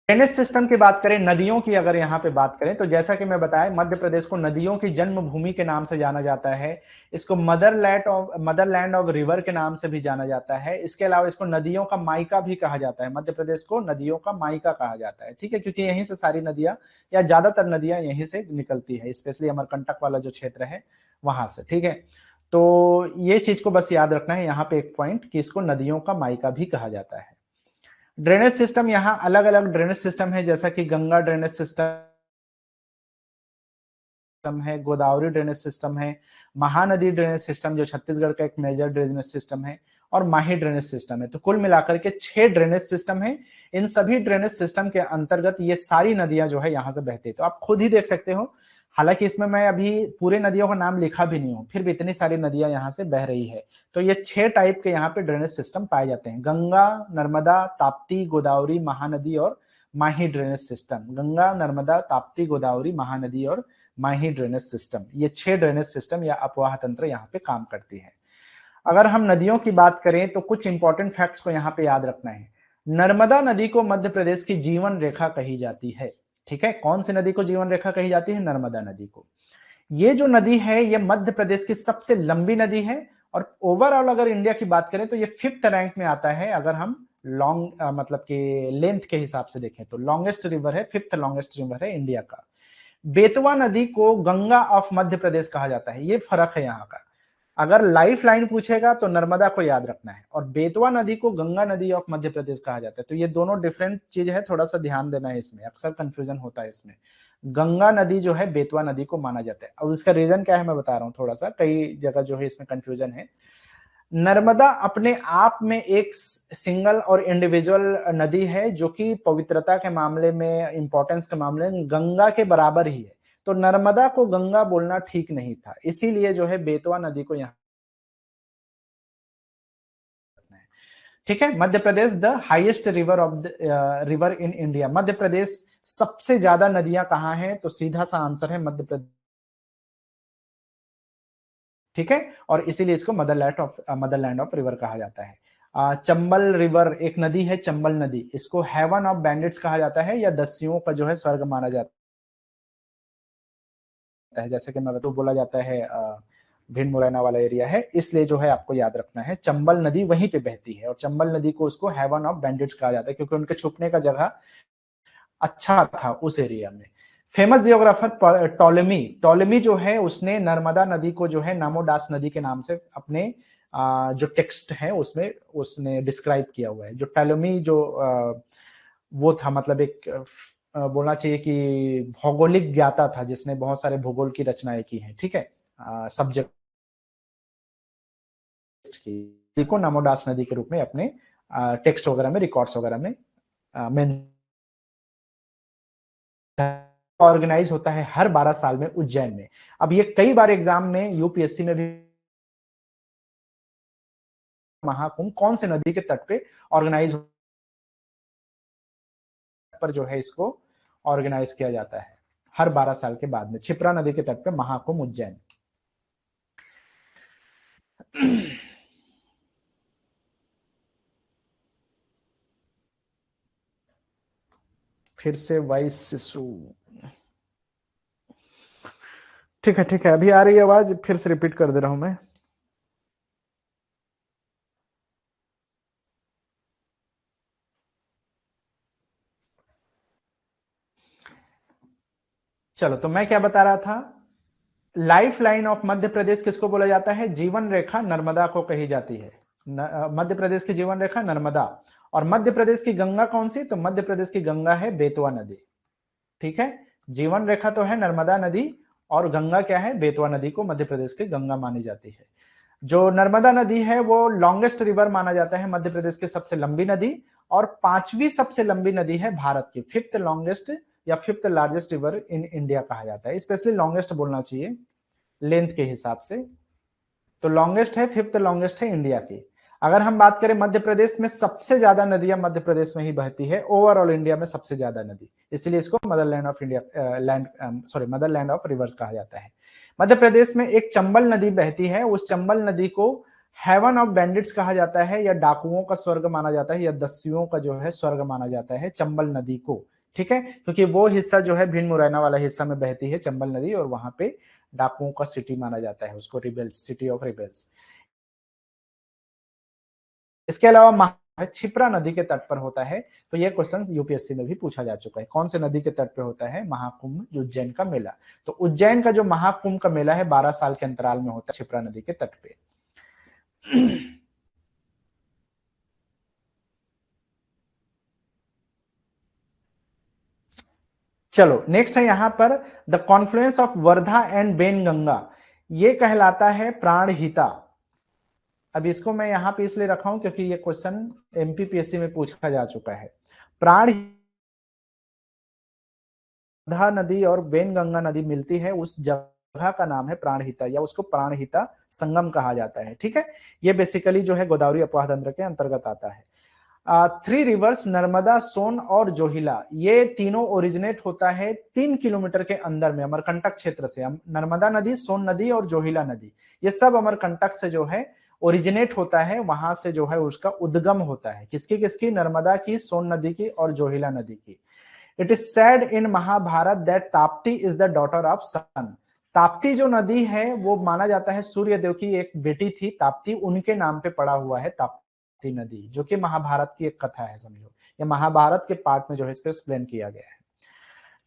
Drainage system की बात करें, नदियों की अगर यहाँ पे बात करें, तो जैसा कि मैं बताया, मध्य प्रदेश को नदियों की जन्मभूमि के नाम से जाना जाता है। इसको मदरलैंड ऑफ रिवर के नाम से भी जाना जाता है। इसके अलावा इसको नदियों का मायका भी कहा जाता है। मध्य प्रदेश को नदियों का मायका कहा जाता है, ठीक है, क्योंकि यहीं से सारी नदियां या ज्यादातर नदियां यहीं से निकलती है, स्पेशली अमरकंटक वाला जो क्षेत्र है वहां से, ठीक है। तो ये चीज को बस याद रखना है यहाँ पे एक पॉइंट, कि इसको नदियों का मायका भी कहा जाता है। ड्रेनेज सिस्टम, यहाँ अलग अलग ड्रेनेज सिस्टम है, जैसा कि गंगा ड्रेनेज सिस्टम है, गोदावरी ड्रेनेज सिस्टम है, महानदी ड्रेनेज सिस्टम जो छत्तीसगढ़ का एक मेजर ड्रेनेज सिस्टम है, और माही ड्रेनेज सिस्टम है। तो कुल मिलाकर के 6 ड्रेनेज सिस्टम है। इन सभी ड्रेनेज सिस्टम के अंतर्गत ये सारी नदियां जो है यहां से बहती है। तो आप खुद ही देख सकते हो, हालांकि इसमें मैं अभी पूरे नदियों का नाम लिखा भी नहीं हूं, फिर भी इतनी सारी नदियां यहां से बह रही है। तो ये 6 टाइप के यहाँ पे ड्रेनेज सिस्टम पाए जाते हैं: गंगा, नर्मदा, ताप्ती, गोदावरी, महानदी और माही ड्रेनेज सिस्टम। गंगा, नर्मदा, ताप्ती, गोदावरी, महानदी और माही ड्रेनेज सिस्टम, ये 6 ड्रेनेज सिस्टम या अपवाह तंत्र यहाँ पे काम करती है। अगर हम नदियों की बात करें तो कुछ इंपॉर्टेंट फैक्ट्स को यहाँ पे याद रखना है। नर्मदा नदी को मध्य प्रदेश की जीवन रेखा कही जाती है, ठीक है। कौन सी नदी को जीवन रेखा कही जाती है? नर्मदा नदी को। ये जो नदी है ये मध्य प्रदेश की सबसे लंबी नदी है, और ओवरऑल अगर इंडिया की बात करें तो ये 5th रैंक में आता है। अगर हम लॉन्ग मतलब कि लेंथ के हिसाब से देखें तो लॉन्गेस्ट रिवर है, 5th लॉन्गेस्ट रिवर है इंडिया का। बेतवा नदी को गंगा ऑफ मध्य प्रदेश कहा जाता है, ये फर्क है यहाँ का। अगर लाइफ लाइन पूछेगा तो नर्मदा को याद रखना है, और बेतवा नदी को गंगा नदी ऑफ मध्य प्रदेश कहा जाता है। तो ये दोनों डिफरेंट चीज है, थोड़ा सा ध्यान देना है इसमें, अक्सर कंफ्यूजन होता है इसमें। गंगा नदी जो है बेतवा नदी को माना जाता है। अब इसका रीजन क्या है मैं बता रहा हूँ, थोड़ा सा कई जगह जो है इसमें कंफ्यूजन है। नर्मदा अपने आप में एक सिंगल और इंडिविजुअल नदी है, जो कि पवित्रता के मामले में, इंपॉर्टेंस के मामले में गंगा के बराबर ही है। तो नर्मदा को गंगा बोलना ठीक नहीं था, इसीलिए जो है बेतवा नदी को यहाँ, ठीक है। Madhya Pradesh the highest river of the river in India. Madhya Pradesh सबसे ज्यादा नदियां कहाँ हैं? तो सीधा सा आंसर है मध्य प्रदेश, ठीक है। और इसीलिए इसको मदरलैंड ऑफ रिवर कहा जाता है। चंबल रिवर एक नदी है, चंबल नदी, इसको हेवन ऑफ बैंडिट्स कहा जाता है, या दस्युओं का जो है स्वर्ग माना जाता है। जैसे कि मैं तो बोला जाता है भिंड मुरैना वाला एरिया है, इसलिए जो है आपको याद रखना है चंबल नदी वहीं पे बहती है, और चंबल नदी को उसको हेवन ऑफ बैंडिट्स कहा जाता है, क्योंकि उनके छुपने का जगह अच्छा था उस एरिया में। फेमस जियोग्राफर टॉलेमी, टॉलेमी जो है उसने नर्मदा नदी को जो है नामोडास नदी के नाम से अपने जो टेक्स्ट है उसमें उसने डिस्क्राइब किया हुआ है। जो टॉलेमी जो वो था, मतलब एक बोलना चाहिए कि भौगोलिक ज्ञाता था, जिसने बहुत सारे भूगोल की रचनाएं की हैं, ठीक है, सब्जेक्ट की को नामोडास नदी के रूप में अपने टेक्स्ट वगैरह में, रिकॉर्ड्स वगैरह में ऑर्गेनाइज होता है हर 12 साल में उज्जैन में। अब ये कई बार एग्जाम में यूपीएससी में भी, महाकुंभ कौन से नदी के तट पे ऑर्गेनाइज पर जो है इसको ऑर्गेनाइज किया जाता है हर 12 साल के बाद में? क्षिप्रा नदी के तट पे महाकुंभ उज्जैन। फिर से वाइस शिशु, ठीक है ठीक है, अभी आ रही है आवाज, फिर से रिपीट कर दे रहा हूं मैं। चलो, तो मैं क्या बता रहा था, life line of Madhya Pradesh किसको बोला जाता है? जीवन रेखा नर्मदा को कही जाती है। मध्य प्रदेश की जीवन रेखा नर्मदा। और मध्य प्रदेश की गंगा कौन सी? तो मध्य प्रदेश की गंगा है बेतवा नदी, ठीक है। जीवन रेखा तो है नर्मदा नदी, और गंगा क्या है? बेतवा नदी को मध्य प्रदेश की गंगा मानी जाती है। जो नर्मदा नदी है वो लॉन्गेस्ट रिवर माना जाता है, मध्य प्रदेश की सबसे लंबी नदी, और 5वीं सबसे लंबी नदी है भारत की, 5th लॉन्गेस्ट या 5th largest river in India कहा जाता है। स्पेशली लॉन्गेस्ट बोलना चाहिए लेंथ के हिसाब से, तो लॉन्गेस्ट है, 5th लॉन्गेस्ट है इंडिया की। अगर हम बात करें मध्य प्रदेश में, सबसे ज्यादा नदियां मध्य प्रदेश में ही बहती है, ओवरऑल इंडिया में सबसे ज्यादा नदी, इसलिए इसको Motherland of India Motherland of reverse कहा जाता है। मध्य प्रदेश में एक चंबल नदी बहती है, उस चंबल नदी को हेवन ऑफ बैंडिट्स कहा जाता है, या डाकुओं का स्वर्ग माना जाता है, या दस्युओं का जो है स्वर्ग माना जाता है चंबल नदी को। ठीक है, क्योंकि वो हिस्सा जो है भिंड मुरैना वाला हिस्सा में बहती है चंबल नदी, और वहां पे डाकुओं का सिटी माना जाता है उसको, रिबेल्स, सिटी ऑफ रिबेल्स। इसके अलावा क्षिप्रा नदी के तट पर होता है, तो ये क्वेश्चन यूपीएससी में भी पूछा जा चुका है। कौन से नदी के तट पे होता है महाकुंभ, जो उज्जैन का मेला? तो उज्जैन का जो महाकुंभ का मेला है 12 साल के अंतराल में होता है क्षिप्रा नदी के तट पे। चलो नेक्स्ट है यहां पर, the confluence of Wardha and Wainganga, ये कहलाता है प्राणहिता। अब इसको मैं यहां पे इसलिए रखा हूं क्योंकि ये क्वेश्चन एमपीपीएससी में पूछा जा चुका है। प्राण वर्धा नदी और वेनगंगा नदी मिलती है, उस जगह का नाम है प्राणहिता, या उसको प्राणहिता संगम कहा जाता है। ठीक है, ये बेसिकली जो है गोदावरी अपवाह तंत्र के अंतर्गत आता है। थ्री रिवर्स नर्मदा, सोन और जोहिला, ये तीनों ओरिजिनेट होता है 3 किलोमीटर के अंदर में अमरकंटक क्षेत्र से। नर्मदा नदी, सोन नदी और जोहिला नदी, ये सब अमरकंटक से जो है ओरिजिनेट होता है, वहां से जो है उसका उद्गम होता है। किसकी किसकी? नर्मदा की, सोन नदी की और जोहिला नदी की। It is said in Mahabharata that Tapti is the daughter of sun. Tapti जो नदी है वो माना जाता है सूर्य देव की एक बेटी थी ताप्ती, उनके नाम पे पड़ा हुआ है ताप्ती नदी, जो कि महाभारत की एक कथा है, समझो ये महाभारत के पार्ट में जो है इसको एक्सप्लेन किया गया है।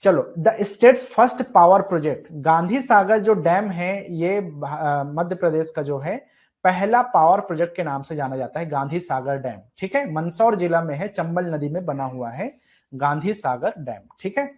चलो, the state's first power project, Gandhi Sagar जो डैम है ये मध्य प्रदेश का जो है पहला पावर प्रोजेक्ट के नाम से जाना जाता है, गांधी सागर डैम। ठीक है, मंदसौर जिला में है, चंबल नदी में बना हुआ है गांधी सागर डैम। ठीक है,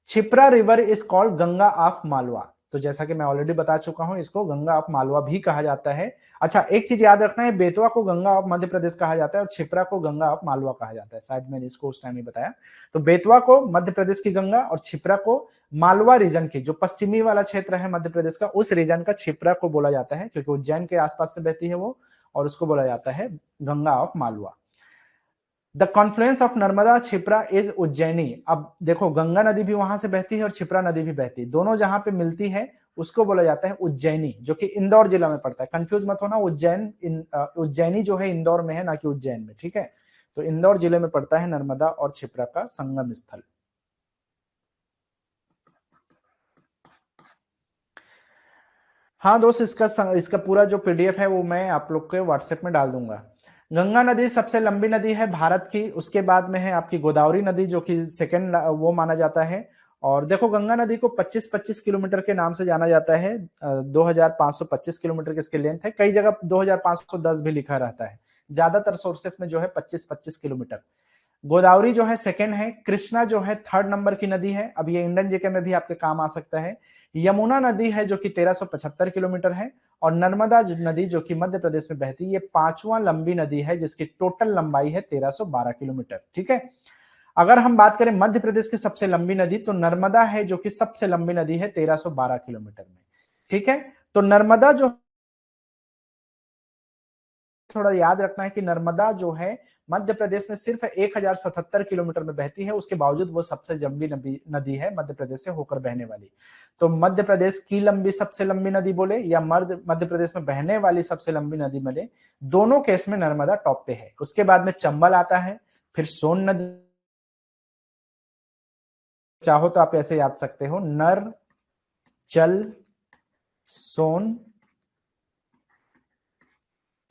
Shipra river is called Ganga of Malwa, तो जैसा कि मैं ऑलरेडी बता चुका हूं, इसको गंगा ऑफ मालवा भी कहा जाता है। अच्छा, एक चीज याद रखना है, बेतवा को गंगा ऑफ मध्य प्रदेश कहा जाता है और छिप्रा को गंगा ऑफ मालवा कहा जाता है, शायद मैंने इसको उस टाइम ही बताया। तो बेतवा को मध्य प्रदेश की गंगा और छिप्रा को मालवा रीजन की, जो पश्चिमी वाला क्षेत्र है मध्य प्रदेश का, उस रीजन का छिप्रा को बोला जाता है, क्योंकि उज्जैन के आसपास से बहती है वो, और उसको बोला जाता है Ganga of Malwa. The confluence of Narmada Shipra is Ujjaini. अब देखो, गंगा नदी भी वहां से बहती है और छिप्रा नदी भी बहती है, दोनों जहां पे मिलती है उसको बोला जाता है उज्जैनी, जो कि इंदौर जिला में पड़ता है। कंफ्यूज मत होना, उज्जैनी जो है इंदौर में है, ना कि उज्जैन में। ठीक है, तो इंदौर जिले में पड़ता है नर्मदा और छिप्रा का संगम स्थल। हाँ दोस्त, इसका पूरा जो पीडीएफ है वो मैं आप लोग के व्हाट्सएप में डाल दूंगा। गंगा नदी सबसे लंबी नदी है भारत की, उसके बाद में है आपकी गोदावरी नदी, जो कि सेकंड वो माना जाता है। और देखो, गंगा नदी को 25-25 किलोमीटर के नाम से जाना जाता है। 2525 किलोमीटर की इसकी लेंथ है, कई जगह 2510 भी लिखा रहता है, ज्यादातर सोर्सेस में जो है 25-25 किलोमीटर। गोदावरी जो है सेकंड है, कृष्णा जो है थर्ड नंबर की नदी है। अब ये इंडियन जीके में भी आपके काम आ सकता है। यमुना नदी है जो कि 1375 किलोमीटर है, और नर्मदा नदी जो कि मध्य प्रदेश में बहती है, ये पांचवा लंबी नदी है, जिसकी टोटल लंबाई है 1312 किलोमीटर। ठीक है, अगर हम बात करें मध्य प्रदेश की सबसे लंबी नदी, तो नर्मदा है जो कि सबसे लंबी नदी है 1312 किलोमीटर में। ठीक है, तो नर्मदा जो, थोड़ा याद रखना है कि नर्मदा जो है मध्य प्रदेश में सिर्फ 1077 किलोमीटर में बहती है, उसके बावजूद वो सबसे लंबी नदी है मध्य प्रदेश से होकर बहने वाली। तो मध्य प्रदेश की लंबी सबसे लंबी नदी बोले, या मध्य प्रदेश में बहने वाली सबसे लंबी नदी बोले, दोनों केस में नर्मदा टॉप पे है। उसके बाद में चंबल आता है, फिर सोन नदी, चाहो तो आप ऐसे याद सकते हो, नर चल सोन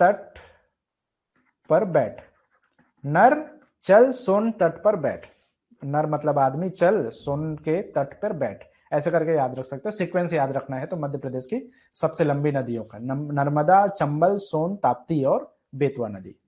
तट पर बैठ, नर चल सोन तट पर बैठ, नर मतलब आदमी, चल सोन के तट पर बैठ, ऐसे करके याद रख सकते हो। सीक्वेंस याद रखना है तो मध्य प्रदेश की सबसे लंबी नदियों का नर्मदा, चंबल, सोन, ताप्ती और बेतवा नदी।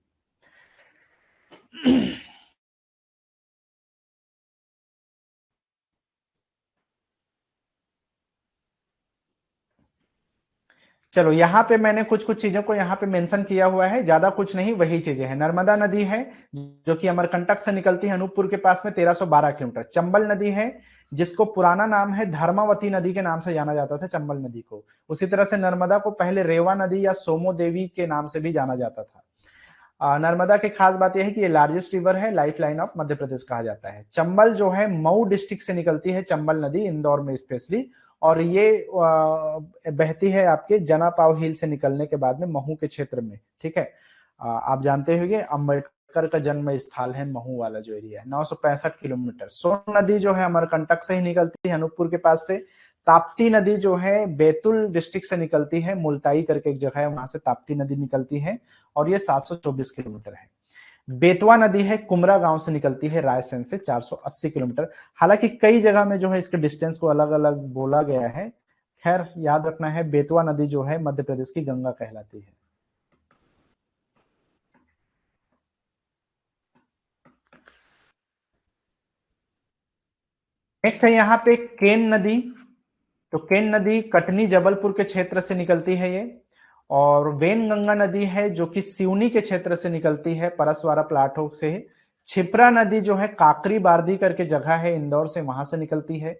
चलो, यहाँ पे मैंने कुछ कुछ चीजों को यहाँ पे मेंशन किया हुआ है, ज्यादा कुछ नहीं, वही चीजें हैं। नर्मदा नदी है जो कि अमरकंटक से निकलती है अनूपपुर के पास में, 1312 किलोमीटर। चंबल नदी है जिसको पुराना नाम है धर्मावती नदी के नाम से जाना जाता था, चंबल नदी को। उसी तरह से नर्मदा को पहले रेवा नदी या सोमो देवी के नाम से भी जाना जाता था। नर्मदा की खास बात यह है कि ये लार्जेस्ट रिवर है, life line of Madhya Pradesh कहा जाता है। चंबल जो है मऊ डिस्ट्रिक्ट से निकलती है, चंबल नदी इंदौर में स्पेशली, और ये बहती है आपके जनापाव हिल से निकलने के बाद में महू के क्षेत्र में। ठीक है, आप जानते होंगे अम्बेडकर अम्बेडकर का जन्म स्थल है महू वाला जो एरिया है, 965 किलोमीटर। सोन नदी जो है अमरकंटक से ही निकलती है, अनूपपुर के पास से। ताप्ती नदी जो है बैतूल डिस्ट्रिक्ट से निकलती है, मुल्ताई करके एक जगह है, वहां से ताप्ती नदी निकलती है और ये 724 किलोमीटर है। बेतवा नदी है कुमरा गांव से निकलती है, रायसेन से 480 किलोमीटर। हालांकि कई जगह में जो है इसके डिस्टेंस को अलग अलग बोला गया है। खैर याद रखना है, बेतवा नदी जो है मध्य प्रदेश की गंगा कहलाती है। नेक्स्ट है यहाँ पे केन नदी। तो केन नदी कटनी जबलपुर के क्षेत्र से निकलती है ये। और वेन गंगा नदी है जो कि सिवनी के क्षेत्र से निकलती है, परसवाड़ा प्लाटो से। छिप्रा नदी जो है काकरी बारदी करके जगह है, इंदौर से, वहां से निकलती है।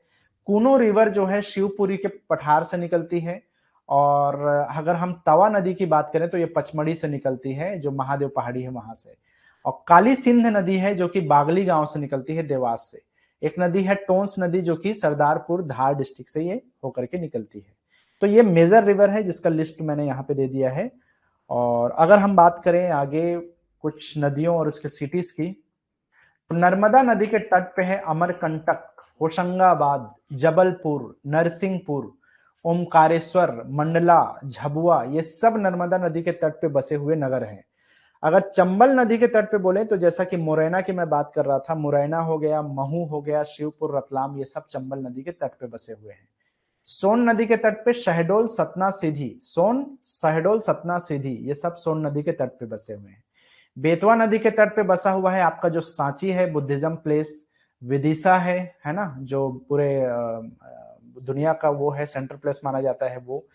कूनो रिवर जो है शिवपुरी के पठार से निकलती है। और अगर हम तवा नदी की बात करें तो ये पचमढ़ी से निकलती है, जो महादेव पहाड़ी है वहां से। और काली सिंध नदी है जो कि बागली गांव से निकलती है, देवास से। एक नदी है टोंस नदी जो कि सरदारपुर धार डिस्ट्रिक्ट से ये होकर के निकलती है। तो ये मेजर रिवर है जिसका लिस्ट मैंने यहाँ पे दे दिया है। और अगर हम बात करें आगे कुछ नदियों और उसके सिटीज की, तो नर्मदा नदी के तट पे है अमरकंटक, होशंगाबाद, जबलपुर, नरसिंहपुर, ओमकारेश्वर, मंडला, झबुआ, ये सब नर्मदा नदी के तट पे बसे हुए नगर हैं। अगर चंबल नदी के तट पे बोले तो जैसा कि मुरैना की मैं बात कर रहा था, मुरैना हो गया, महू हो गया, शिवपुर, रतलाम, ये सब चंबल नदी के तट पे बसे हुए हैं। सोन नदी के तट पे शहडोल, सतना, सीधी, सोन, शहडोल, सतना, सीधी, ये सब सोन नदी के तट पे बसे हुए हैं। बेतवा नदी के तट पे बसा हुआ है आपका जो सांची है, बुद्धिज्म प्लेस, विदिशा है ना, जो पूरे दुनिया का वो है सेंटर प्लेस माना जाता है वो,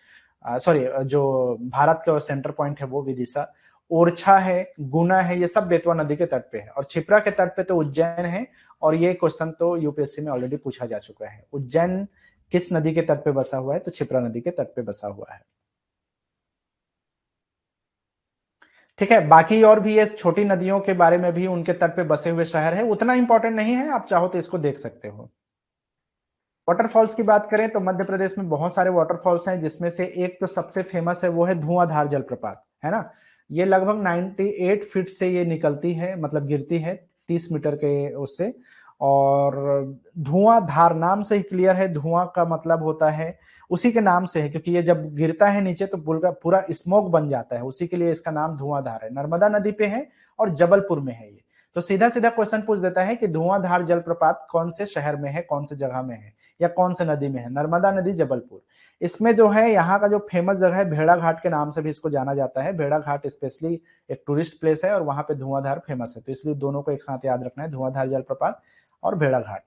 सॉरी, जो भारत का सेंटर पॉइंट है वो विदिशा। ओरछा है, गुना है, ये सब बेतवा नदी के तट पे है। और छिप्रा के तट पे तो उज्जैन है। और ये क्वेश्चन तो यूपीएससी में ऑलरेडी पूछा जा चुका है, उज्जैन किस नदी के तट पे बसा हुआ है, तो छिप्रा नदी के तट पे बसा हुआ है। ठीक है, बाकी और भी ये छोटी नदियों के बारे में भी उनके तट पे बसे हुए शहर है, उतना इंपॉर्टेंट नहीं है, आप चाहो तो इसको देख सकते हो। वाटरफॉल्स की बात करें तो मध्य प्रदेश में बहुत सारे वाटरफॉल्स हैं, जिसमें से एक तो सबसे फेमस है वो है धुआंधार जलप्रपात, है ना। ये लगभग 98 फीट से ये निकलती है, मतलब गिरती है 30 मीटर के उससे। और धुआंधार नाम से ही क्लियर है, धुआं का मतलब होता है, उसी के नाम से है, क्योंकि ये जब गिरता है नीचे तो पूरा स्मोक बन जाता है, उसी के लिए इसका नाम धुआंधार है। नर्मदा नदी पे है और जबलपुर में है ये। तो सीधा सीधा क्वेश्चन पूछ देता है कि धुआंधार जलप्रपात कौन से शहर में है, कौन से जगह में है, या कौन से नदी में है। नर्मदा नदी, जबलपुर। इसमें जो है यहाँ का जो फेमस जगह है, भेड़ा घाट के नाम से भी इसको जाना जाता है। भेड़ा घाट स्पेशली एक टूरिस्ट प्लेस है और वहां पे धुआंधार फेमस है, तो इसलिए दोनों को एक साथ याद रखना है, धुआंधार जलप्रपात और भेड़ा घाट।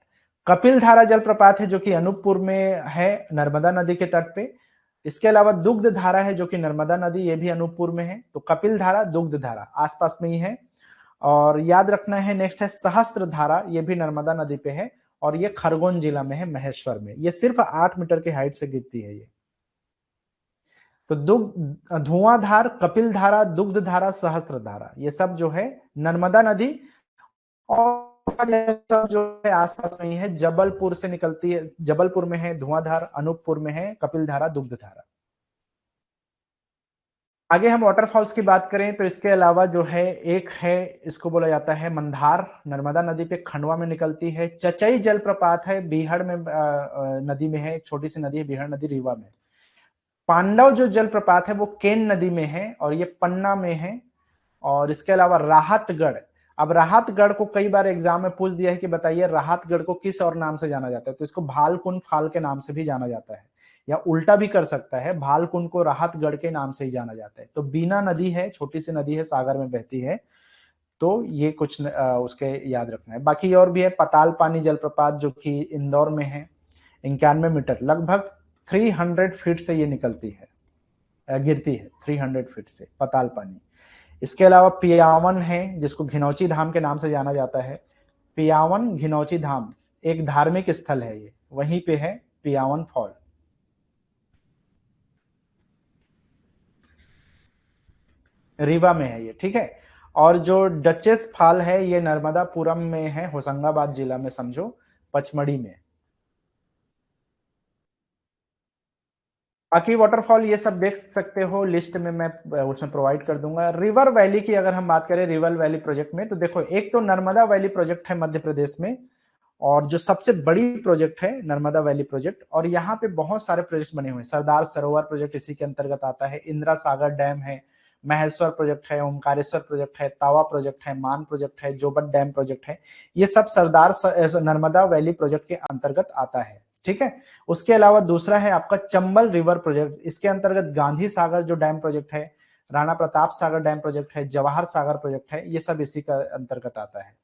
कपिल धारा जलप्रपात है जो कि अनूपपुर में है, नर्मदा नदी के तट पे। इसके अलावा दुग्ध धारा है जो कि नर्मदा नदी, ये भी अनूपपुर में है। तो कपिल धारा, दुग्ध धारा आसपास में ही है। और याद रखना है, नेक्स्ट है सहस्त्र धारा, ये भी नर्मदा नदी पे है और ये खरगोन जिला में है, महेश्वर में। ये सिर्फ 8 मीटर की हाइट से गिरती है ये। तो धुआंधार, कपिल धारा, दुग्ध धारा, सहस्त्र धारा, ये सब जो है नर्मदा नदी और सब जो है आसपास में ही है। जबलपुर से निकलती है, जबलपुर में है धुआंधार, अनूपपुर में है कपिल धारा, दुग्ध धारा। आगे हम वाटरफॉल्स की बात करें तो इसके अलावा जो है एक है, इसको बोला जाता है मंदार, नर्मदा नदी पे खंडवा में निकलती है। चचई जलप्रपात है, बीहड़ में नदी में है, एक छोटी सी नदी है बीहड़ नदी, रीवा में। पांडव जो जलप्रपात है वो केन नदी में है और ये पन्ना में है। और इसके अलावा राहतगढ़, अब राहतगढ़ को कई बार एग्जाम में पूछ दिया है कि बताइए राहतगढ़ को किस और नाम से जाना जाता है, तो इसको भालकुंड फाल के नाम से भी जाना जाता है, या उल्टा भी कर सकता है, भालकुंड को राहतगढ़ के नाम से ही जाना जाता है। तो बीना नदी है, छोटी सी नदी है, सागर में बहती है। तो ये कुछ उसके याद रखना है। बाकी और भी है, पताल पानी जलप्रपात जो कि इंदौर में है, 91 मीटर, लगभग 300 फीट से ये निकलती है, गिरती है 300 फीट से पताल पानी। इसके अलावा पियावन है जिसको घिनौची धाम के नाम से जाना जाता है। पियावन घिनौची धाम एक धार्मिक स्थल है, ये वहीं पे है पियावन फॉल। रीवा में है ये, ठीक है। और जो डचेस फॉल है ये नर्मदापुरम में है, होशंगाबाद जिला में, समझो पचमढ़ी में। बाकी वाटरफॉल ये सब देख सकते हो, लिस्ट में मैं उसमें प्रोवाइड कर दूंगा। रिवर वैली की अगर हम बात करें, रिवर वैली प्रोजेक्ट में, तो देखो एक तो नर्मदा वैली प्रोजेक्ट है मध्य प्रदेश में, और जो सबसे बड़ी प्रोजेक्ट है नर्मदा वैली प्रोजेक्ट, और यहाँ पे बहुत सारे प्रोजेक्ट बने हुए हैं। सरदार सरोवर प्रोजेक्ट इसी के अंतर्गत आता है, इंदिरा सागर डैम है, महेश्वर प्रोजेक्ट है, ओमकारेश्वर प्रोजेक्ट है, तावा प्रोजेक्ट है, मान प्रोजेक्ट है, जोबट डैम प्रोजेक्ट है। ये सब नर्मदा वैली प्रोजेक्ट के अंतर्गत आता है, ठीक है। उसके अलावा दूसरा है आपका चंबल रिवर प्रोजेक्ट, इसके अंतर्गत गांधी सागर जो डैम प्रोजेक्ट है, राणा प्रताप सागर डैम प्रोजेक्ट है, जवाहर सागर प्रोजेक्ट है, ये सब इसी का अंतर्गत आता है।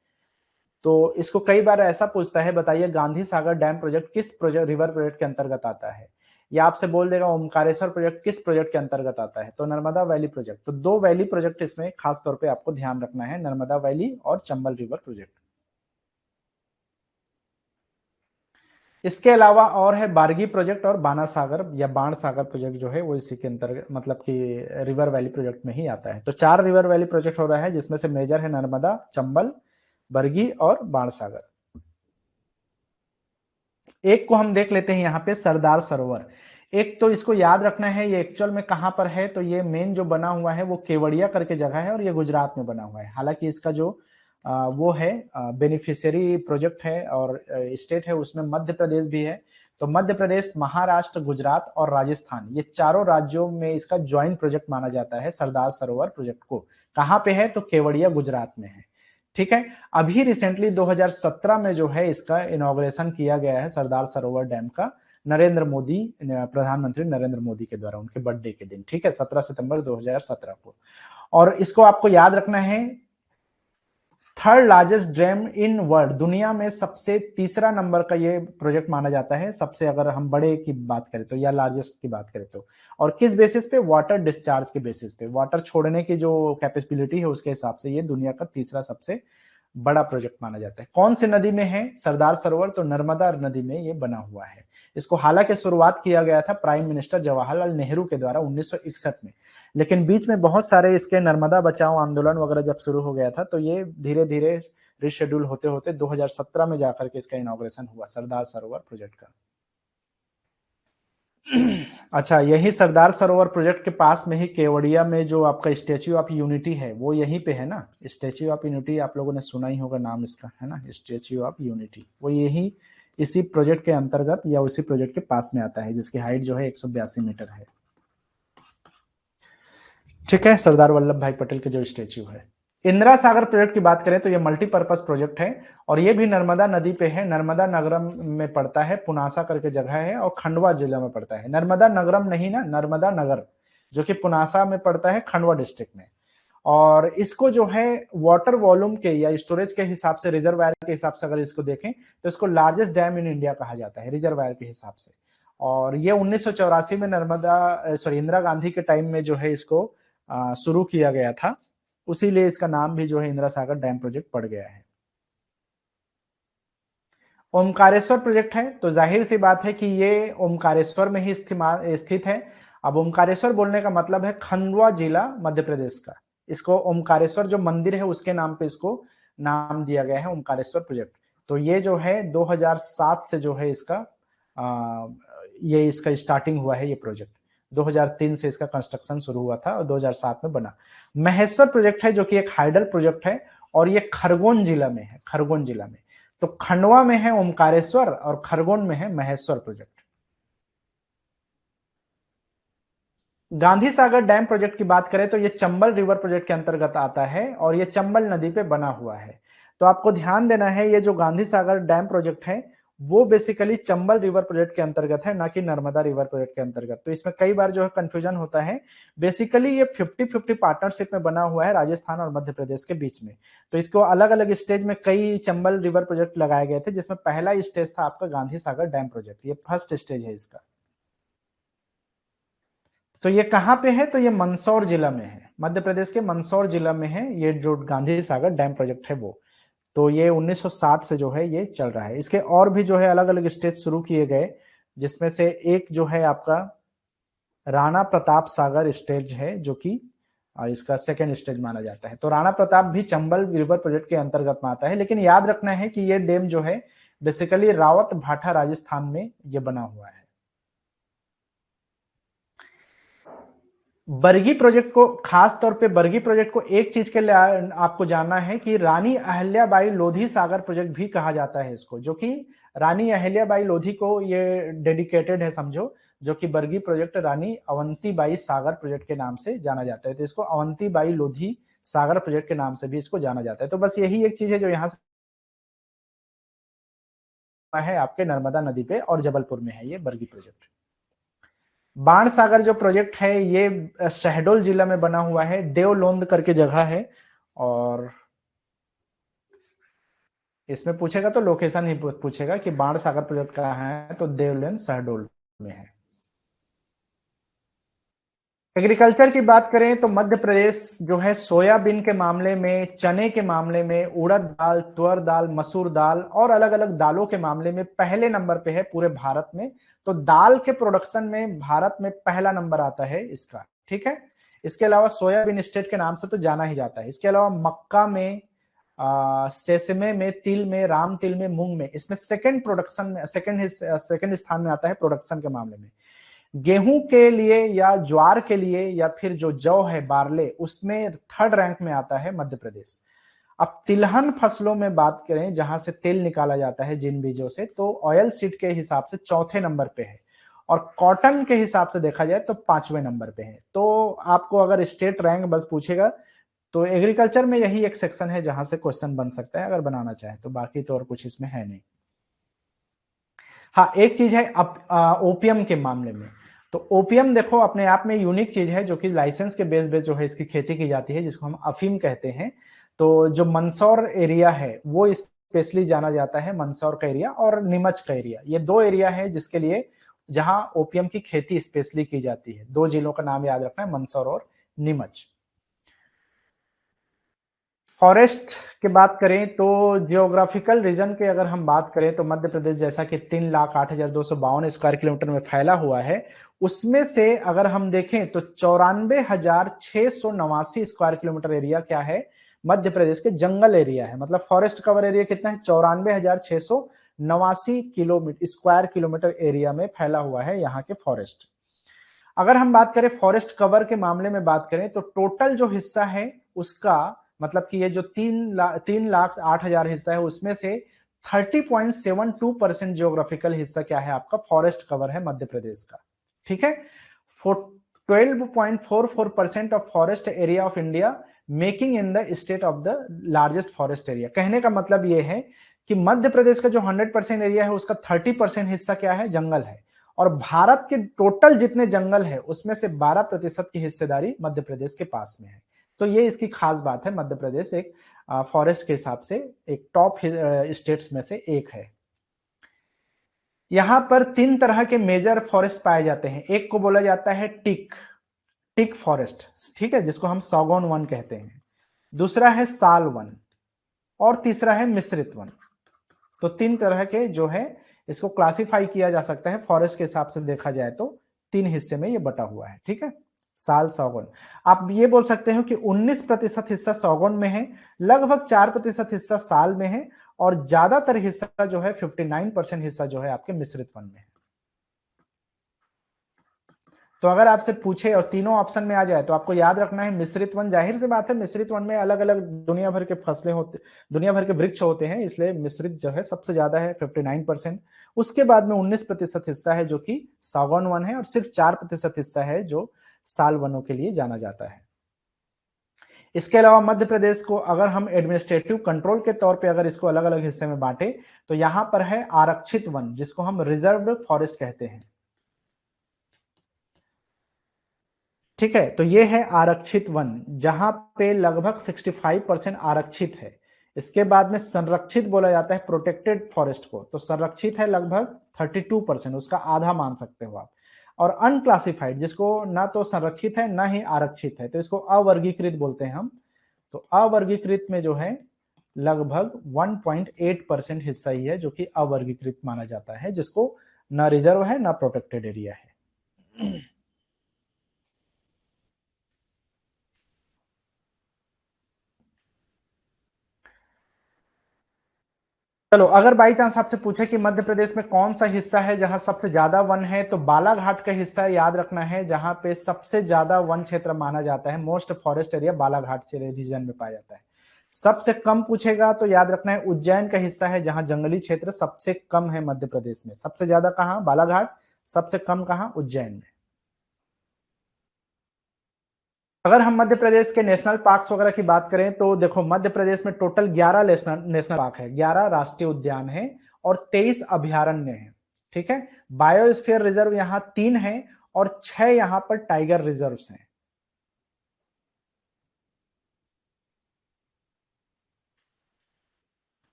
तो इसको कई बार ऐसा पूछता है, बताइए गांधी सागर डैम प्रोजेक्ट किस प्रोजेक्ट रिवर प्रोजेक्ट के अंतर्गत आता है, या आपसे बोल देगा ओमकारेश्वर प्रोजेक्ट किस प्रोजेक्ट के अंतर्गत आता है, तो नर्मदा वैली प्रोजेक्ट। तो दो वैली प्रोजेक्ट इसमें खास तौर पे आपको ध्यान रखना है, नर्मदा वैली और चंबल रिवर प्रोजेक्ट। इसके अलावा और है बारगी प्रोजेक्ट और बाणा सागर या बाण सागर प्रोजेक्ट जो है वो इसी के अंतर्गत, मतलब कि रिवर वैली प्रोजेक्ट में ही आता है। तो 4 रिवर वैली प्रोजेक्ट हो रहा है, जिसमें से मेजर है नर्मदा, चंबल, बरगी और बाण सागर। एक को हम देख लेते हैं यहाँ पे, सरदार सरोवर। एक तो इसको याद रखना है, ये एक्चुअल में कहां पर है, तो ये मेन जो बना हुआ है वो केवड़िया करके जगह है, और ये गुजरात में बना हुआ है। हालांकि इसका जो वो है बेनिफिशियरी प्रोजेक्ट है और स्टेट है, उसमें मध्य प्रदेश भी है। तो मध्य प्रदेश, महाराष्ट्र, गुजरात और राजस्थान, ये चारों राज्यों में इसका ज्वाइंट प्रोजेक्ट माना जाता है सरदार सरोवर प्रोजेक्ट को। कहां पे है, तो केवड़िया गुजरात में है, ठीक है। अभी रिसेंटली 2017 में जो है इसका इनॉग्रेशन किया गया है सरदार सरोवर डैम का, नरेंद्र मोदी, प्रधानमंत्री नरेंद्र मोदी के द्वारा, उनके बर्थडे के दिन, ठीक है, 17 सितंबर 2017 को। और इसको आपको याद रखना है, third largest dam in world, दुनिया में सबसे तीसरा नंबर का ये प्रोजेक्ट माना जाता है, सबसे अगर हम बड़े की बात करें तो, या लार्जेस्ट की बात करें तो। और किस बेसिस पे, वाटर डिस्चार्ज के बेसिस पे, वाटर छोड़ने की जो कैपेबिलिटी है उसके हिसाब से ये दुनिया का तीसरा सबसे बड़ा प्रोजेक्ट माना जाता है। कौन सी नदी में है सरदार सरोवर, तो नर्मदा नदी में ये बना हुआ है। इसको हालांकि शुरुआत किया गया था प्राइम मिनिस्टर जवाहरलाल नेहरू के द्वारा 1961 में, लेकिन बीच में बहुत सारे इसके नर्मदा बचाओ आंदोलन वगैरह जब शुरू हो गया था, तो ये धीरे धीरे रिशेड्यूल होते होते 2017 में जाकर के इसका इनॉग्रेशन हुआ सरदार सरोवर प्रोजेक्ट का। अच्छा, यही सरदार सरोवर प्रोजेक्ट के पास में ही केवड़िया में जो आपका स्टेच्यू ऑफ यूनिटी है वो यहीं पे है ना। स्टेच्यू ऑफ यूनिटी आप लोगों ने सुना ही होगा नाम इसका, है ना, स्टेच्यू ऑफ यूनिटी, वो यही इसी प्रोजेक्ट के अंतर्गत या उसी प्रोजेक्ट के पास में आता है, जिसकी हाइट जो है 182 मीटर है, ठीक है, सरदार वल्लभ भाई पटेल के जो स्टेच्यू है। इंदिरा सागर प्रोजेक्ट की बात करें तो ये मल्टीपर्पज प्रोजेक्ट है, और ये भी नर्मदा नदी पे है, नर्मदा नगरम में पड़ता है, पुनासा करके जगह है, और खंडवा जिला में पड़ता है। नर्मदा नगरम नहीं ना, नर्मदा नगर, जो कि पुनासा में पड़ता है, खंडवा डिस्ट्रिक्ट में। और इसको जो है वाटर वॉल्यूम के या स्टोरेज के हिसाब से, रिजर्वायर के हिसाब से अगर इसको देखें तो इसको लार्जेस्ट डैम इन इंडिया कहा जाता है रिजर्वायर के हिसाब से। और ये 1984 में इंदिरा गांधी के टाइम में जो है इसको शुरू किया गया था, उसीलिए इसका नाम भी जो है इंदिरा सागर डैम प्रोजेक्ट पड़ गया है। ओमकारेश्वर प्रोजेक्ट है, तो जाहिर सी बात है कि ये ओमकारेश्वर में ही स्थित है। अब ओमकारेश्वर बोलने का मतलब है खंडवा जिला मध्य प्रदेश का। इसको ओमकारेश्वर जो मंदिर है उसके नाम पे इसको नाम दिया गया है, ओमकारेश्वर प्रोजेक्ट। तो ये जो है 2007 से जो है ये इसका स्टार्टिंग हुआ है, ये प्रोजेक्ट 2003 से इसका कंस्ट्रक्शन शुरू हुआ था और 2007 में बना। महेश्वर प्रोजेक्ट है जो कि एक हाइडल प्रोजेक्ट है, और ये खरगोन जिला में है, खरगोन जिला में। तो खंडवा में है ओमकारेश्वर और खरगोन में है महेश्वर प्रोजेक्ट। गांधी सागर डैम प्रोजेक्ट की बात करें तो ये चंबल रिवर प्रोजेक्ट के अंतर्गत आता है, और ये चंबल नदी पे बना हुआ है। तो आपको ध्यान देना है, ये जो गांधी सागर डैम प्रोजेक्ट है वो बेसिकली चंबल रिवर प्रोजेक्ट के अंतर्गत है, ना कि नर्मदा रिवर प्रोजेक्ट के अंतर्गत। तो इसमें कई बार जो है कंफ्यूजन होता है। बेसिकली ये 50-50 पार्टनरशिप में बना हुआ है राजस्थान और मध्य प्रदेश के बीच में। तो इसको अलग अलग स्टेज में कई चंबल रिवर प्रोजेक्ट लगाए गए थे, जिसमें पहला स्टेज था आपका गांधी सागर डैम प्रोजेक्ट, ये फर्स्ट स्टेज है इसका। तो ये कहां पे है, तो ये मंदसौर जिला में है, मध्य प्रदेश के मंदसौर जिला में है ये जो गांधी सागर डैम प्रोजेक्ट है वो। तो ये 1960 से जो है ये चल रहा है। इसके और भी जो है अलग अलग स्टेज शुरू किए गए, जिसमें से एक जो है आपका राणा प्रताप सागर स्टेज है, जो कि इसका सेकेंड स्टेज माना जाता है। तो राणा प्रताप भी चंबल रिवर प्रोजेक्ट के अंतर्गत में आता है, लेकिन याद रखना है कि ये डैम जो है बेसिकली रावत भाटा राजस्थान में ये बना हुआ है। बरगी प्रोजेक्ट को, खास तौर पे बरगी प्रोजेक्ट को एक चीज के लिए आपको जानना है कि रानी अहल्याबाई लोधी सागर प्रोजेक्ट भी कहा जाता है इसको, जो कि रानी अहल्याबाई लोधी को ये डेडिकेटेड है समझो, जो कि बरगी प्रोजेक्ट रानी अवंतीबाई सागर प्रोजेक्ट के नाम से जाना जाता है, तो इसको अवंतीबाई लोधी सागर प्रोजेक्ट के नाम से भी इसको जाना जाता है। तो बस यही एक चीज है जो यहाँ से है आपके नर्मदा नदी पे और जबलपुर में है ये बरगी प्रोजेक्ट। बाण सागर जो प्रोजेक्ट है ये शहडोल जिला में बना हुआ है, देवलोंद करके जगह है, और इसमें पूछेगा तो लोकेशन ही पूछेगा कि बाण सागर प्रोजेक्ट कहाँ है, तो देवलोंद शहडोल में है। एग्रीकल्चर की बात करें तो मध्य प्रदेश जो है सोयाबीन के मामले में, चने के मामले में, उड़द दाल, तुअर दाल, मसूर दाल और अलग अलग दालों के मामले में पहले नंबर पे है पूरे भारत में। तो दाल के प्रोडक्शन में भारत में पहला नंबर आता है इसका, ठीक है। इसके अलावा सोयाबीन स्टेट के नाम से तो जाना ही जाता है। इसके अलावा मक्का में, सेसमे में, तिल में, राम तिल में, मूंग में, इसमें सेकंड प्रोडक्शन में, सेकंड स्थान में आता है प्रोडक्शन के मामले में। गेहूं के लिए या ज्वार के लिए या फिर जो जौ है बार्ले, उसमें थर्ड रैंक में आता है मध्य प्रदेश। अब तिलहन फसलों में बात करें जहां से तेल निकाला जाता है जिन बीजों से, तो ऑयल सीड के हिसाब से चौथे नंबर पे है, और कॉटन के हिसाब से देखा जाए तो पांचवें नंबर पे है। तो आपको अगर स्टेट रैंक बस पूछेगा तो एग्रीकल्चर में यही एक सेक्शन है जहां से क्वेश्चन बन सकता है अगर बनाना चाहे तो, बाकी तो और कुछ इसमें है नहीं। हाँ, एक चीज है ओपियम के मामले में, तो ओपियम देखो अपने आप में यूनिक चीज है जो कि लाइसेंस के बेस पे जो है इसकी खेती की जाती है, जिसको हम अफीम कहते हैं। तो जो मंदसौर एरिया है वो स्पेशली जाना जाता है, मंदसौर का एरिया और नीमच का एरिया, ये दो एरिया है जिसके लिए जहां ओपियम की खेती स्पेशली की जाती है। दो जिलों का नाम याद रखना है, मंदसौर और नीमच। फॉरेस्ट की बात करें तो जियोग्राफिकल रीजन के अगर हम बात करें तो मध्य प्रदेश जैसा कि 3,08,252 स्क्वायर किलोमीटर में फैला हुआ है, उसमें से अगर हम देखें तो 94,689 स्क्वायर किलोमीटर एरिया क्या है, मध्य प्रदेश के जंगल एरिया है। मतलब फॉरेस्ट कवर एरिया कितना है, 94,689 किलोमीटर स्क्वायर किलोमीटर एरिया में फैला हुआ है यहाँ के फॉरेस्ट। अगर हम बात करें फॉरेस्ट कवर के मामले में बात करें तो टोटल जो हिस्सा है उसका, मतलब कि ये जो 3,08,000 हिस्सा है उसमें से 30.72% जियोग्राफिकल हिस्सा क्या है आपका फॉरेस्ट कवर है मध्य प्रदेश का, ठीक है। 12.44% of forest area of India making in the state of the largest forest area. कहने का मतलब ये है कि मध्य प्रदेश का जो 100% एरिया है उसका 30% हिस्सा क्या है, जंगल है, और भारत के टोटल जितने जंगल है उसमें से 12% की हिस्सेदारी मध्य प्रदेश के पास में है। तो ये इसकी खास बात है, मध्य प्रदेश एक फॉरेस्ट के हिसाब से एक टॉप स्टेट्स में से एक है। यहां पर तीन तरह के मेजर फॉरेस्ट पाए जाते हैं। एक को बोला जाता है टिक टिक फॉरेस्ट, ठीक है, जिसको हम सौगौन वन कहते हैं। दूसरा है साल वन, और तीसरा है मिश्रित वन। तो तीन तरह के जो है इसको क्लासिफाई किया जा सकता है फॉरेस्ट के हिसाब से देखा जाए तो, तीन हिस्से में ये बटा हुआ है, ठीक है। साल सौगन, आप ये बोल सकते हो कि 19% हिस्सा सौगन में है, लगभग 4% हिस्सा साल में है, और ज्यादातर हिस्सा जो है 59% हिस्सा जो है आपके मिश्रित वन में है। तो अगर आपसे पूछे और तीनों ऑप्शन में आ जाए तो आपको याद रखना है मिश्रित वन। जाहिर सी बात है मिश्रित वन में अलग अलग दुनिया भर के फसलें होते, दुनिया भर के वृक्ष होते हैं, इसलिए मिश्रित जो है सबसे ज्यादा है 59%। उसके बाद में 19% हिस्सा है जो कि सागौन वन है, और सिर्फ 4% हिस्सा है जो साल वनों के लिए जाना जाता है। इसके अलावा मध्य प्रदेश को अगर हम एडमिनिस्ट्रेटिव कंट्रोल के तौर पे अगर इसको अलग अलग हिस्से में बांटे तो यहां पर है आरक्षित वन, जिसको हम रिजर्व फॉरेस्ट कहते हैं, ठीक है। तो ये है आरक्षित वन, जहां पे लगभग 65% आरक्षित है। इसके बाद में संरक्षित बोला जाता है प्रोटेक्टेड फॉरेस्ट को, तो संरक्षित है लगभग 32%, उसका आधा मान सकते हो आप। और अनक्लासिफाइड जिसको ना तो संरक्षित है ना ही आरक्षित है, तो इसको अवर्गीकृत बोलते हैं हम। तो अवर्गीकृत में जो है लगभग 1.8% हिस्सा ही है जो कि अवर्गीकृत माना जाता है, जिसको ना रिजर्व है ना प्रोटेक्टेड एरिया है। चलो, अगर बाई चांस आपसे पूछे कि मध्य प्रदेश में कौन सा हिस्सा है जहां सबसे ज्यादा वन है, तो बालाघाट का हिस्सा याद रखना है जहां पे सबसे ज्यादा वन क्षेत्र माना जाता है। Most forest area Balaghat region में पाया जाता है। सबसे कम पूछेगा तो याद रखना है उज्जैन का हिस्सा है जहां जंगली क्षेत्र सबसे कम है मध्य प्रदेश में। सबसे ज्यादा कहां? बालाघाट। सबसे कम कहां? उज्जैन में। अगर हम मध्य प्रदेश के नेशनल पार्क्स वगैरह की बात करें तो देखो, मध्य प्रदेश में टोटल 11 नेशनल पार्क है, 11 राष्ट्रीय उद्यान है और 23 अभयारण्य है। ठीक है। बायोस्फीयर रिजर्व यहाँ 3 है और 6 यहाँ पर टाइगर रिजर्व्स हैं।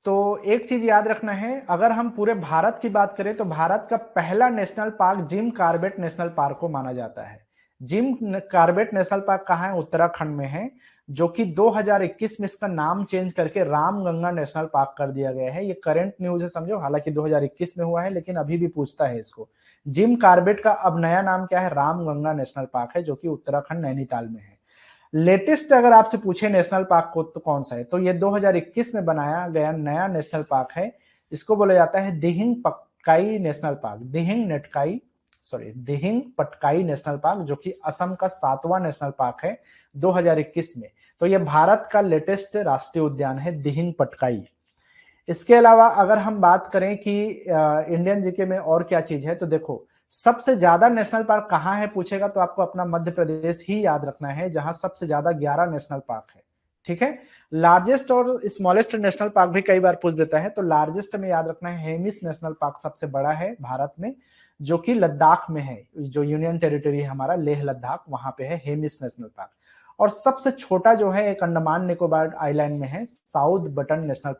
तो एक चीज याद रखना है, अगर हम पूरे भारत की बात करें तो भारत का पहला national park Jim Corbett national park को माना जाता है। जिम कॉर्बेट नेशनल पार्क कहाँ है? उत्तराखंड में है, जो कि 2021 में इसका नाम चेंज करके रामगंगा नेशनल पार्क कर दिया गया है। ये करंट न्यूज है समझो, हालांकि 2021 में हुआ है लेकिन अभी भी पूछता है इसको। जिम कॉर्बेट का अब नया नाम क्या है? रामगंगा नेशनल पार्क है, जो कि उत्तराखंड नैनीताल में है। लेटेस्ट अगर आपसे पूछे नेशनल पार्क को तो कौन सा है, तो ये 2021 में बनाया गया नया नेशनल पार्क है। इसको बोला जाता है Dihing Patkai national park. Dihing Patkai national park, जो कि असम का 7वां नेशनल पार्क है 2021 में। तो ये भारत का लेटेस्ट राष्ट्रीय उद्यान है दिहिंग पटकाई। इसके अलावा अगर हम बात करें कि इंडियन जीके में और क्या चीज है, तो देखो, सबसे ज्यादा नेशनल पार्क कहाँ है पूछेगा तो आपको अपना मध्य प्रदेश ही याद रखना है, जहां सबसे ज्यादा 11 नेशनल पार्क है। ठीक है। लार्जेस्ट और स्मॉलेस्ट नेशनल पार्क भी कई बार पूछ देता है, तो लार्जेस्ट में याद रखना है हेमिस नेशनल पार्क सबसे बड़ा है भारत में, जो कि लद्दाख में है। जो यूनियन टेरिटरी है हमारा लेह लद्दाख, वहां पे है हेमिस नेशनल पार्क। और सबसे छोटा जो है एक अंडमान निकोबार आइलैंड में है, साउथ बटन नेशनल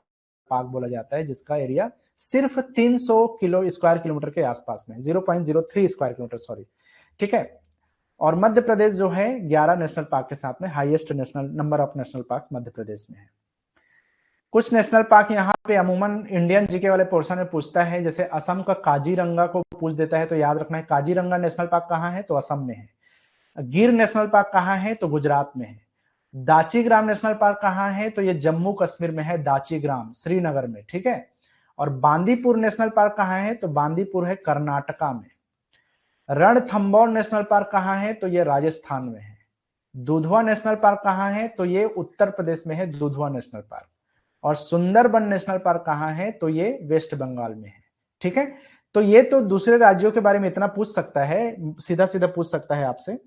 पार्क बोला जाता है, जिसका एरिया सिर्फ 300 स्क्वायर किलोमीटर के आसपास में, 0.03 स्क्वायर किलोमीटर, सॉरी। ठीक है। और मध्य प्रदेश जो है 11 नेशनल पार्क के साथ में highest national number of national park Madhya Pradesh में है। कुछ नेशनल पार्क यहाँ पे अमूमन इंडियन जीके वाले पोर्शन में पूछता है, जैसे असम का काजीरंगा को पूछ देता है, तो याद रखना है काजीरंगा नेशनल पार्क कहाँ है, तो असम में है। गिर नेशनल पार्क कहाँ है, तो गुजरात में है। दाची ग्राम नेशनल पार्क कहाँ है, तो ये जम्मू कश्मीर में है, दाची ग्राम श्रीनगर में। ठीक है। और बांदीपुर नेशनल पार्क कहाँ है, तो बांदीपुर है कर्नाटका में। रणथंबोर नेशनल पार्क कहाँ है, तो ये राजस्थान में है। दुधवा नेशनल पार्क कहाँ है, तो ये उत्तर प्रदेश में है, दुधवा नेशनल पार्क। और सुंदरबन नेशनल पार्क कहाँ है, तो ये वेस्ट बंगाल में है। ठीक है। तो ये तो दूसरे राज्यों के बारे में इतना पूछ सकता है, सीधा सीधा पूछ सकता है आपसे।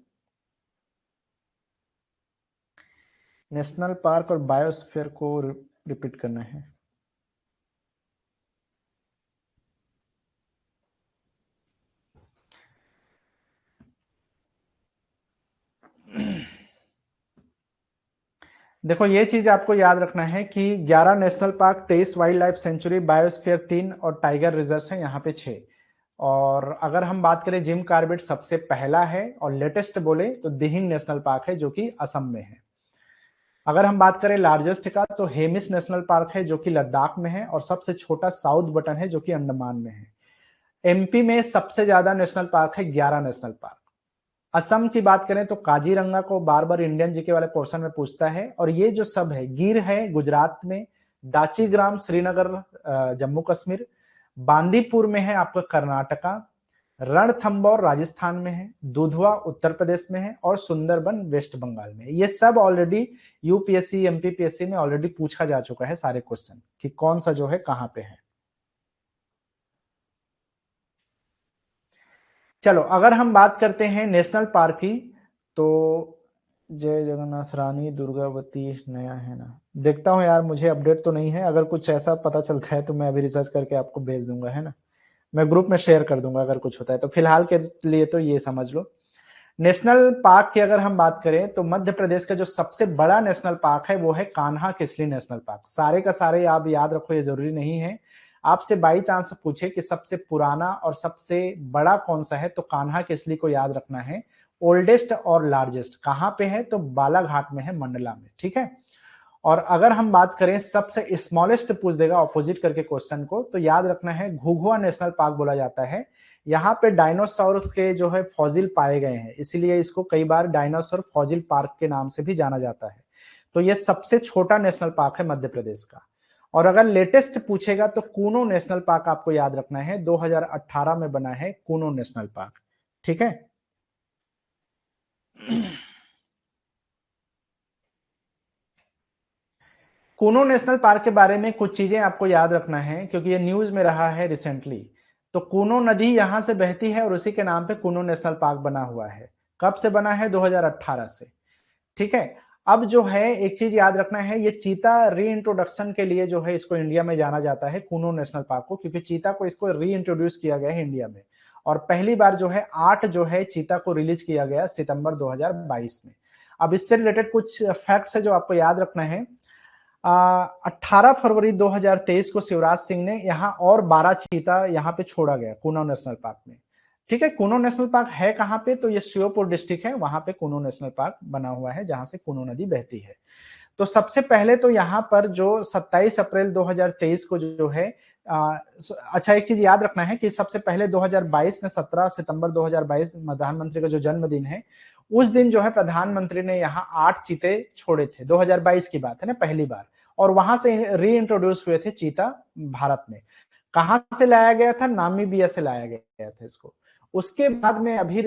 नेशनल पार्क और बायोस्फीयर को रिपीट करना है। देखो, ये चीज आपको याद रखना है कि 11 national park, 23 wild life sanctuary, biosphere 3 और टाइगर रिजर्व है यहाँ पे 6। और अगर हम बात करें जिम कॉर्बेट सबसे पहला है, और लेटेस्ट बोले तो दिहिंग नेशनल पार्क है, जो कि असम में है। अगर हम बात करें लार्जेस्ट का, तो हेमिस नेशनल पार्क है, जो कि लद्दाख में है। और सबसे छोटा साउथ बटन है, जो कि अंडमान में है। एमपी में सबसे ज्यादा नेशनल पार्क है, 11 नेशनल पार्क। असम की बात करें तो काजीरंगा को बार बार इंडियन जीके वाले पोर्शन में पूछता है। और ये जो सब है, गिर है गुजरात में, दाची ग्राम श्रीनगर जम्मू कश्मीर, बांदीपुर में है आपका कर्नाटका, रणथंबोर राजस्थान में है, दुधवा उत्तर प्रदेश में है, और सुंदरबन वेस्ट बंगाल में है। ये सब ऑलरेडी यूपीएससी एमपीपीएससी में ऑलरेडी पूछा जा चुका है सारे क्वेश्चन, कि कौन सा जो है कहां पे है। चलो, अगर हम बात करते हैं नेशनल पार्क की, तो जय जगन्नाथ, रानी दुर्गावती नया है ना, देखता हूँ यार, मुझे अपडेट तो नहीं है। अगर कुछ ऐसा पता चलता है तो मैं अभी रिसर्च करके आपको भेज दूंगा, है ना। मैं ग्रुप में शेयर कर दूंगा अगर कुछ होता है तो। फिलहाल के लिए तो ये समझ लो। नेशनल पार्क की अगर हम बात करें तो मध्य प्रदेश का जो सबसे बड़ा नेशनल पार्क है वो है कान्हा किसली नेशनल पार्क। सारे का सारे आप याद रखो, ये जरूरी नहीं है। आपसे बाई चांस पूछे कि सबसे पुराना और सबसे बड़ा कौन सा है, तो कान्हा किसली को याद रखना है। ओल्डेस्ट और लार्जेस्ट कहां पे है, तो बालाघाट में है, मंडला में। ठीक है। और अगर हम बात करें सबसे स्मॉलेस्ट पूछ देगा ऑपोजिट करके क्वेश्चन को, तो याद रखना है घुघुआ नेशनल पार्क बोला जाता है। यहाँ पे डायनासोर के जो है फॉजिल पाए गए हैं, इसीलिए इसको कई बार डायनासोर फॉजिल पार्क के नाम से भी जाना जाता है। तो ये सबसे छोटा नेशनल पार्क है मध्य प्रदेश का। और अगर लेटेस्ट पूछेगा तो कूनो नेशनल पार्क आपको याद रखना है, 2018 में बना है कूनो नेशनल पार्क। ठीक है। कूनो नेशनल पार्क के बारे में कुछ चीजें आपको याद रखना है क्योंकि ये न्यूज में रहा है रिसेंटली। तो कूनो नदी यहां से बहती है और उसी के नाम पे कूनो नेशनल पार्क बना हुआ है। कब से बना है? 2018 से। ठीक है। अब जो है एक चीज याद रखना है, ये चीता री इंट्रोडक्शन के लिए जो है इसको इंडिया में जाना जाता है कूनो नेशनल पार्क को, क्योंकि चीता को इसको री इंट्रोड्यूस किया गया है इंडिया में। और पहली बार जो है 8 जो है चीता को रिलीज किया गया सितंबर 2022 में। अब इससे रिलेटेड कुछ फैक्ट्स है जो आपको याद रखना है। 18 फरवरी 2023 को शिवराज सिंह ने यहाँ और 12 चीता यहाँ पे छोड़ा गया कूनो नेशनल पार्क में। ठीक है। कूनो नेशनल पार्क है कहाँ पे? तो ये श्योपुर डिस्ट्रिक्ट है, वहां पे कूनो नेशनल पार्क बना हुआ है जहां से कूनो नदी बहती है। तो सबसे पहले तो यहाँ पर जो 27 अप्रैल 2023 को जो है अच्छा एक चीज याद रखना है कि सबसे पहले 2022 में 17 सितंबर 2022 प्रधानमंत्री का जो जन्मदिन है, उस दिन जो है प्रधानमंत्री ने यहाँ 8 चीते छोड़े थे। 2022 की बात है ना, पहली बार। और वहां से री इंट्रोड्यूस हुए थे चीता भारत में। कहां से लाया गया था? नामीबिया से लाया गया था इसको। उसके बाद में अभी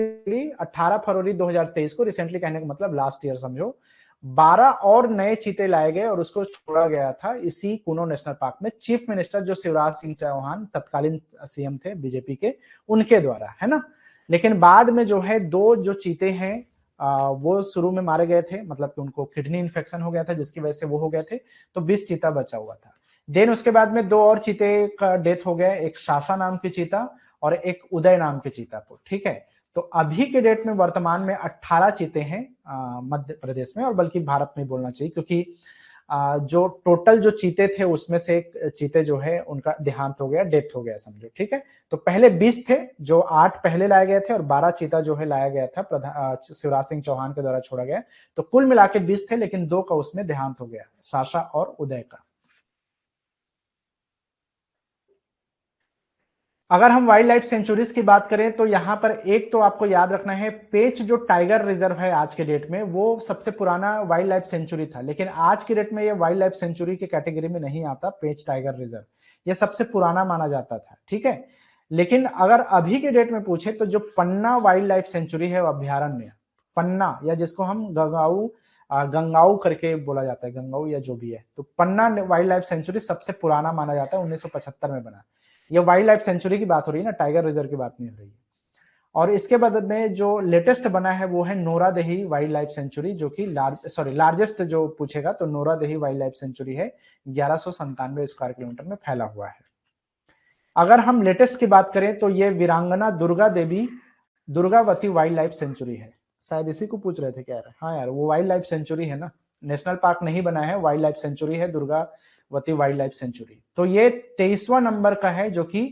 18 फरवरी 2023 को, रिसेंटली कहने का मतलब लास्ट ईयर समझो, 12 और नए चीते लाए गए और उसको छोड़ा गया था इसी कूनो नेशनल पार्क में, चीफ मिनिस्टर जो शिवराज सिंह चौहान तत्कालीन सीएम थे बीजेपी के, उनके द्वारा, है ना। लेकिन बाद में जो है 2 जो चीते हैं वो शुरू में मारे गए थे, मतलब कि उनको किडनी इन्फेक्शन हो गया था जिसकी वजह से वो हो गए थे। तो 20 चीता बचा हुआ था। देन उसके बाद में 2 और चीते का डेथ हो गया, एक शासा नाम की चीता और एक उदय नाम के चीता को। ठीक है। तो अभी के डेट में वर्तमान में 18 चीते हैं मध्य प्रदेश में, और बल्कि भारत में बोलना चाहिए, क्योंकि जो टोटल जो चीते थे उसमें से एक चीते जो है उनका देहांत हो गया, डेथ हो गया समझो। ठीक है। तो पहले 20 थे, जो 8 पहले लाए गए थे और 12 चीता जो है लाया गया था शिवराज सिंह चौहान के द्वारा छोड़ा गया। तो कुल मिला के 20 थे, लेकिन 2 का उसमें देहांत हो गया, शासा और उदय का। अगर हम वाइल्ड लाइफ सेंचुरीज की बात करें तो यहां पर एक तो आपको याद रखना है, पेंच जो टाइगर रिजर्व है आज के डेट में, वो सबसे पुराना वाइल्ड लाइफ सेंचुरी था। लेकिन आज के डेट में ये वाइल्ड लाइफ सेंचुरी की कैटेगरी में नहीं आता, पेंच टाइगर रिजर्व। ये सबसे पुराना माना जाता था। ठीक है। लेकिन अगर अभी के डेट में पूछे तो जो पन्ना वाइल्ड लाइफ सेंचुरी है, वो अभ्यारण्य पन्ना, या जिसको हम गंगाऊ गंगाऊ करके बोला जाता है, गंगाऊ या जो भी है, तो पन्ना वाइल्ड लाइफ सेंचुरी सबसे पुराना माना जाता है, 1975 में बना। ये वाइल्ड लाइफ सेंचुरी की बात हो रही है ना, टाइगर रिजर्व की बात नहीं हो रही है। और इसके बाद में जो लेटेस्ट बना है वो है नोरादेही वाइल्ड लाइफ सेंचुरी, जो कि लार्जेस्ट जो पूछेगा तो नोरादेही वाइल्ड लाइफ सेंचुरी है, 1197 स्क्वायर किलोमीटर में फैला हुआ है। अगर हम लेटेस्ट की बात करें तो ये वीरांगना Durga Devi Durgavati wild life sanctuary है। शायद इसी को पूछ रहे थे क्या यार? हाँ यार, वो वाइल्ड लाइफ सेंचुरी है ना, नेशनल पार्क नहीं बना है, वाइल्ड लाइफ सेंचुरी है, दुर्गावती वाइल्ड लाइफ सेंचुरी। तो ये 23वां नंबर का है जो कि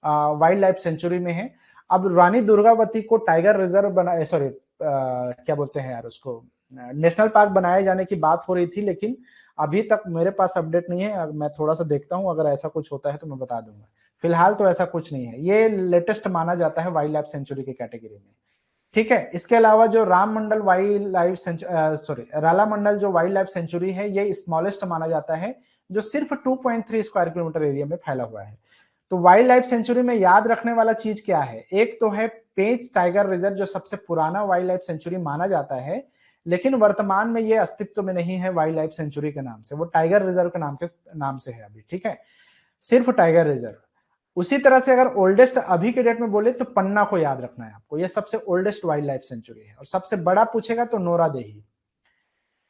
वाइल्ड लाइफ सेंचुरी में है। अब रानी दुर्गावती को टाइगर रिजर्व बनाए, सॉरी क्या बोलते हैं यार उसको, नेशनल पार्क बनाए जाने की बात हो रही थी, लेकिन अभी तक मेरे पास अपडेट नहीं है। मैं थोड़ा सा देखता हूं, अगर ऐसा कुछ होता है तो मैं बता दूंगा। फिलहाल तो ऐसा कुछ नहीं है, ये लेटेस्ट माना जाता है वाइल्ड लाइफ सेंचुरी की कैटेगरी में। ठीक है। इसके अलावा जो राम मंडल वाइल्ड लाइफ सॉरी राला मंडल जो वाइल्ड लाइफ सेंचुरी है, ये स्मॉलेस्ट माना जाता है, जो सिर्फ 2.3 स्क्वायर किलोमीटर एरिया में फैला हुआ है। तो वाइल्ड लाइफ सेंचुरी में याद रखने वाला चीज क्या है? एक तो है पेंच टाइगर रिजर्व, जो सबसे पुराना वाइल्ड लाइफ सेंचुरी माना जाता है, लेकिन वर्तमान में ये अस्तित्व में नहीं है वाइल्ड लाइफ सेंचुरी के नाम से, वो टाइगर रिजर्व के नाम से है अभी। ठीक है। सिर्फ टाइगर रिजर्व। उसी तरह से अगर ओल्डेस्ट अभी के डेट में बोले तो पन्ना को याद रखना है आपको, ये सबसे ओल्डेस्ट वाइल्ड लाइफ सेंचुरी है। और सबसे बड़ा पूछेगा तो नोरादेही।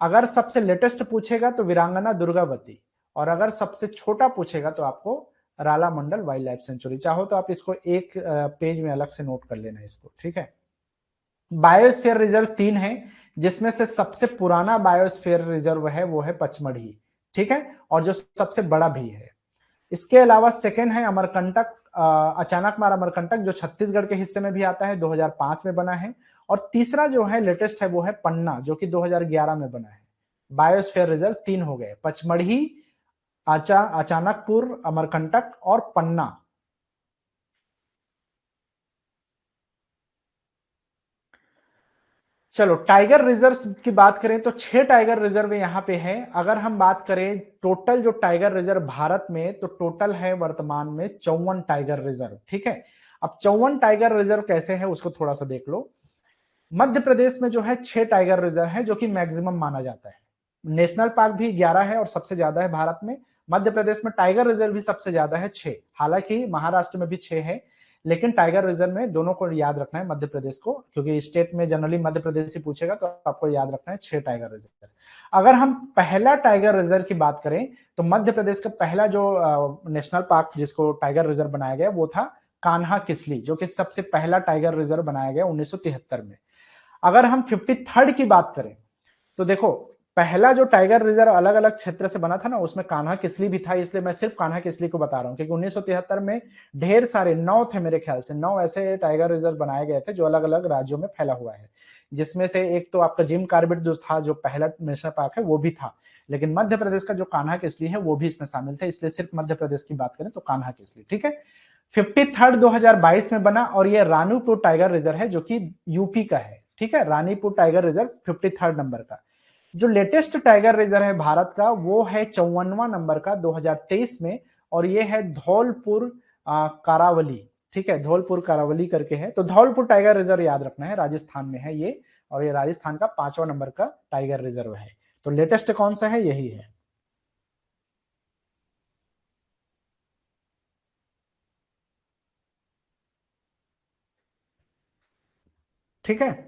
अगर सबसे लेटेस्ट पूछेगा तो वीरांगना दुर्गावती। और अगर सबसे छोटा पूछेगा तो आपको राला मंडल वाइल्ड लाइफ सेंचुरी। चाहो तो आप इसको एक पेज में अलग से नोट कर लेना इसको। ठीक है। बायोस्फीयर रिजर्व 3 है, जिसमें से सबसे पुराना बायोस्फीयर रिजर्व है वो है पचमढ़ी। ठीक है। और जो सबसे बड़ा भी है। इसके अलावा सेकेंड है अमरकंटक, अचानक मार अमरकंटक, जो छत्तीसगढ़ के हिस्से में भी आता है, 2005 में बना है। और तीसरा जो है लेटेस्ट है वो है पन्ना, जो कि 2011 में बना है। बायोस्फीयर रिजर्व 3 हो गए, पचमढ़ी, अचानकपुर, अमरकंटक और पन्ना। चलो टाइगर रिजर्व की बात करें तो 6 टाइगर रिजर्व यहाँ पे है। अगर हम बात करें टोटल जो टाइगर रिजर्व भारत में, तो टोटल है वर्तमान में 54 टाइगर रिजर्व। ठीक है, अब 54 टाइगर रिजर्व कैसे है उसको थोड़ा सा देख लो। मध्य प्रदेश में जो है 6 टाइगर रिजर्व है, जो कि मैक्सिमम माना जाता है। नेशनल पार्क भी 11 है और सबसे ज्यादा है भारत में। मध्य प्रदेश में टाइगर रिजर्व भी सबसे ज्यादा है 6। हालांकि महाराष्ट्र में भी 6 है, लेकिन टाइगर रिजर्व में दोनों को याद रखना है मध्य प्रदेश को, क्योंकि स्टेट में जनरली मध्य प्रदेश ही पूछेगा, तो आपको याद रखना है 6 टाइगर रिजर्व। अगर हम पहला टाइगर रिजर्व की बात करें तो मध्य प्रदेश का पहला जो नेशनल पार्क जिसको टाइगर रिजर्व बनाया गया वो था कान्हा किसली, जो कि सबसे पहला टाइगर रिजर्व बनाया गया 1973 में। अगर हम 53rd की बात करें तो देखो, पहला जो टाइगर रिजर्व अलग अलग क्षेत्र से बना था ना, उसमें कान्हा किसली भी था, इसलिए मैं सिर्फ कान्हा किसली को बता रहा हूं, क्योंकि 1973 में ढेर सारे 9 थे, मेरे ख्याल से 9 ऐसे टाइगर रिजर्व बनाए गए थे जो अलग अलग राज्यों में फैला हुआ है। जिसमें से एक तो आपका जिम कार्बेट जो था, जो पहला नेशनल पार्क है, वो भी था। लेकिन मध्य प्रदेश का जो कान्हा किसली है वो भी इसमें शामिल था, इसलिए सिर्फ मध्य प्रदेश की बात करें तो कान्हा किसली। ठीक है, 53rd 2022 में बना, और ये रानीपुर टाइगर रिजर्व है जो कि यूपी का है। ठीक है, Ranipur tiger reserve 53rd number का। जो लेटेस्ट टाइगर रिजर्व है भारत का वो है 54वां नंबर का 2023 में, और ये है धौलपुर कारावली। ठीक है, धौलपुर कारावली करके है, तो धौलपुर टाइगर रिजर्व याद रखना है, राजस्थान में है ये, और ये राजस्थान का 5वां नंबर का टाइगर रिजर्व है। तो लेटेस्ट कौन सा है, यही है। ठीक है,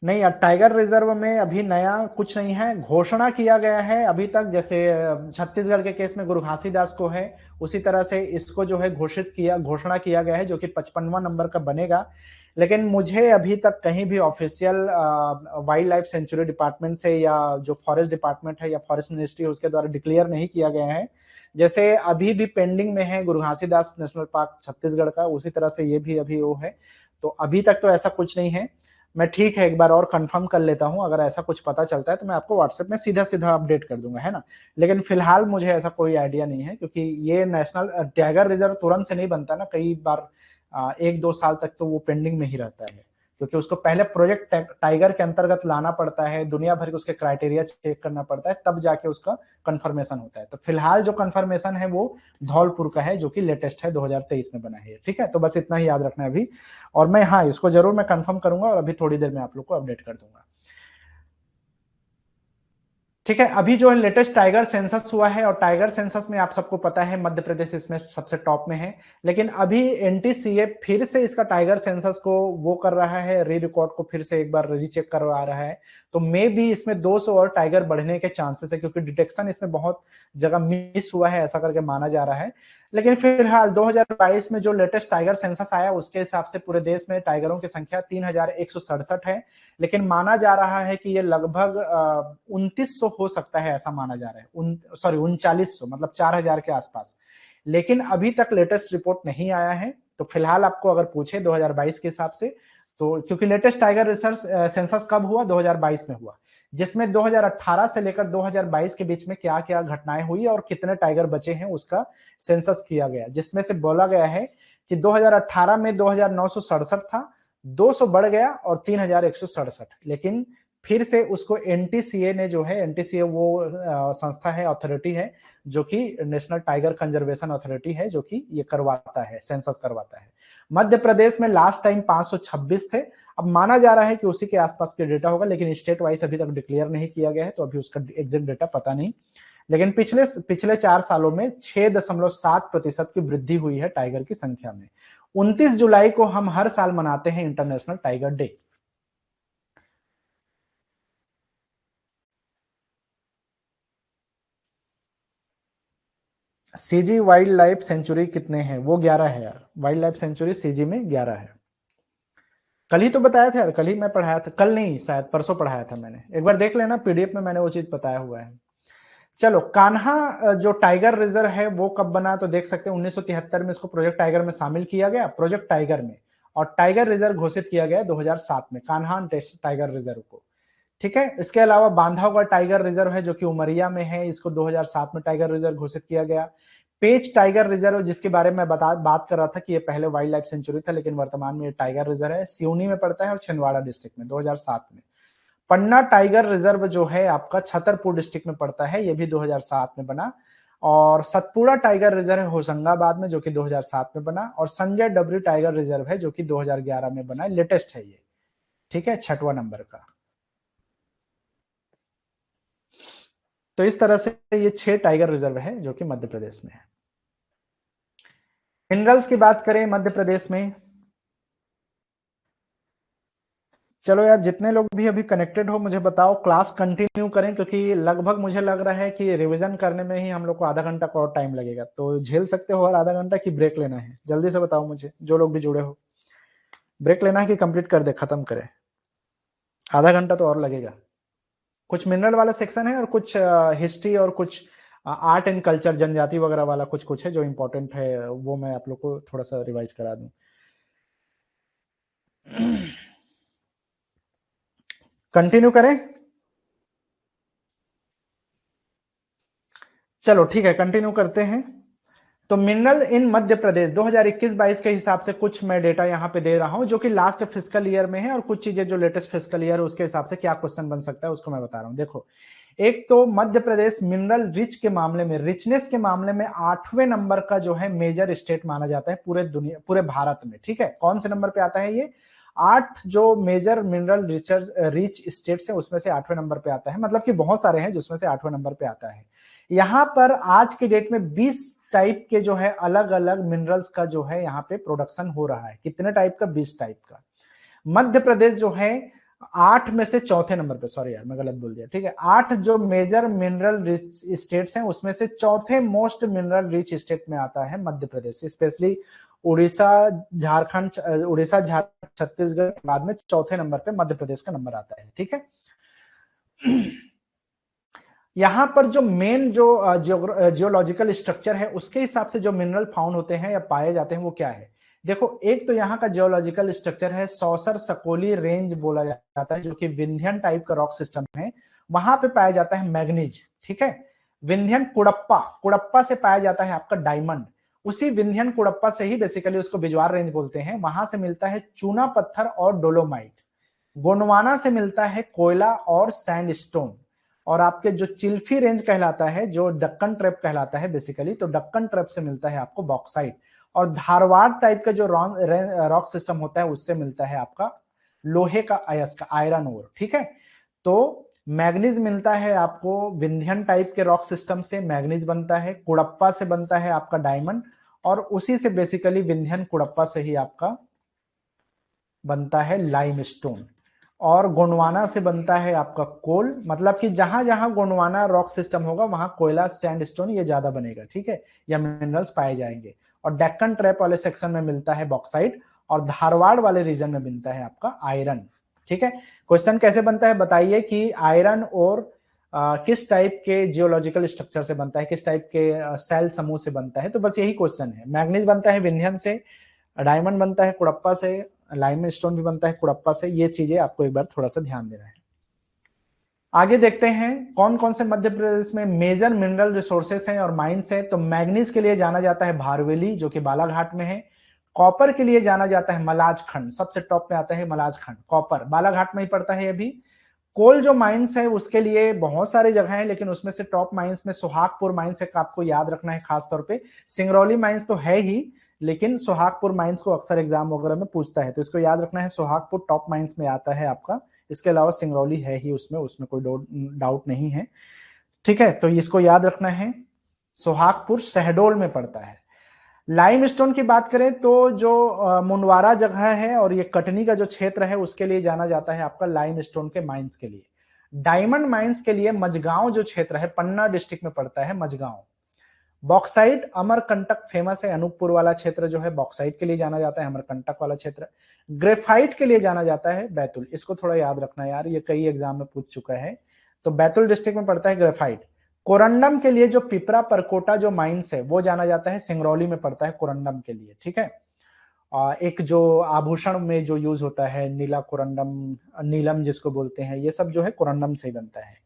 नहीं, अब टाइगर रिजर्व में अभी नया कुछ नहीं है, घोषणा किया गया है अभी तक। जैसे छत्तीसगढ़ के केस में गुरु घासीदास को है, उसी तरह से इसको जो है घोषणा किया गया है, जो कि 55वां नंबर का बनेगा। लेकिन मुझे अभी तक कहीं भी official wild life sanctuary department से, या जो फॉरेस्ट डिपार्टमेंट है या फॉरेस्ट मिनिस्ट्री है उसके द्वारा डिक्लेयर नहीं किया गया है। जैसे अभी भी पेंडिंग में है गुरु घासीदास नेशनल पार्क छत्तीसगढ़ का, उसी तरह से ये भी अभी वो है। तो अभी तक तो ऐसा कुछ नहीं है। मैं ठीक है एक बार और कंफर्म कर लेता हूं, अगर ऐसा कुछ पता चलता है तो मैं आपको व्हाट्सएप में सीधा सीधा अपडेट कर दूंगा, है ना। लेकिन फिलहाल मुझे ऐसा कोई आइडिया नहीं है, क्योंकि ये नेशनल टाइगर रिजर्व तुरंत से नहीं बनता ना, कई बार 1-2 साल तक तो वो पेंडिंग में ही रहता है, क्योंकि उसको पहले प्रोजेक्ट टाइगर के अंतर्गत लाना पड़ता है, दुनिया भर के उसके क्राइटेरिया चेक करना पड़ता है, तब जाके उसका कंफर्मेशन होता है। तो फिलहाल जो कंफर्मेशन है वो धौलपुर का है, जो कि लेटेस्ट है, 2023 में बना है। ठीक है, तो बस इतना ही याद रखना है अभी। और मैं, हाँ, इसको जरूर मैं कंफर्म करूंगा, और अभी थोड़ी देर में आप लोग को अपडेट कर दूंगा। ठीक है, अभी जो है लेटेस्ट टाइगर सेंसस हुआ है, और टाइगर सेंसस में आप सबको पता है मध्य प्रदेश इसमें सबसे टॉप में है। लेकिन अभी एनटीसीए फिर से इसका टाइगर सेंसस को वो कर रहा है, री रिकॉर्ड को फिर से एक बार रीचेक करवा रहा है। तो मे भी इसमें 200 और टाइगर बढ़ने के चांसेस है, क्योंकि डिटेक्शन इसमें बहुत जगह मिस हुआ है, ऐसा करके माना जा रहा है। लेकिन फिलहाल 2022 में जो लेटेस्ट टाइगर सेंसस आया उसके हिसाब से पूरे देश में टाइगरों की संख्या 3167 है। लेकिन माना जा रहा है कि ये लगभग 2900 हो सकता है, ऐसा माना जा रहा है। सॉरी, 3900, मतलब 4000 के आसपास। लेकिन अभी तक लेटेस्ट रिपोर्ट नहीं आया है। तो फिलहाल आपको अगर पूछे 2022 के हिसाब से, तो क्योंकि लेटेस्ट टाइगर रिसर्च सेंसस कब हुआ, 2022 में हुआ, जिसमें 2018 से लेकर 2022 के बीच में क्या क्या घटनाएं हुई और कितने टाइगर बचे हैं उसका सेंसस किया गया, जिसमें से बोला गया है कि 2018 में 2967 था, 200 बढ़ गया और 3167। लेकिन फिर से उसको एनटीसीए ने जो है, एनटीसीए वो संस्था है, अथॉरिटी है, जो कि नेशनल टाइगर कंजर्वेशन अथॉरिटी है, जो कि ये करवाता है, सेंसस करवाता है। मध्य प्रदेश में लास्ट टाइम 526 थे। अब माना जा रहा है कि उसी के आसपास के डेटा होगा, लेकिन स्टेट वाइज अभी तक डिक्लेयर नहीं किया गया है, तो अभी उसका एग्जैक्ट डेटा पता नहीं। लेकिन पिछले पिछले 4 सालों में 6.7% की वृद्धि हुई है टाइगर की संख्या में। 29 जुलाई को हम हर साल मनाते हैं international tiger day. CG wild life sanctuary कितने हैं, वो 11 है यार। वाइल्ड लाइफ सेंचुरी सीजी में 11 है। कल ही तो बताया था यार, कल ही मैं पढ़ाया था, कल नहीं शायद परसों पढ़ाया था मैंने, एक बार देख लेना, पीडीएफ में मैंने वो चीज बताया हुआ है। चलो, कान्हा जो टाइगर रिजर्व है वो कब बना, तो देख सकते हैं 1973 में इसको प्रोजेक्ट टाइगर में शामिल किया गया, प्रोजेक्ट टाइगर में। और टाइगर रिजर्व घोषित किया गया 2007 में, कान्हा टाइगर रिजर्व को। ठीक है, इसके अलावा बांधवगढ़ टाइगर रिजर्व है, जो कि उमरिया में है, इसको 2007 में टाइगर रिजर्व घोषित किया गया। पेच टाइगर रिजर्व, जिसके बारे में बात कर रहा था कि ये पहले वाइल्ड लाइफ सेंचुरी था, लेकिन वर्तमान में ये टाइगर रिजर्व है, सिवनी में पड़ता है और छिंदवाड़ा डिस्ट्रिक्ट में, 2007 में। पन्ना टाइगर रिजर्व जो है आपका छतरपुर डिस्ट्रिक्ट में पड़ता है, ये भी 2007 में बना। और सतपुड़ा टाइगर रिजर्व है होशंगाबाद में, जो कि 2007 में बना। और संजय डबरी टाइगर रिजर्व है, जो कि 2011 में बना, लेटेस्ट है ये, ठीक है, 6वां नंबर का। तो इस तरह से ये 6 टाइगर रिजर्व है जो कि मध्य प्रदेश में है। मिनरल्स की बात करें मध्य प्रदेश में, चलो यार जितने लोग भी अभी कनेक्टेड हो मुझे बताओ, क्लास कंटिन्यू करें, क्योंकि लगभग मुझे लग रहा है कि रिवीजन करने में ही हम लोग को आधा घंटा का और टाइम लगेगा। तो झेल सकते हो और आधा घंटा की ब्रेक लेना है? जल्दी से बताओ मुझे, जो लोग भी जुड़े हो, ब्रेक लेना है कि कंप्लीट कर दे, खत्म करें? आधा घंटा तो और लगेगा। कुछ मिनरल वाला सेक्शन है और कुछ हिस्ट्री और कुछ आर्ट एंड कल्चर, जनजाति वगैरह वाला कुछ कुछ है जो इंपॉर्टेंट है, वो मैं आप लोग को थोड़ा सा रिवाइज करा दूं। कंटिन्यू करें? चलो ठीक है, कंटिन्यू करते हैं। तो मिनरल इन मध्य प्रदेश 2021-22 के हिसाब से कुछ मैं डेटा यहां पे दे रहा हूं, जो कि लास्ट फिस्कल ईयर में है, और कुछ चीजें जो लेटेस्ट फिस्कल ईयर है उसके हिसाब से क्या क्वेश्चन बन सकता है उसको मैं बता रहा हूं। देखो, एक तो मध्य प्रदेश मिनरल रिच के मामले में, रिचनेस के मामले में 8वें नंबर का जो है मेजर स्टेट माना जाता है पूरे दुनिया, पूरे भारत में, ठीक है। कौन से नंबर पे आता है ये? 8 जो मेजर मिनरल रिच स्टेट्स है उसमें से 8वें नंबर पे आता है, मतलब कि बहुत सारे हैं जिसमें से 8वें नंबर पे आता है। यहां पर आज के डेट में 20 टाइप के जो है अलग अलग मिनरल्स का जो है यहाँ पे प्रोडक्शन हो रहा है। कितने टाइप का? 20 टाइप का। मध्य प्रदेश जो है 8 में से चौथे नंबर पे, सॉरी यार मैं गलत बोल दिया, ठीक है। 8 जो मेजर मिनरल रिच स्टेट्स हैं उसमें से चौथे मोस्ट मिनरल रिच स्टेट में आता है मध्य प्रदेश। स्पेशली उड़ीसा, झारखंड, छत्तीसगढ़ के बाद में चौथे नंबर पे मध्य प्रदेश का नंबर आता है, ठीक है। यहां पर जो मेन जो जियोलॉजिकल स्ट्रक्चर है उसके हिसाब से जो मिनरल फाउंड होते हैं या पाए जाते हैं वो क्या है? देखो, एक तो यहाँ का जियोलॉजिकल स्ट्रक्चर है सौसर सकोली रेंज बोला जाता है, जो कि विंध्यन टाइप का रॉक सिस्टम है। वहां पे पाया जाता है मैग्नीज, ठीक है। विंध्यन कुड़प्पा, कुड़प्पा से पाया जाता है आपका डायमंड। उसी विंध्यन कुड़प्पा से ही बेसिकली उसको बिजवार रेंज बोलते हैं, वहां से मिलता है चूना पत्थर और डोलोमाइट। गोंडवाना से मिलता है कोयला और सैंडस्टोन। और आपके जो चिल्फी रेंज कहलाता है, जो डक्कन ट्रैप कहलाता है बेसिकली, तो डक्कन ट्रैप से मिलता है आपको बॉक्साइट। और धारवाड़ टाइप का जो रॉक सिस्टम होता है उससे मिलता है आपका लोहे का अयस्क, आयरन ओर, ठीक है। तो मैग्नीज मिलता है आपको विंध्यन टाइप के रॉक सिस्टम से, मैग्नीज बनता है। कुड़प्पा से बनता है आपका डायमंड, और उसी से बेसिकली विंध्यन कुड़प्पा से ही आपका बनता है लाइमस्टोन। और गोंडवाना से बनता है आपका कोल, मतलब कि जहां जहां गोंडवाना रॉक सिस्टम होगा वहां कोयला, सैंडस्टोन ये ज्यादा बनेगा, ठीक है, या मिनरल्स पाए जाएंगे। और डेक्कन ट्रैप वाले सेक्शन में मिलता है बॉक्साइट, और धारवाड़ वाले रीजन में मिलता है आपका आयरन, ठीक है। क्वेश्चन कैसे बनता है बताइए कि आयरन और किस टाइप के जियोलॉजिकल स्ट्रक्चर से बनता है, किस टाइप के सेल समूह से बनता है, तो बस यही क्वेश्चन है। मैग्नीज बनता है विंध्यन से, डायमंड बनता है कुड़प्पा से, लाइम स्टोन भी बनता है कुड़प्पा से। ये चीजें आपको एक बार थोड़ा सा ध्यान देना है। आगे देखते हैं कौन कौन से मध्य प्रदेश में मेजर मिनरल रिसोर्सेस हैं और माइंस हैं। तो मैग्नीज के लिए जाना जाता है भारवेली, जो कि बालाघाट में है। कॉपर के लिए जाना जाता है मलाज खंड, सबसे टॉप पे आता है मलाज खंड, कॉपर बालाघाट में ही पड़ता है अभी। कोल जो माइंस है उसके लिए बहुत सारी जगह है, लेकिन उसमें से टॉप माइंस में सुहागपुर माइंस है, आपको याद रखना है खास तौर पे। सिंगरौली माइंस तो है ही, लेकिन सुहागपुर माइंस को अक्सर एग्जाम वगैरह में पूछता है, तो इसको याद रखना है, सुहागपुर टॉप माइंस में आता है आपका। इसके अलावा सिंगरौली है ही उसमें, उसमें कोई डाउट नहीं है, ठीक है। तो इसको याद रखना है, सुहागपुर शहडोल में पड़ता है। लाइमस्टोन की बात करें तो जो मुंडवारा जगह है और ये कटनी का जो क्षेत्र है उसके लिए जाना जाता है आपका लाइमस्टोन के माइंस के लिए। डायमंड माइंस के लिए मझगांव जो क्षेत्र है, पन्ना डिस्ट्रिक्ट में पड़ता है मझगांव। बॉक्साइट अमरकंटक फेमस है, अनूपपुर वाला क्षेत्र जो है बॉक्साइट के लिए जाना जाता है, अमरकंटक वाला क्षेत्र। ग्रेफाइट के लिए जाना जाता है बैतुल, इसको थोड़ा याद रखना यार, ये कई एग्जाम में पूछ चुका है। तो बैतुल डिस्ट्रिक्ट में पड़ता है ग्रेफाइट। कोरंडम के लिए जो पिपरा परकोटा जो माइंस है वो जाना जाता है, सिंगरौली में पड़ता है कोरंडम के लिए, ठीक है। एक जो आभूषण में जो यूज होता है नीला कोरंडम, नीलम जिसको बोलते हैं, ये सब जो है कोरंडम से ही बनता है।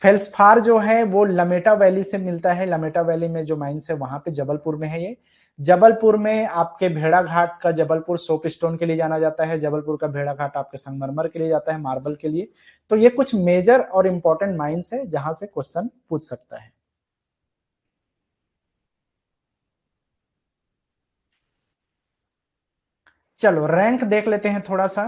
फेल्सफार जो है वो लमेटा वैली से मिलता है, लमेटा वैली में जो माइंस है वहां पे जबलपुर में है ये। जबलपुर में आपके भेड़ाघाट का जबलपुर सोप स्टोन के लिए जाना जाता है, जबलपुर का भेड़ाघाट आपके संगमरमर के लिए जाता है, मार्बल के लिए। तो ये कुछ मेजर और इंपॉर्टेंट माइंस है जहां से क्वेश्चन पूछ सकता है। चलो रैंक देख लेते हैं थोड़ा सा।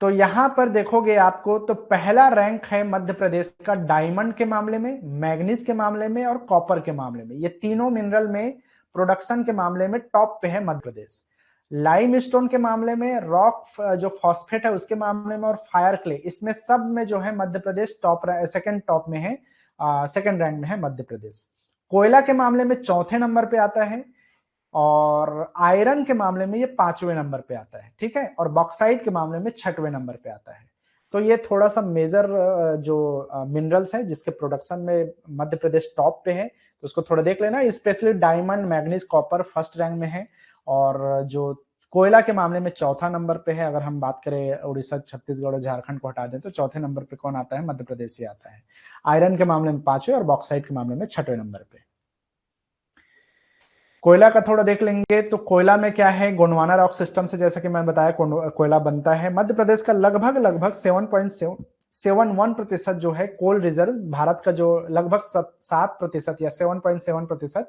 तो यहां पर देखोगे आपको तो पहला रैंक है मध्य प्रदेश का डायमंड के मामले में, मैग्नीज के मामले में और कॉपर के मामले में। ये तीनों मिनरल में प्रोडक्शन के मामले में टॉप पे है मध्य प्रदेश। लाइमस्टोन के मामले में, रॉक जो फॉस्फेट है उसके मामले में और फायर क्ले, इसमें सब में जो है मध्य प्रदेश टॉप, सेकंड टॉप में है, सेकंड रैंक में है मध्य प्रदेश। कोयला के मामले में चौथे नंबर पे आता है और आयरन के मामले में ये 5वें नंबर पे आता है, ठीक है। और बॉक्साइट के मामले में 6वें नंबर पे आता है। तो ये थोड़ा सा मेजर जो मिनरल्स है जिसके प्रोडक्शन में मध्य प्रदेश टॉप पे है, तो उसको थोड़ा देख लेना। Specially diamond, manganese, copper first rank में है और जो कोयला के मामले में चौथा नंबर पे है। अगर हम बात करें उड़ीसा, छत्तीसगढ़ और झारखंड को हटा दें तो चौथे नंबर पे कौन आता है? मध्य प्रदेश ही आता है। आयरन के मामले में 5वें और बॉक्साइट के मामले में 6वें नंबर पे। कोयला का थोड़ा देख लेंगे तो कोयला में क्या है, गोंडवाना रॉक सिस्टम से जैसा कि मैंने बताया कोयला बनता है। मध्य प्रदेश का लगभग लगभग 7.71% जो है कोल रिजर्व, भारत का जो लगभग 7% या 7.7%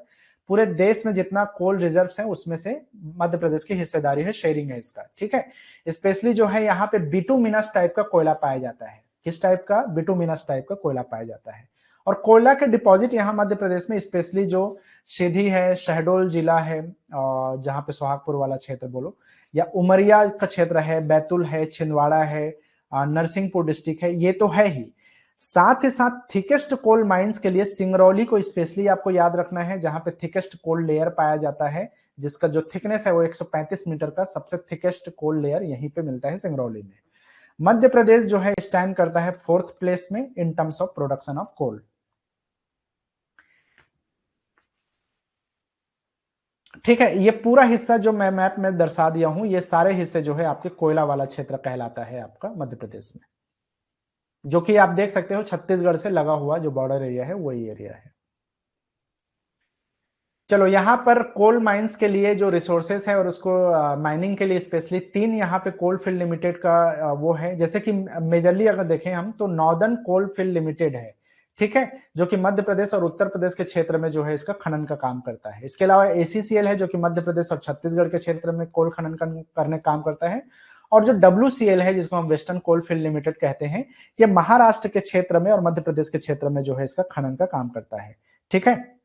पूरे देश में जितना कोल रिजर्व है उसमें से मध्य प्रदेश की हिस्सेदारी है, शेयरिंग है इसका, ठीक है। स्पेशली जो है यहाँ पे बिटुमिनस टाइप का कोयला पाया जाता है। किस टाइप का? बिटुमिनस टाइप का कोयला पाया जाता है। और कोयला के डिपॉजिट यहाँ मध्य प्रदेश में स्पेशली जो सीधी है, शहडोल जिला है, जहां पे सुहागपुर वाला क्षेत्र बोलो, या उमरिया का क्षेत्र है, बैतूल है, छिंदवाड़ा है, नरसिंहपुर डिस्ट्रिक्ट है, ये तो है ही। साथ ही साथ थिकेस्ट कोल माइंस के लिए सिंगरौली को स्पेशली आपको याद रखना है, जहां पे थिकेस्ट कोल लेयर पाया जाता है, जिसका जो थिकनेस है वो 135 मीटर का सबसे थिकेस्ट कोल लेयर यहीं पे मिलता है सिंगरौली में। मध्य प्रदेश जो है स्टैंड करता है 4th प्लेस में in terms of production of coal. ठीक है, ये पूरा हिस्सा जो मैं मैप में दर्शा दिया हूं, ये सारे हिस्से जो है आपके कोयला वाला क्षेत्र कहलाता है आपका मध्य प्रदेश में, जो कि आप देख सकते हो छत्तीसगढ़ से लगा हुआ जो बॉर्डर एरिया है वही एरिया है। चलो यहाँ पर कोल माइंस के लिए जो रिसोर्सेस है और उसको माइनिंग के लिए स्पेशली 3 यहाँ पे कोल फील्ड लिमिटेड का वो है। जैसे कि मेजरली अगर देखें हम तो नॉर्दर्न कोल फील्ड लिमिटेड है, ठीक है, जो कि मध्य प्रदेश और उत्तर प्रदेश के क्षेत्र में जो है इसका खनन का काम करता है। इसके अलावा एसीसीएल है जो कि मध्य प्रदेश और छत्तीसगढ़ के क्षेत्र में कोल खनन करने का काम करता है। और जो WCL है जिसको हम वेस्टर्न कोल फील्ड लिमिटेड कहते हैं, ये महाराष्ट्र के क्षेत्र में और मध्य प्रदेश के क्षेत्र में जो है इसका खनन का काम करता है, ठीक है।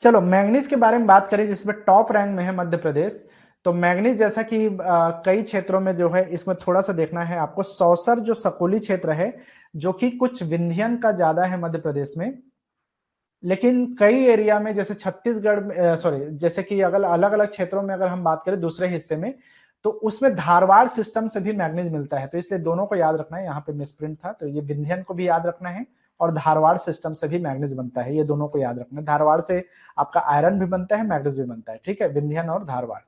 चलो मैग्नीज के बारे में बात करें जिसमें टॉप रैंक में है मध्य प्रदेश। तो मैग्नीज जैसा कि कई क्षेत्रों में जो है इसमें थोड़ा सा देखना है आपको, सौसर जो सकोली क्षेत्र है जो कि कुछ विंध्यन का ज्यादा है मध्य प्रदेश में, लेकिन कई एरिया में जैसे छत्तीसगढ़ सॉरी जैसे कि अगर अलग अलग क्षेत्रों में अगर हम बात करें दूसरे हिस्से में तो उसमें धारवाड़ सिस्टम से भी मैग्नीज मिलता है। तो इसलिए दोनों को याद रखना है, यहाँ पे मिसप्रिंट था, तो ये विंध्यन को भी याद रखना है और धारवाड़ सिस्टम से भी मैग्नीज बनता है, ये दोनों को याद रखना है। धारवाड़ से आपका आयरन भी बनता है, मैग्नीज भी बनता है, ठीक है, विंध्यन और धारवाड़।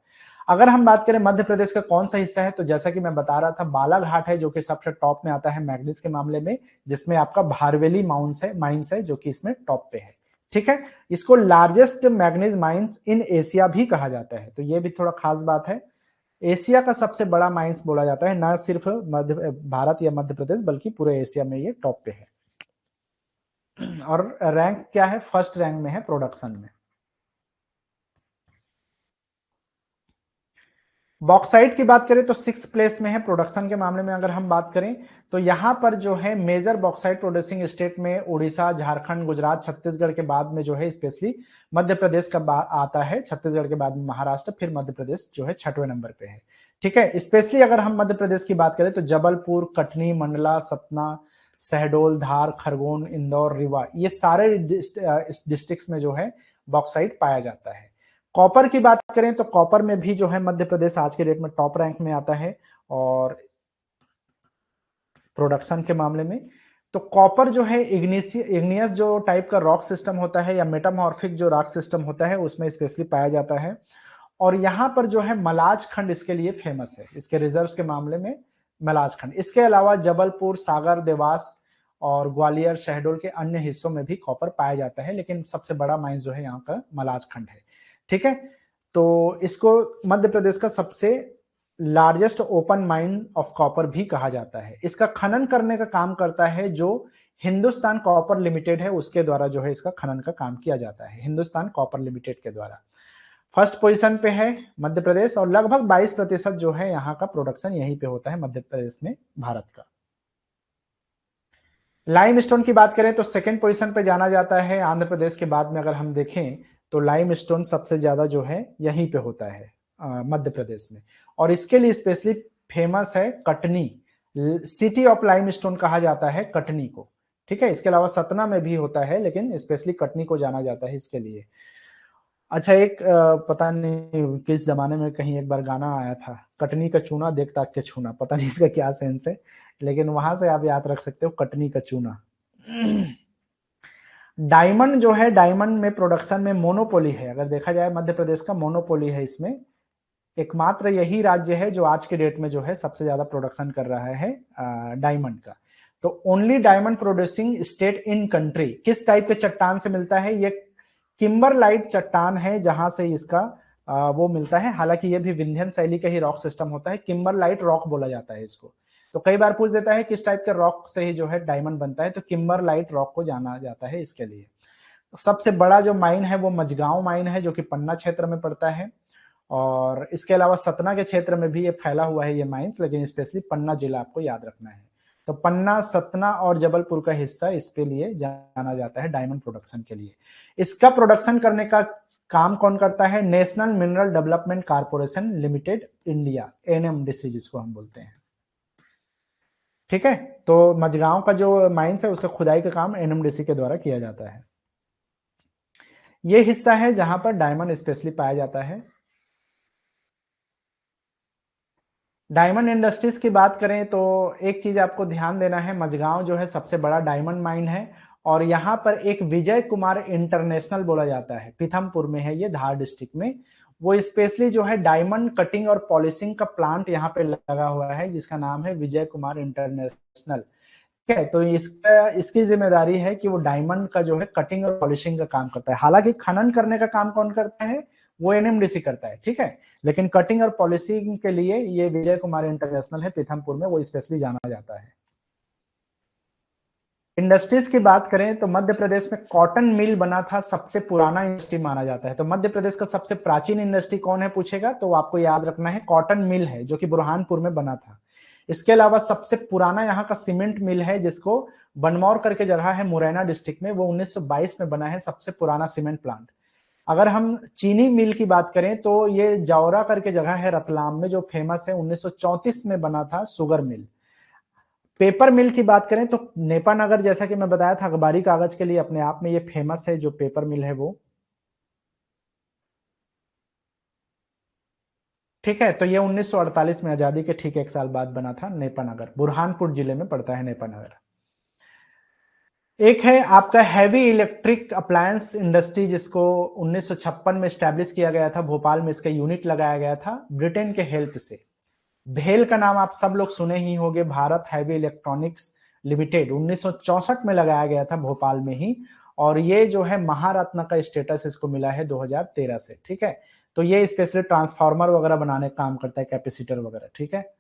अगर हम बात करें मध्य प्रदेश का कौन सा हिस्सा है, तो जैसा कि मैं बता रहा था बालाघाट है जो कि सबसे टॉप में आता है मैग्नीज के मामले में, जिसमें आपका भारवेली माइंस है जो कि इसमें टॉप पे है, ठीक है। इसको largest manganese mines in Asia भी कहा जाता है, तो ये भी थोड़ा खास बात है। एशिया का सबसे बड़ा माइंस बोला जाता है, ना सिर्फ मध्य भारत या मध्य प्रदेश बल्कि पूरे एशिया में ये टॉप पे है। और रैंक क्या है? फर्स्ट रैंक में है प्रोडक्शन में। बॉक्साइट की बात करें तो 6th प्लेस में है प्रोडक्शन के मामले में। अगर हम बात करें तो यहां पर जो है मेजर बॉक्साइट प्रोड्यूसिंग स्टेट में उड़ीसा, झारखंड, गुजरात, छत्तीसगढ़ के बाद में जो है स्पेशली मध्य प्रदेश का आता है, छत्तीसगढ़ के बाद में महाराष्ट्र, फिर मध्य प्रदेश जो है 6वें नंबर पे है, ठीक है। स्पेशली अगर हम मध्य प्रदेश की बात करें तो जबलपुर, कटनी, मंडला, सतना, शहडोल, धार, खरगोन, इंदौर, रीवा, ये सारे डिस्ट्रिक्ट्स में जो है बॉक्साइट पाया जाता है। कॉपर की बात करें तो कॉपर में भी जो है मध्य प्रदेश आज के डेट में टॉप रैंक में आता है और प्रोडक्शन के मामले में। तो कॉपर जो है इग्नियस जो टाइप का रॉक सिस्टम होता है या मेटामॉर्फिक जो रॉक सिस्टम होता है उसमें स्पेशली पाया जाता है। और यहां पर जो है मलाज खंड इसके लिए फेमस है, इसके रिजर्व्स के मामले में मलाज खंड। इसके अलावा जबलपुर, सागर, देवास और ग्वालियर शहडोल के अन्य हिस्सों में भी कॉपर पाया जाता है, लेकिन सबसे बड़ा माइन जो है यहाँ का मलाज खंड है। ठीक है, तो इसको मध्य प्रदेश का सबसे largest open mine of copper भी कहा जाता है। इसका खनन करने का काम करता है जो हिंदुस्तान कॉपर लिमिटेड है, उसके द्वारा जो है इसका खनन का काम किया जाता है, हिंदुस्तान कॉपर लिमिटेड के द्वारा। फर्स्ट पोजीशन पे है मध्य प्रदेश और लगभग 22% जो है यहाँ का प्रोडक्शन यहीं पे होता है मध्य प्रदेश में, भारत का। लाइमस्टोन की बात करें तो सेकंड पोजीशन पे जाना जाता है आंध्र प्रदेश के बाद में। अगर हम देखें तो लाइमस्टोन सबसे ज्यादा जो है यहीं पे होता है मध्य प्रदेश में, और इसके लिए स्पेशली फेमस है कटनी, सिटी ऑफ लाइमस्टोन कहा जाता है कटनी को। ठीक है, इसके अलावा सतना में भी होता है, लेकिन स्पेशली कटनी को जाना जाता है इसके लिए। अच्छा, एक पता नहीं किस जमाने में कहीं एक बार गाना आया था, कटनी का चूना देख ताक के छूना, पता नहीं इसका क्या सेंस है, लेकिन वहां से आप याद रख सकते हो कटनी का चूना। डायमंड जो है, डायमंड में प्रोडक्शन में मोनोपोली है, अगर देखा जाए मध्य प्रदेश का मोनोपोली है इसमें। एकमात्र यही राज्य है जो आज के डेट में जो है सबसे ज्यादा प्रोडक्शन कर रहा है डायमंड का। तो only diamond producing state in country. किस टाइप के चट्टान से मिलता है? ये किम्बरलाइट चट्टान है जहां से इसका वो मिलता है। हालांकि ये भी विंध्यन शैली का ही रॉक सिस्टम होता है, किम्बरलाइट रॉक बोला जाता है इसको। तो कई बार पूछ देता है किस टाइप के रॉक से ही जो है डायमंड बनता है, तो किम्बरलाइट रॉक को जाना जाता है इसके लिए। सबसे बड़ा जो माइन है वो मझगांव माइन है, जो कि पन्ना क्षेत्र में पड़ता है, और इसके अलावा सतना के क्षेत्र में भी ये फैला हुआ है ये माइंस, लेकिन स्पेशली पन्ना जिला आपको याद रखना है। तो पन्ना, सतना और जबलपुर का हिस्सा इसके लिए जाना जाता है डायमंड प्रोडक्शन के लिए। इसका प्रोडक्शन करने का काम कौन करता है? National mineral development corporation limited India, NMDC जिसको हम बोलते हैं। ठीक है, तो मझगांव का जो माइंस है उसका खुदाई का काम एनएमडीसी के द्वारा किया जाता है। ये हिस्सा है जहां पर डायमंड स्पेशली पाया जाता है। डायमंड इंडस्ट्रीज की बात करें तो एक चीज आपको ध्यान देना है, मझगांव जो है सबसे बड़ा डायमंड माइन है, और यहाँ पर एक विजय कुमार इंटरनेशनल बोला जाता है, पीथमपुर में है ये, धार डिस्ट्रिक्ट में। वो स्पेशली जो है डायमंड कटिंग और पॉलिशिंग का प्लांट यहाँ पे लगा हुआ है, जिसका नाम है विजय कुमार इंटरनेशनल। ठीक है, तो इसकी जिम्मेदारी है कि वो डायमंड का जो है कटिंग और पॉलिशिंग का काम करता है। हालांकि खनन करने का काम कौन करता है? वो एनएमडीसी करता है। ठीक है, लेकिन कटिंग और पॉलिशिंग के लिए ये विजय कुमार इंटरनेशनल है पीथमपुर में, वो स्पेशली जाना जाता है। इंडस्ट्रीज की बात करें तो मध्य प्रदेश में कॉटन मिल बना था, सबसे पुराना इंडस्ट्री माना जाता है। तो मध्य प्रदेश का सबसे प्राचीन इंडस्ट्री कौन है पूछेगा तो आपको याद रखना है कॉटन मिल है, जो कि बुरहानपुर में बना था। इसके अलावा सबसे पुराना यहाँ का सीमेंट मिल है, जिसको बनमौर करके जगह है मुरैना डिस्ट्रिक्ट में, वो 1922 में बना है, सबसे पुराना सीमेंट प्लांट। अगर हम चीनी मिल की बात करें तो ये जावरा करके जगह है रतलाम में, जो फेमस है, 1934 में बना था शुगर मिल। पेपर मिल की बात करें तो नेपानगर, जैसा कि मैं बताया था, अखबारी कागज के लिए अपने आप में ये फेमस है, जो पेपर मिल है वो। ठीक है, तो ये 1948 में आजादी के ठीक एक साल बाद बना था नेपानगर, बुरहानपुर जिले में पड़ता है नेपानगर। एक है आपका हैवी इलेक्ट्रिक अप्लायंस इंडस्ट्री, जिसको 1956 में स्टैब्लिश किया गया था, भोपाल में इसका यूनिट लगाया गया था ब्रिटेन के हेल्प से। भेल का नाम आप सब लोग सुने ही होंगे, भारत हैवी इलेक्ट्रॉनिक्स लिमिटेड, 1964 में लगाया गया था भोपाल में ही, और ये जो है महारत्न का स्टेटस इसको मिला है 2013 से। ठीक है, तो ये स्पेशली ट्रांसफार्मर वगैरह बनाने का काम करता है, कैपेसिटर वगैरह। ठीक है,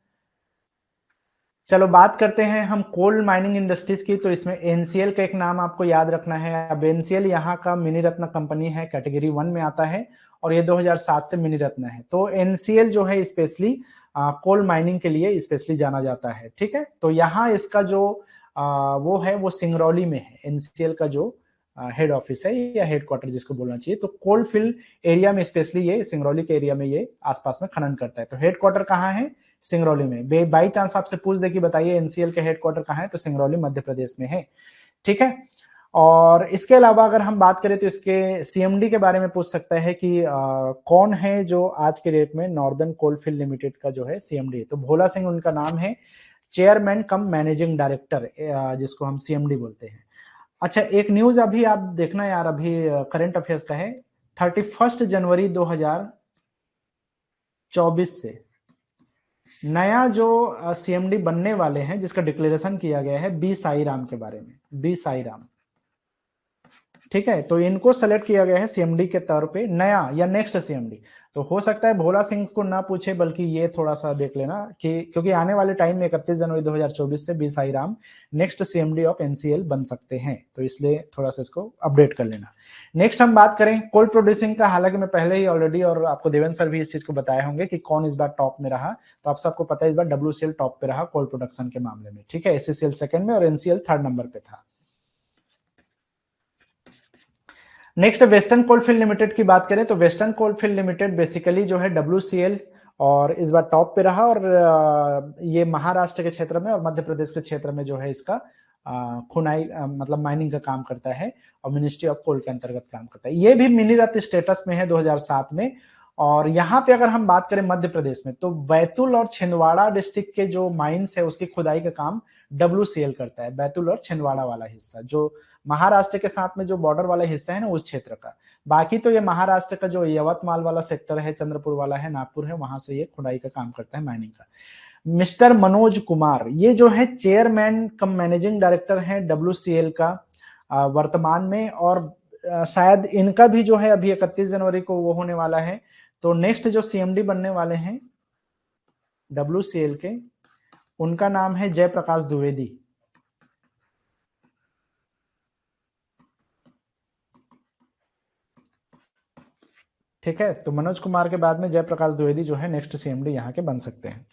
चलो बात करते हैं हम कोल माइनिंग इंडस्ट्रीज की। तो इसमें एनसीएल का एक नाम आपको याद रखना है। अब एनसीएल यहाँ का मिनी रत्न कंपनी है, कैटेगरी 1 में आता है, और ये 2007 से मिनी रत्न है। तो एनसीएल जो है स्पेशली कोल माइनिंग के लिए स्पेशली जाना जाता है। ठीक है, तो यहाँ इसका जो वो है वो सिंगरौली में है, एनसीएल का जो हेड ऑफिस है या हेडक्वार्टर जिसको बोलना चाहिए। तो कोल फील्ड एरिया में स्पेशली ये सिंगरौली के एरिया में ये आसपास में खनन करता है। तो हेडक्वार्टर कहाँ है? सिंगरौली में। बाई चांस आपसे पूछ दे कि बताइए एनसीएल के हेडक्वार्टर कहाँ है, तो सिंगरौली मध्य प्रदेश में है। ठीक है, और इसके अलावा अगर हम बात करें तो इसके सीएमडी के बारे में पूछ सकता है कि कौन है जो आज के डेट में नॉर्दर्न कोलफील्ड लिमिटेड का जो है सीएमडी। तो भोला सिंह उनका नाम है, चेयरमैन कम मैनेजिंग डायरेक्टर, जिसको हम सीएमडी बोलते हैं। अच्छा, एक न्यूज अभी आप देखना यार, अभी करंट अफेयर्स का है, 31 जनवरी 2024 से नया जो सीएमडी बनने वाले हैं जिसका डिक्लेरेशन किया गया है बी साई राम के बारे में, बी साई राम। ठीक है, तो इनको सेलेक्ट किया गया है सीएमडी के तौर पे, नया या नेक्स्ट सीएमडी। तो हो सकता है भोला सिंह को ना पूछे, बल्कि ये थोड़ा सा देख लेना कि क्योंकि आने वाले टाइम में 31 जनवरी 2024 से B Sai Ram next CMD of NCL बन सकते हैं, तो इसलिए थोड़ा सा इसको अपडेट कर लेना। नेक्स्ट हम बात करें कोल प्रोड्यूसिंग का, हालांकि मैं पहले ही ऑलरेडी और आपको देवेंद्र सर भी इस चीज को बताए होंगे कि कौन इस बार टॉप में रहा। तो आप सबको पता है इस बार डब्ल्यूसीएल टॉप पे रहा कोल प्रोडक्शन के मामले में। ठीक है, एससीसीएल सेकंड में और एनसीएल थर्ड नंबर पे था। नेक्स्ट वेस्टर्न कोलफील्ड लिमिटेड की बात करें तो वेस्टर्न कोलफील्ड लिमिटेड बेसिकली जो है डब्ल्यूसीएल और इस बार टॉप पे रहा, और ये महाराष्ट्र के क्षेत्र में और मध्य प्रदेश के क्षेत्र में जो है इसका खुनाई मतलब माइनिंग का काम करता है और मिनिस्ट्री ऑफ कोल के अंतर्गत काम करता है। ये भी मिनी रत्न स्टेटस में है 2007 में। और यहाँ पे अगर हम बात करें मध्य प्रदेश में तो बैतूल और छिंदवाड़ा डिस्ट्रिक्ट के जो माइंस है उसकी खुदाई का काम डब्ल्यूसीएल करता है, बैतूल और छिंदवाड़ा वाला हिस्सा जो महाराष्ट्र के साथ में जो बॉर्डर वाला हिस्सा है ना उस क्षेत्र का। बाकी तो ये महाराष्ट्र का जो यवतमाल वाला सेक्टर है, चंद्रपुर वाला है, नागपुर है, वहां से ये खुदाई का काम करता है माइनिंग का। मिस्टर मनोज कुमार ये जो है चेयरमैन कम मैनेजिंग डायरेक्टर है डब्ल्यूसीएल का वर्तमान में, और शायद इनका भी जो है अभी 31 जनवरी को वो होने वाला है। तो नेक्स्ट जो सीएमडी बनने वाले हैं डब्ल्यूसीएल के, उनका नाम है जयप्रकाश द्विवेदी। ठीक है, तो मनोज कुमार के बाद में जयप्रकाश द्विवेदी जो है नेक्स्ट सीएमडी यहाँ के बन सकते हैं।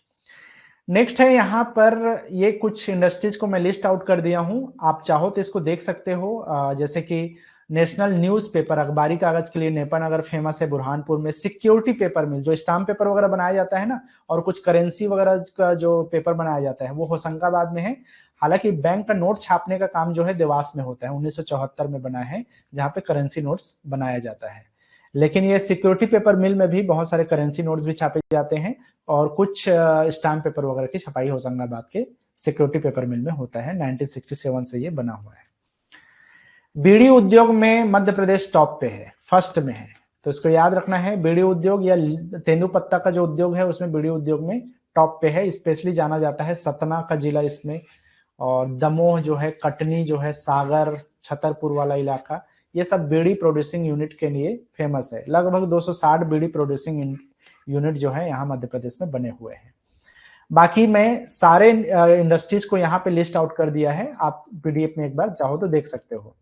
नेक्स्ट है यहाँ पर ये कुछ इंडस्ट्रीज को मैं लिस्ट आउट कर दिया हूं, आप चाहो तो इसको देख सकते हो। जैसे कि नेशनल न्यूज़पेपर अखबारी कागज के लिए नेपानगर फेमस है बुरहानपुर में। सिक्योरिटी पेपर मिल जो स्टाम्प पेपर वगैरह बनाया जाता है ना, और कुछ करेंसी वगैरह का जो पेपर बनाया जाता है वो होशंगाबाद में है। हालांकि बैंक का नोट छापने का काम जो है देवास में होता है, 1974 में बना है, जहां पे करेंसी नोट्स बनाया जाता है। लेकिन ये सिक्योरिटी पेपर मिल में भी बहुत सारे करेंसी नोट्स भी छापे जाते हैं, और कुछ स्टाम्प पेपर वगैरह की छपाई होशंगाबाद के सिक्योरिटी पेपर मिल में होता है। 1967 से ये बना हुआ है। बीड़ी उद्योग में मध्य प्रदेश टॉप पे है, फर्स्ट में है, तो इसको याद रखना है। बीड़ी उद्योग या तेंदुपत्ता का जो उद्योग है उसमें बीड़ी उद्योग में टॉप पे है। स्पेशली जाना जाता है सतना का जिला इसमें, और दमोह जो है, कटनी जो है, सागर छतरपुर वाला इलाका, ये सब बीड़ी प्रोड्यूसिंग यूनिट के लिए फेमस है। लगभग 260 बीड़ी प्रोड्यूसिंग यूनिट जो है यहाँ मध्य प्रदेश में बने हुए हैं। बाकी मैं सारे इंडस्ट्रीज को यहाँ पे लिस्ट आउट कर दिया है, आप पीडीएफ में एक बार चाहो तो देख सकते हो।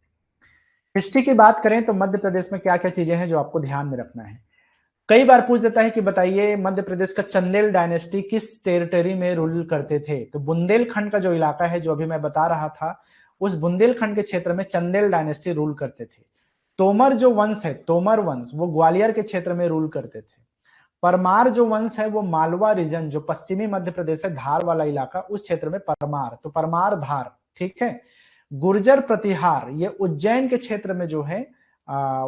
हिस्ट्री की बात करें तो मध्य प्रदेश में क्या क्या चीजें हैं जो आपको ध्यान में रखना है। कई बार पूछ देता है कि बताइए मध्य प्रदेश का चंदेल डायनेस्टी किस टेरिटरी में रूल करते थे। तो बुंदेलखंड का जो इलाका है जो अभी मैं बता रहा था, उस बुंदेलखंड के क्षेत्र में चंदेल डायनेस्टी रूल करते थे। तोमर जो वंश है, तोमर वंश, वो ग्वालियर के क्षेत्र में रूल करते थे। परमार जो वंश है वो मालवा रीजन जो पश्चिमी मध्य प्रदेश है, धार वाला इलाका, उस क्षेत्र में परमार, तो परमार धार। ठीक है, गुर्जर प्रतिहार ये उज्जैन के क्षेत्र में जो है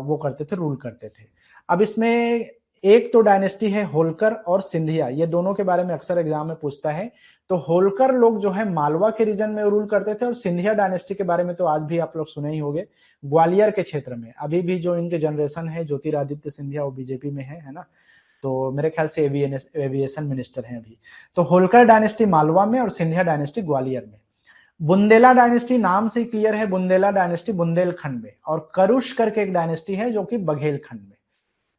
वो करते थे, रूल करते थे। अब इसमें एक तो डायनेस्टी है होलकर और सिंधिया, ये दोनों के बारे में अक्सर एग्जाम में पूछता है। तो होलकर लोग जो है मालवा के रीजन में रूल करते थे, और सिंधिया डायनेस्टी के बारे में तो आज भी आप लोग सुने ही होंगे, ग्वालियर के क्षेत्र में। अभी भी जो इनके जनरेशन है, ज्योतिरादित्य सिंधिया, वो बीजेपी में है ना, तो मेरे ख्याल से एविएशन मिनिस्टर हैं अभी। तो होलकर डायनेस्टी मालवा में और सिंधिया डायनेस्टी ग्वालियर में। बुंदेला डायनेस्टी नाम से क्लियर है, बुंदेला डायनेस्टी बुंदेलखंड में, और करुष करके एक डायनेस्टी है जो कि बघेलखंड में।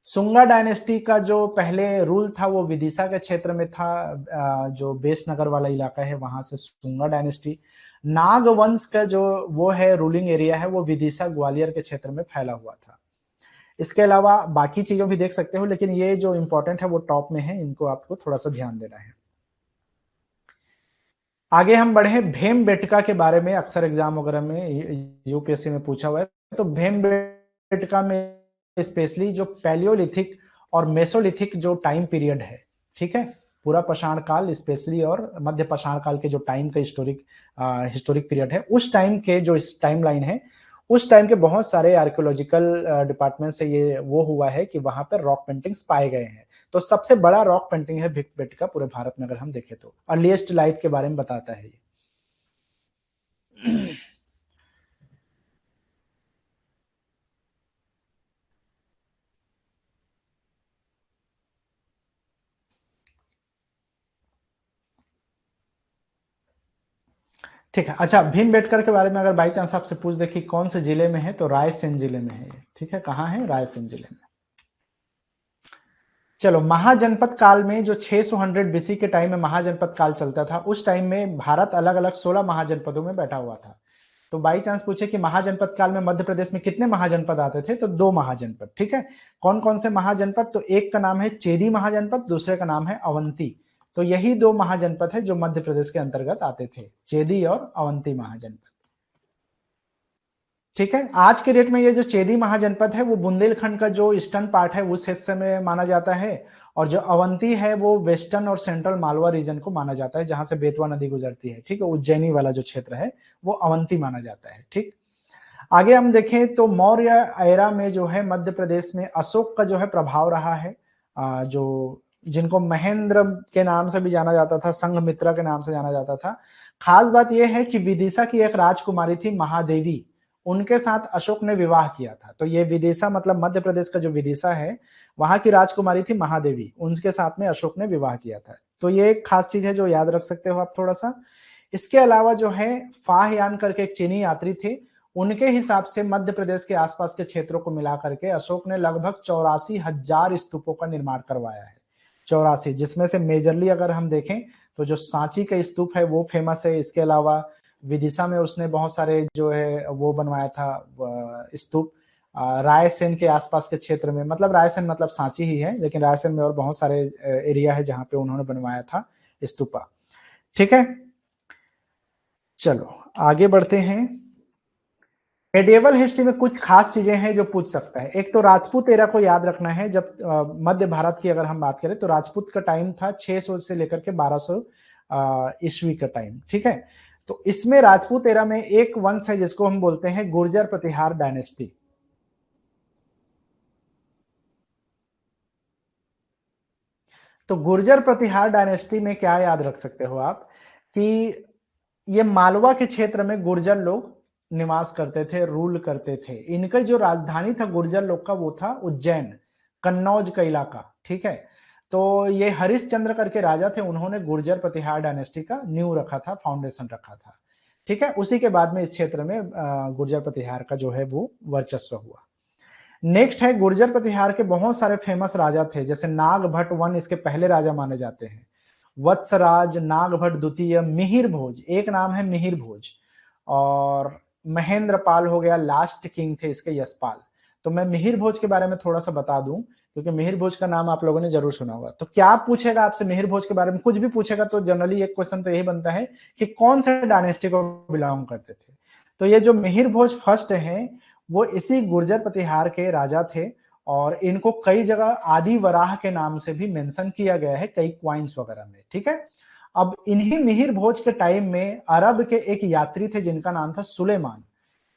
सुंगा डायनेस्टी का जो पहले रूल था वो विदिशा के क्षेत्र में था, जो बेसनगर वाला इलाका है वहां से सुंगा डायनेस्टी। नाग वंश का जो वो है रूलिंग एरिया है वो विदिशा ग्वालियर के क्षेत्र में फैला हुआ था। इसके अलावा बाकी चीजों भी देख सकते हो, लेकिन ये जो इंपॉर्टेंट है वो टॉप में है, इनको आपको थोड़ा सा ध्यान देना है। आगे हम बढ़े, भेम बेटका के बारे में अक्सर एग्जाम वगैरह में यूपीएससी में पूछा हुआ है। तो भेम बेटका में स्पेशली जो पैलियोलिथिक और मेसोलिथिक जो टाइम पीरियड है, ठीक है, पूरा पाषाण काल स्पेशली और मध्य पाषाण काल के जो टाइम का हिस्टोरिक पीरियड है, उस टाइम के जो टाइम लाइन है, उस टाइम के बहुत सारे आर्कियोलॉजिकल डिपार्टमेंट से ये वो हुआ है कि वहां पर रॉक पेंटिंग्स पाए गए हैं। तो सबसे बड़ा रॉक पेंटिंग है भिमबेटका पूरे भारत में, अगर हम देखें तो अर्लीस्ट लाइफ के बारे में बताता है ये। ठीक है। अच्छा, भीमबेटकर के बारे में अगर बाई चांस आपसे पूछ दे कि कौन से जिले में है, तो रायसेन जिले में है ये। ठीक है, कहाँ है? रायसेन जिले में। चलो, महाजनपद काल में जो 600 बीसी के टाइम में महाजनपद काल चलता था, उस टाइम में भारत अलग अलग 16 महाजनपदों में बैठा हुआ था। तो बाई चांस पूछे कि महाजनपद काल में मध्य प्रदेश में कितने महाजनपद आते थे, तो 2 महाजनपद। ठीक है, कौन कौन से महाजनपद? तो एक का नाम है चेदी महाजनपद, दूसरे का नाम है अवंती। तो यही 2 महाजनपद है जो मध्य प्रदेश के अंतर्गत आते थे, चेदी और अवंती महाजनपद। ठीक है, आज के डेट में ये जो चेदी महाजनपद है वो बुंदेलखंड का जो ईस्टर्न पार्ट है उस हिस्से में माना जाता है, और जो अवंती है वो वेस्टर्न और सेंट्रल मालवा रीजन को माना जाता है, जहां से बेतवा नदी गुजरती है। ठीक है, उज्जैनी वाला जो क्षेत्र है वो अवंती माना जाता है। ठीक, आगे हम देखें तो मौर्य एरा में जो है मध्य प्रदेश में अशोक का जो है प्रभाव रहा है, जो जिनको महेंद्र के नाम से भी जाना जाता था, संघमित्रा के नाम से जाना जाता था। खास बात यह है कि विदिशा की एक राजकुमारी थी महादेवी, उनके साथ अशोक ने विवाह किया था। तो ये विदिशा मतलब मध्य प्रदेश का जो विदिशा है, वहां की राजकुमारी थी महादेवी, उनके साथ में अशोक ने विवाह किया था। तो ये एक खास चीज है जो याद रख सकते हो आप थोड़ा सा। इसके अलावा जो है फाहयान करके एक चीनी यात्री थे, उनके हिसाब से मध्य प्रदेश के आसपास के क्षेत्रों को मिला करके अशोक ने लगभग 84,000 स्तूपों का निर्माण करवाया है। 84, जिसमें से मेजरली अगर हम देखें तो जो सांची का स्तूप है वो फेमस है। इसके अलावा विदिशा में उसने बहुत सारे जो है वो बनवाया था स्तूप। रायसेन के आसपास के क्षेत्र में, मतलब रायसेन मतलब सांची ही है, लेकिन रायसेन में और बहुत सारे एरिया है जहां पे उन्होंने बनवाया था स्तूपा। ठीक है, चलो आगे बढ़ते हैं। मेडिएवल हिस्ट्री में कुछ खास चीजें हैं जो पूछ सकता है। एक तो राजपूत एरा को याद रखना है। जब मध्य भारत की अगर हम बात करें तो राजपूत का टाइम था 600 से लेकर के 1200 ईस्वी का टाइम। ठीक है, तो इसमें राजपूत एरा में एक वंश है जिसको हम बोलते हैं गुर्जर प्रतिहार डायनेस्टी। तो गुर्जर प्रतिहार डायनेस्टी में क्या याद रख सकते हो आप कि ये मालवा के क्षेत्र में गुर्जर लोग निवास करते थे, रूल करते थे। इनका जो राजधानी था गुर्जर लोग का वो था उज्जैन, कन्नौज का इलाका। ठीक है, तो ये हरिश्चंद्र करके राजा थे, उन्होंने गुर्जर प्रतिहार डायनेस्टी का नींव रखा था, फाउंडेशन रखा था। ठीक है, उसी के बाद में इस क्षेत्र में गुर्जर प्रतिहार का जो है वो वर्चस्व हुआ। नेक्स्ट है गुर्जर प्रतिहार के बहुत सारे फेमस राजा थे, जैसे नागभट्ट वन इसके पहले राजा माने जाते हैं। वत्सराज, नागभट्ट द्वितीय, मिहिर भोज, एक नाम है मिहिर भोज, और महेंद्र पाल हो गया, लास्ट किंग थे इसके यशपाल। तो मैं मिहिर भोज के बारे में थोड़ा सा बता दूं, क्योंकि मिहिर भोज का नाम आप लोगों ने जरूर सुना होगा। तो क्या पूछेगा आपसे मिहिर भोज के बारे में, कुछ भी पूछेगा तो जनरली एक क्वेश्चन तो यही बनता है कि कौन से डायनेस्टी को बिलोंग करते थे। तो ये जो मिहिर भोज फर्स्ट है वो इसी गुर्जर प्रतिहार के राजा थे, और इनको कई जगह आदि वराह के नाम से भी मेंशन किया गया है कई क्वाइंस वगैरह में। ठीक है, अब इन्हीं मिहिर भोज के टाइम में अरब के एक यात्री थे जिनका नाम था सुलेमान।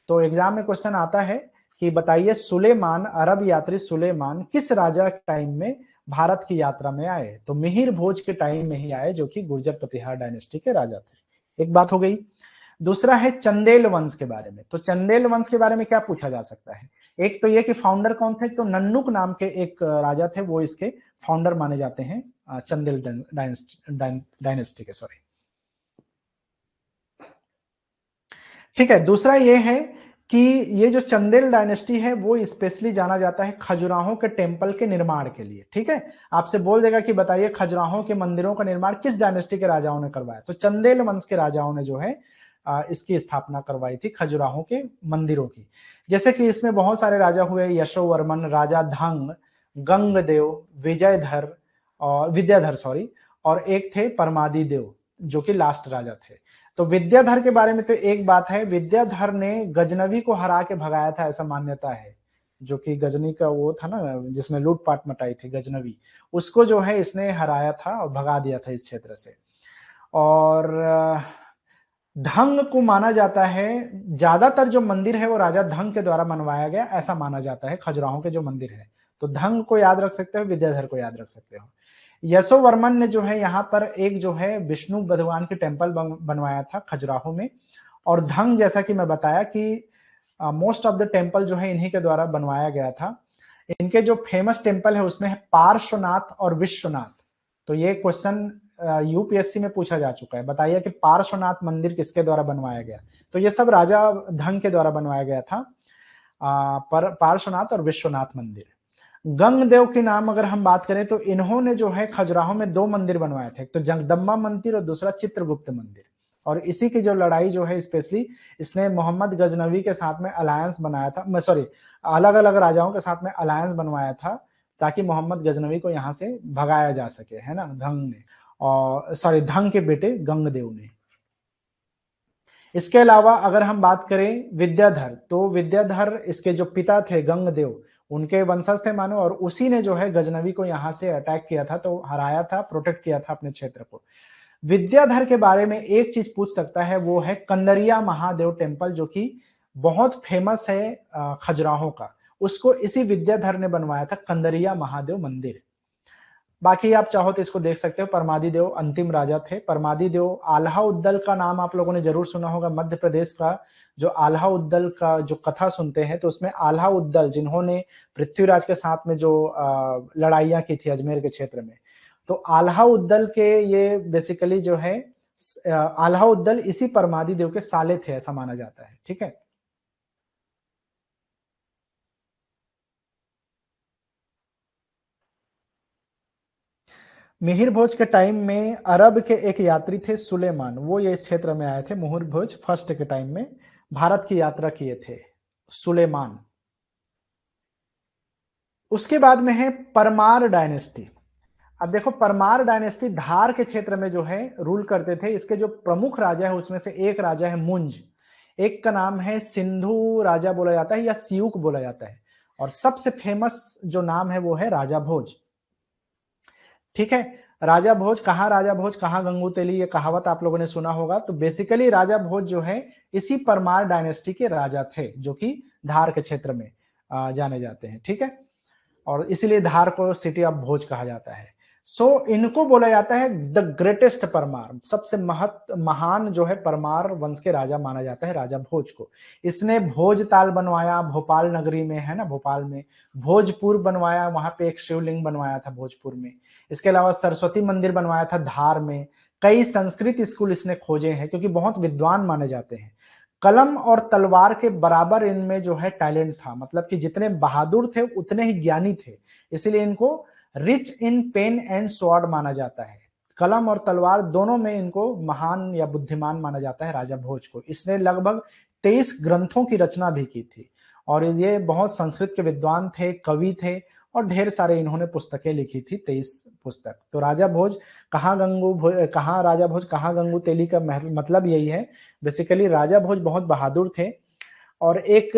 तो एग्जाम में क्वेश्चन आता है कि बताइए सुलेमान, अरब यात्री सुलेमान किस राजा के टाइम में भारत की यात्रा में आए? तो मिहिर भोज के टाइम में ही आए, जो कि गुर्जर प्रतिहार डायनेस्टी के राजा थे। एक बात हो गई। दूसरा है चंदेल वंश के बारे में। तो चंदेल वंश के बारे में क्या पूछा जा सकता है? एक तो ये कि फाउंडर कौन थे, तो नन्नुक नाम के एक राजा थे, वो इसके फाउंडर माने जाते हैं, चंदेल डायनेस्टी के। सॉरी। ठीक है, दूसरा ये है कि ये जो चंदेल डायनेस्टी है वो स्पेशली जाना जाता है खजुराहो के टेम्पल के निर्माण के लिए। ठीक है, आपसे बोल देगा कि बताइए खजुराहो के मंदिरों का निर्माण किस डायनेस्टी के राजाओं ने करवाया? तो चंदेल वंश के राजाओं ने जो है इसकी स्थापना करवाई थी खजुराहो के मंदिरों की। जैसे कि इसमें बहुत सारे राजा हुए, यशोवर्मन, राजा धंग, गंगदेव, विजयधर और विद्याधर सॉरी, और एक थे परमादी देव जो कि लास्ट राजा थे। तो विद्याधर के बारे में तो एक बात है, विद्याधर ने गजनवी को हरा के भगाया था, ऐसा मान्यता है। जो कि गजनी का वो था ना जिसमें लूटपाट मचाई थी, गजनवी, उसको जो है इसने हराया था और भगा दिया था इस क्षेत्र से। और धंग को माना जाता है, ज्यादातर जो मंदिर है वो राजा धंग के द्वारा बनवाया गया ऐसा माना जाता है, खजुराहो के जो मंदिर है। तो धंग को याद रख सकते हो, विद्याधर को याद रख सकते हो। यशोवर्मन ने जो है यहाँ पर एक जो है विष्णु भगवान की टेम्पल बनवाया था खजुराहो में। और धंग, जैसा कि मैं बताया कि मोस्ट ऑफ द टेम्पल जो है इन्हीं के द्वारा बनवाया गया था। इनके जो फेमस टेम्पल है उसमें है पार्श्वनाथ और विश्वनाथ। तो ये क्वेश्चन यूपीएससी में पूछा जा चुका है। बताइए कि पार्श्वनाथ मंदिर किसके द्वारा बनवाया गया? तो ये सब राजा धंग के द्वारा बनवाया गया था, पर पार्श्वनाथ और विश्वनाथ मंदिर। गंगदेव के नाम अगर हम बात करें तो इन्होंने जो है खजुराहो में 2 मंदिर बनवाए थे, एक तो जगदम्बा मंदिर और दूसरा चित्रगुप्त मंदिर। और इसी की जो लड़ाई जो है स्पेशली इसने मोहम्मद गजनवी के साथ में अलायंस बनाया था, सॉरी अलग अलग राजाओं के साथ में अलायंस बनवाया था ताकि मोहम्मद गजनवी को यहाँ से भगाया जा सके, है ना, धंग ने, और सॉरी धंग के बेटे गंगदेव ने। इसके अलावा अगर हम बात करें विद्याधर, तो विद्याधर इसके जो पिता थे गंगदेव, उनके वंशज थे मानो, और उसी ने जो है गजनवी को यहाँ से अटैक किया था, तो हराया था, प्रोटेक्ट किया था अपने क्षेत्र को। विद्याधर के बारे में एक चीज पूछ सकता है, वो है कंदरिया महादेव टेम्पल, जो कि बहुत फेमस है खजुराहो का। उसको इसी विद्याधर ने बनवाया था, कंदरिया महादेव मंदिर। बाकी आप चाहो तो इसको देख सकते हो, परमादिदेव अंतिम राजा थे। परमादिदेव, आल्हा उद्दल का नाम आप लोगों ने जरूर सुना होगा, मध्य प्रदेश का जो आल्हा उद्दल का जो कथा सुनते हैं, तो उसमें आल्हा उद्दल जिन्होंने पृथ्वीराज के साथ में जो लड़ाइयां की थी अजमेर के क्षेत्र में, तो आल्हा उद्दल के ये बेसिकली जो है आल्हा उद्दल इसी परमादिदेव के साले थे, ऐसा माना जाता है। ठीक है, मिहिर भोज के टाइम में अरब के एक यात्री थे सुलेमान, वो ये इस क्षेत्र में आए थे। मिहिर भोज फर्स्ट के टाइम में भारत की यात्रा किए थे सुलेमान। उसके बाद में है परमार डायनेस्टी। अब देखो, परमार डायनेस्टी धार के क्षेत्र में जो है रूल करते थे। इसके जो प्रमुख राजा है उसमें से एक राजा है मुंज, एक का नाम है सिंधु राजा बोला जाता है या सियूक बोला जाता है, और सबसे फेमस जो नाम है वो है राजा भोज। ठीक है, राजा भोज, कहाँ राजा भोज कहाँ गंगू तेली, ये कहावत आप लोगों ने सुना होगा। तो बेसिकली राजा भोज जो है इसी परमार डायनेस्टी के राजा थे, जो कि धार के क्षेत्र में जाने जाते हैं। ठीक है, और इसीलिए धार को सिटी ऑफ भोज कहा जाता है। सो इनको बोला जाता है द ग्रेटेस्ट परमार, सबसे महान जो है परमार वंश के राजा माना जाता है राजा भोज को। इसने भोज ताल बनवाया भोपाल नगरी में, है ना, भोपाल में। भोजपुर बनवाया, वहां पे एक शिवलिंग बनवाया था भोजपुर में। इसके अलावा सरस्वती मंदिर बनवाया था धार में। कई संस्कृत स्कूल इसने खोजे हैं, क्योंकि बहुत विद्वान माने जाते हैं। कलम और तलवार के बराबर इनमें जो है टैलेंट था, मतलब कि जितने बहादुर थे उतने ही ज्ञानी थे, इसीलिए इनको rich in pen and sword माना जाता है। कलम और तलवार दोनों में इनको महान या बुद्धिमान माना जाता है राजा भोज को। इसने लगभग 23 ग्रंथों की रचना भी की थी, और ये बहुत संस्कृत के विद्वान थे, कवि थे, और ढेर सारे इन्होंने पुस्तकें लिखी थी, 23 पुस्तक। तो राजा भोज कहाँ राजा भोज कहाँ गंगू तेली का मतलब यही है बेसिकली। राजा भोज बहुत बहादुर थे, और एक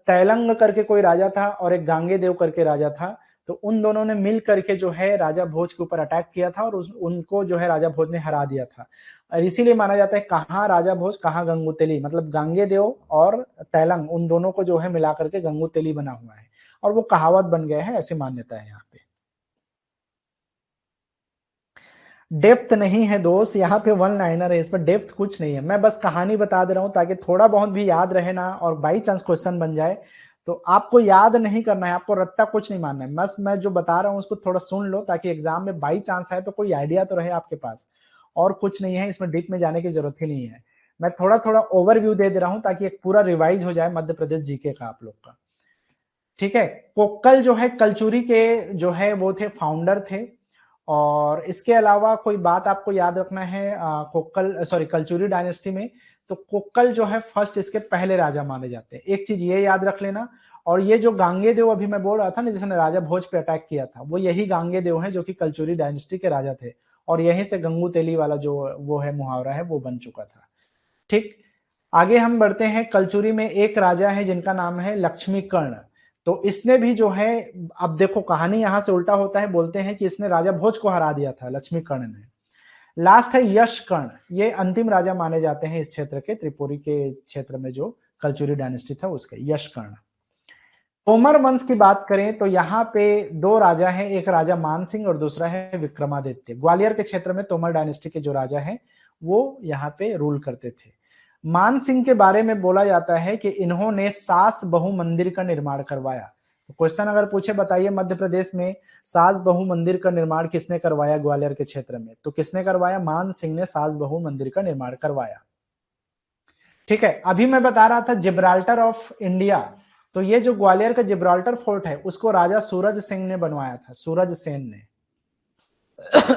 तैलंग करके कोई राजा था और एक गांगे देव करके राजा था, तो उन दोनों ने मिल करके जो है राजा भोज के ऊपर अटैक किया था, और उनको जो है राजा भोज ने हरा दिया था। और इसीलिए माना जाता है कहाँ राजा भोज कहाँ गंगूतेली, मतलब गांगे देव और तैलंग उन दोनों को जो है मिला करके गंगूतेली बना हुआ है, और वो कहावत बन गया है, ऐसी मान्यता है यहाँ पे। डेप्थ नहीं है दोस्त, यहाँ पे वन लाइनर है, इसमें डेप्थ कुछ नहीं है। मैं बस कहानी बता दे रहा हूँ ताकि थोड़ा बहुत भी याद रहे ना, और बाई चांस क्वेश्चन बन जाए तो आपको याद नहीं करना है, आपको रट्टा कुछ नहीं मानना है। बस मैं जो बता रहा हूँ उसको थोड़ा सुन लो, ताकि एग्जाम में बाई चांस है तो कोई आइडिया तो रहे आपके पास। और कुछ नहीं है इसमें, डीप में जाने की जरूरत ही नहीं है। मैं थोड़ा थोड़ा ओवरव्यू दे रहा हूँ ताकि एक पूरा रिवाइज हो जाए मध्य प्रदेश जीके का आप लोग का। ठीक है, कोक्कल जो है कलचुरी के जो है वो थे फाउंडर थे। और इसके अलावा कोई बात आपको याद रखना है कोक्कल सॉरी कलचुरी डायनेस्टी में, तो कोक्कल जो है फर्स्ट इसके पहले राजा माने जाते हैं, एक चीज ये याद रख लेना। और ये जो गांगे देव अभी मैं बोल रहा था ना, जिसने राजा भोज पे अटैक किया था, वो यही गांगे देव है जो कि कलचुरी डायनेस्टी के राजा थे, और यहीं से गंगू तेली वाला जो वो है मुहावरा है वो बन चुका था। ठीक, आगे हम बढ़ते हैं। कलचुरी में एक राजा है जिनका नाम है लक्ष्मी कर्ण, तो इसने भी जो है, अब देखो कहानी यहां से उल्टा होता है, बोलते हैं कि इसने राजा भोज को हरा दिया था लक्ष्मी कर्ण ने। लास्ट है यश कर्ण, ये अंतिम राजा माने जाते हैं इस क्षेत्र के, त्रिपुरी के क्षेत्र में जो कलचुरी डायनेस्टी था उसके, यश कर्ण। तोमर वंश की बात करें तो यहाँ पे 2 राजा हैं, एक राजा मान सिंह और दूसरा है विक्रमादित्य। ग्वालियर के क्षेत्र में तोमर डायनेस्टी के जो राजा हैं वो यहाँ पे रूल करते थे। मान सिंह के बारे में बोला जाता है कि इन्होंने सास बहु मंदिर का निर्माण करवाया। तो क्वेश्चन अगर पूछे बताइए मध्य प्रदेश में सास बहू मंदिर का निर्माण किसने करवाया ग्वालियर के क्षेत्र में, तो किसने करवाया, मान सिंह ने सास बहू मंदिर का निर्माण करवाया। ठीक है, अभी मैं बता रहा था जिब्राल्टर ऑफ इंडिया, तो ये जो ग्वालियर का जिब्राल्टर फोर्ट है उसको राजा सूरज सिंह ने बनवाया था, सूरज सेन ने।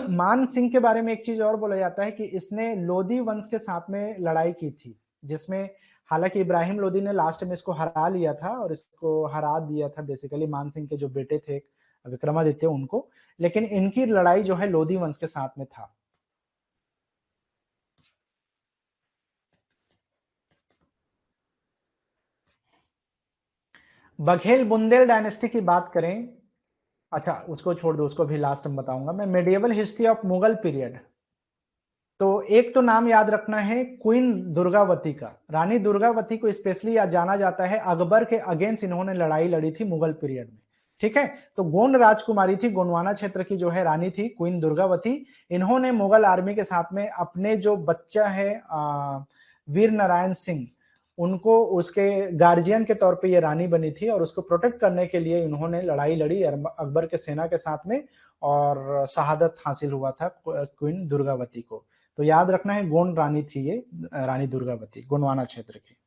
मान सिंह के बारे में एक चीज और बोला जाता है कि इसने लोधी वंश के साथ में लड़ाई की थी, जिसमें हालांकि इब्राहिम लोधी ने लास्ट में इसको हरा लिया था और इसको हरा दिया था बेसिकली मान सिंह के जो बेटे थे विक्रमादित्य उनको, लेकिन इनकी लड़ाई जो है लोधी वंश के साथ में था। बघेल बुंदेल डायनेस्टी की बात करें, अच्छा उसको छोड़ दो, उसको भी लास्ट में बताऊंगा मैं। Medieval history of Mughal period, तो एक तो नाम याद रखना है क्वीन दुर्गावती का, रानी दुर्गावती को स्पेशली जाना जाता है, अकबर के अगेंस्ट इन्होंने लड़ाई लड़ी थी मुगल पीरियड में। ठीक है, तो गोंड राजकुमारी थी, गोंडवाना क्षेत्र की जो है रानी थी क्वीन दुर्गावती। इन्होंने मुगल आर्मी के साथ में अपने जो बच्चा है वीर नारायण सिंह, उनको उसके गार्जियन के तौर पे ये रानी बनी थी और उसको प्रोटेक्ट करने के लिए इन्होंने लड़ाई लड़ी अकबर के सेना के साथ में, और शहादत हासिल हुआ था क्वीन दुर्गावती को। तो याद रखना है गोंड रानी थी ये, रानी दुर्गावती, गोंडवाना क्षेत्र की।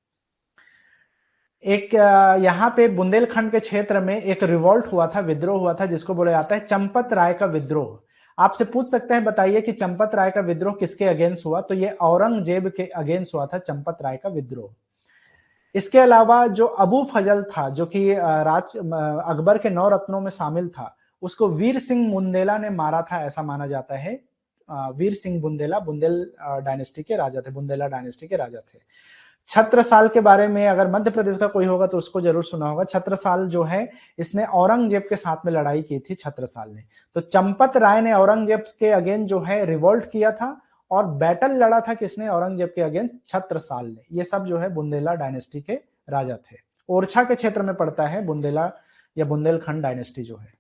एक यहाँ पे बुंदेलखंड के क्षेत्र में एक रिवॉल्ट हुआ था, विद्रोह हुआ था, जिसको बोला जाता है चंपत राय का विद्रोह। आपसे पूछ सकते हैं बताइए कि चंपत राय का विद्रोह किसके अगेंस्ट हुआ, तो ये औरंगजेब के अगेंस्ट हुआ था चंपत राय का विद्रोह। इसके अलावा जो अबू फजल था, जो कि अकबर के 9 रत्नों में शामिल था, उसको वीर सिंह बुंदेला ने मारा था ऐसा माना जाता है। वीर सिंह बुंदेला बुंदेल डायनेस्टी के राजा थे, बुंदेला डायनेस्टी के राजा थे। छत्रसाल के बारे में अगर मध्य प्रदेश का कोई होगा तो उसको जरूर सुना होगा। छत्रसाल जो है इसने औरंगजेब के साथ में लड़ाई की थी छत्रसाल ने। तो चंपत राय ने औरंगजेब के अगेंस्ट जो है रिवोल्ट किया था और बैटल लड़ा था किसने, औरंगजेब के अगेंस्ट छत्रसाल ने। ये सब जो है बुंदेला डायनेस्टी के राजा थे। ओरछा के क्षेत्र में पड़ता है बुंदेला या बुंदेलखंड डायनेस्टी जो है।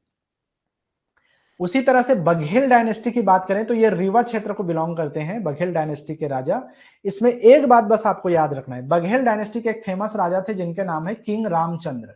उसी तरह से बघेल डायनेस्टी की बात करें तो ये रीवा क्षेत्र को बिलोंग करते हैं बघेल डायनेस्टी के राजा। इसमें एक बात बस आपको याद रखना है, बघेल डायनेस्टी के एक फेमस राजा थे जिनके नाम है किंग रामचंद्र,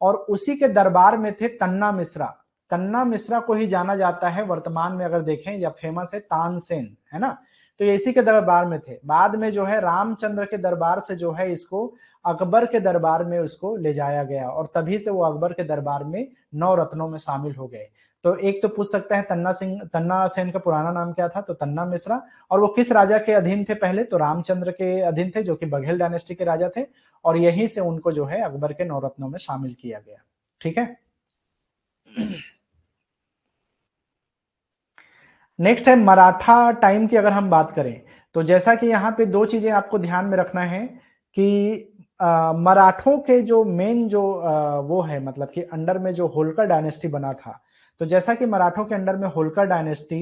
और उसी के दरबार में थे तन्ना मिश्रा। तन्ना मिश्रा को ही जाना जाता है वर्तमान में अगर देखें या फेमस है तानसेन, है ना। तो ये इसी के दरबार में थे। बाद में जो है रामचंद्र के दरबार से जो है इसको अकबर के दरबार में उसको ले जाया गया और तभी से वो अकबर के दरबार में 9 रत्नों में शामिल हो गए। तो एक तो पूछ सकता है तन्ना सेन का पुराना नाम क्या था, तो तन्ना मिश्रा। और वो किस राजा के अधीन थे पहले, तो रामचंद्र के अधीन थे जो कि बघेल डायनेस्टी के राजा थे, और यहीं से उनको जो है अकबर के 9 रत्नों में शामिल किया गया। ठीक है, नेक्स्ट है मराठा टाइम की अगर हम बात करें तो जैसा कि यहाँ पे 2 चीजें आपको ध्यान में रखना है कि मराठों के जो मेन जो वो है, मतलब कि अंडर में जो होलकर डायनेस्टी बना था, तो जैसा कि मराठों के अंडर में होलकर डायनेस्टी,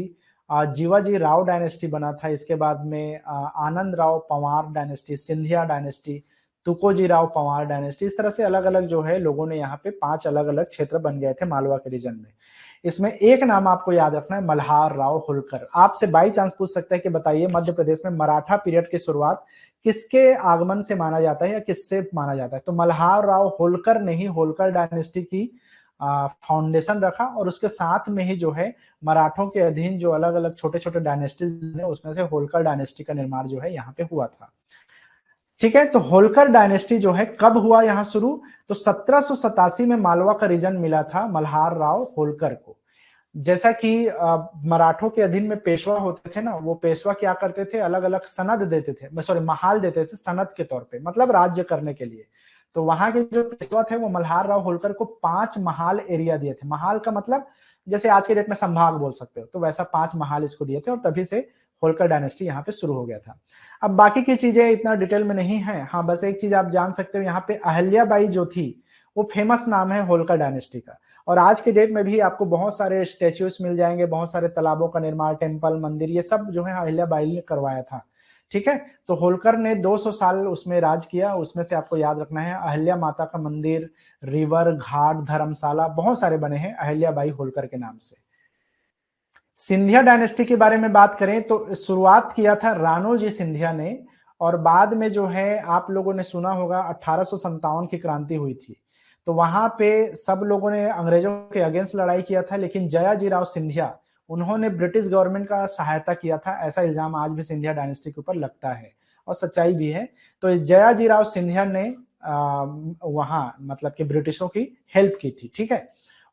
जीवाजी राव डायनेस्टी बना था, इसके बाद में Anand Rao Pawar dynasty, Scindia dynasty, Tukoji Rao Pawar dynasty, इस तरह से अलग अलग जो है लोगों ने यहाँ पे 5 अलग अलग क्षेत्र बन गए थे मालवा के रीजन में। इसमें एक नाम आपको याद रखना है मल्हार राव होलकर। आपसे बाई चांस पूछ सकता है कि बताइए मध्य प्रदेश में मराठा पीरियड की शुरुआत किसके आगमन से माना जाता है या किससे माना जाता है, तो मल्हार राव होलकर ने ही होलकर डायनेस्टी की फाउंडेशन रखा और उसके साथ में ही जो है मराठों के अधीन जो अलग अलग छोटे छोटे डायनेस्टीज है उसमें से होलकर डायनेस्टी का निर्माण जो है यहाँ पे हुआ था। ठीक है, तो होलकर डायनेस्टी जो है कब हुआ यहाँ शुरू, तो 1787 में मालवा का रीजन मिला था मल्हार राव होलकर को। जैसा कि मराठों के अधीन में पेशवा होते थे ना, वो पेशवा क्या करते थे, अलग अलग सनद देते थे, सॉरी महाल देते थे सनद के तौर पे, मतलब राज्य करने के लिए। तो वहां के जो पेशवा थे वो मल्हार राव होलकर को 5 महाल एरिया दिए थे। महाल का मतलब जैसे आज के डेट में संभाग बोल सकते हो, तो वैसा 5 महाल इसको दिए थे और तभी से होलकर डायनेस्टी यहाँ पे शुरू हो गया था। अब बाकी की चीजें इतना डिटेल में नहीं है, हाँ बस एक चीज आप जान सकते हो, यहाँ पे अहल्याबाई जो थी वो फेमस नाम है होलकर डायनेस्टी का। और आज के डेट में भी आपको बहुत सारे स्टेच्यूज मिल जाएंगे, बहुत सारे तालाबों का निर्माण, टेम्पल, मंदिर, ये सब जो है अहिल्याबाई ने करवाया था। ठीक है, तो होलकर ने 200 साल उसमें राज किया। उसमें से आपको याद रखना है अहिल्या माता का मंदिर, रिवर, घाट, धर्मशाला, बहुत सारे बने हैं अहिल्याबाई होलकर के नाम से। सिंधिया डायनेस्टी के बारे में बात करें तो शुरुआत किया था राणोजी सिंधिया ने, और बाद में जो है आप लोगों ने सुना होगा 1857 की क्रांति हुई थी। तो वहां पे सब लोगों ने अंग्रेजों के अगेंस्ट लड़ाई किया था, लेकिन जयाजीराव सिंधिया उन्होंने ब्रिटिश गवर्नमेंट का सहायता किया था। ऐसा इल्जाम आज भी सिंधिया डायनेस्टी के ऊपर लगता है और सच्चाई भी है। तो जयाजीराव सिंधिया ने वहां मतलब कि ब्रिटिशों की हेल्प की थी, ठीक है।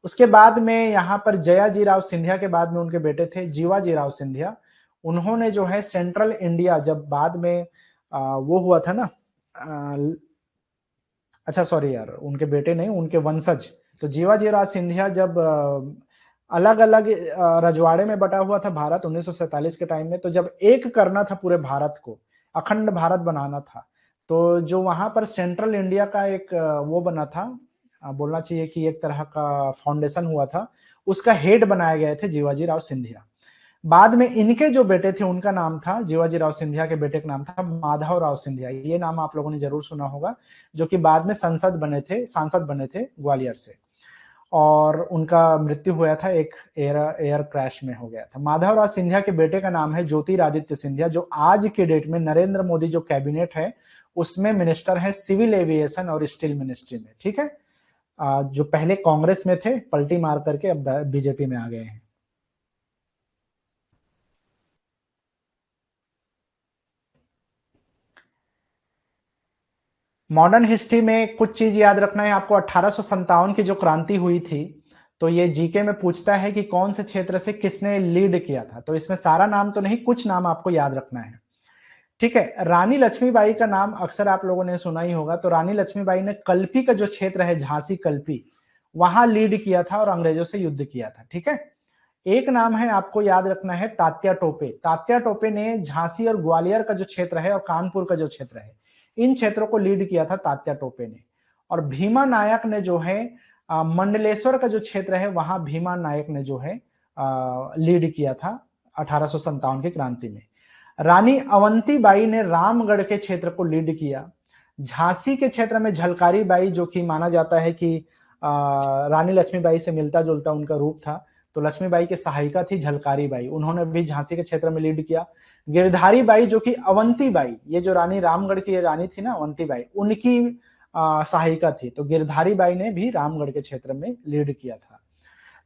उसके बाद में यहाँ पर जयाजीराव सिंधिया के बाद में उनके बेटे थे जीवाजीराव सिंधिया। उन्होंने जो है सेंट्रल इंडिया, जब बाद में वो हुआ था ना, अच्छा सॉरी यार, उनके बेटे नहीं, उनके वंशज। तो जीवाजीराव सिंधिया जब अलग अलग रजवाड़े में बटा हुआ था भारत 1947 के टाइम में, तो जब एक करना था पूरे भारत को, अखंड भारत बनाना था, तो जो वहां पर सेंट्रल इंडिया का एक वो बना था, बोलना चाहिए कि एक तरह का फाउंडेशन हुआ था, उसका हेड बनाए गए थे जीवाजीराव सिंधिया। बाद में इनके जो बेटे थे उनका नाम था, जीवाजीराव सिंधिया के बेटे का नाम था माधवराव सिंधिया। ये नाम आप लोगों ने जरूर सुना होगा, जो कि बाद में सांसद बने थे ग्वालियर से। और उनका मृत्यु हुआ था, एक एयर क्रैश में हो गया था। माधवराव सिंधिया के बेटे का नाम है ज्योतिरादित्य सिंधिया, जो आज के डेट में नरेंद्र मोदी जो कैबिनेट है उसमें मिनिस्टर है सिविल एविएशन और स्टील मिनिस्ट्री में, ठीक है। जो पहले कांग्रेस में थे, पलटी मार करके अब बीजेपी में आ गए हैं। मॉडर्न हिस्ट्री में कुछ चीज याद रखना है आपको। 1857 की जो क्रांति हुई थी, तो ये जीके में पूछता है कि कौन से क्षेत्र से किसने लीड किया था। तो इसमें सारा नाम तो नहीं, कुछ नाम आपको याद रखना है, ठीक है। रानी लक्ष्मीबाई का नाम अक्सर आप लोगों ने सुना ही होगा। तो रानी लक्ष्मीबाई ने कल्पी का जो क्षेत्र है, झांसी कल्पी, वहां लीड किया था और अंग्रेजों से युद्ध किया था, ठीक है। एक नाम है आपको याद रखना है, तात्या टोपे। तात्या टोपे ने झांसी और ग्वालियर का जो क्षेत्र है और कानपुर का जो क्षेत्र है, इन क्षेत्रों को लीड किया था तात्या टोपे ने। और भीमा नायक ने जो है मंडलेश्वर का जो क्षेत्र है, वहां भीमा नायक ने जो है लीड किया था 1857 की क्रांति में। रानी अवंती बाई ने रामगढ़ के क्षेत्र को लीड किया। झांसी के क्षेत्र में झलकारी बाई, जो कि माना जाता है कि रानी लक्ष्मीबाई से मिलता जुलता उनका रूप था, तो लक्ष्मीबाई की सहायिका थी झलकारी बाई, उन्होंने भी झांसी के क्षेत्र में लीड किया। गिरधारी बाई जो कि अवंती बाई, ये जो रानी रामगढ़ की रानी थी ना अवंती बाई, उनकी सहायिका थी, तो गिरधारी बाई ने भी रामगढ़ के क्षेत्र में लीड किया था।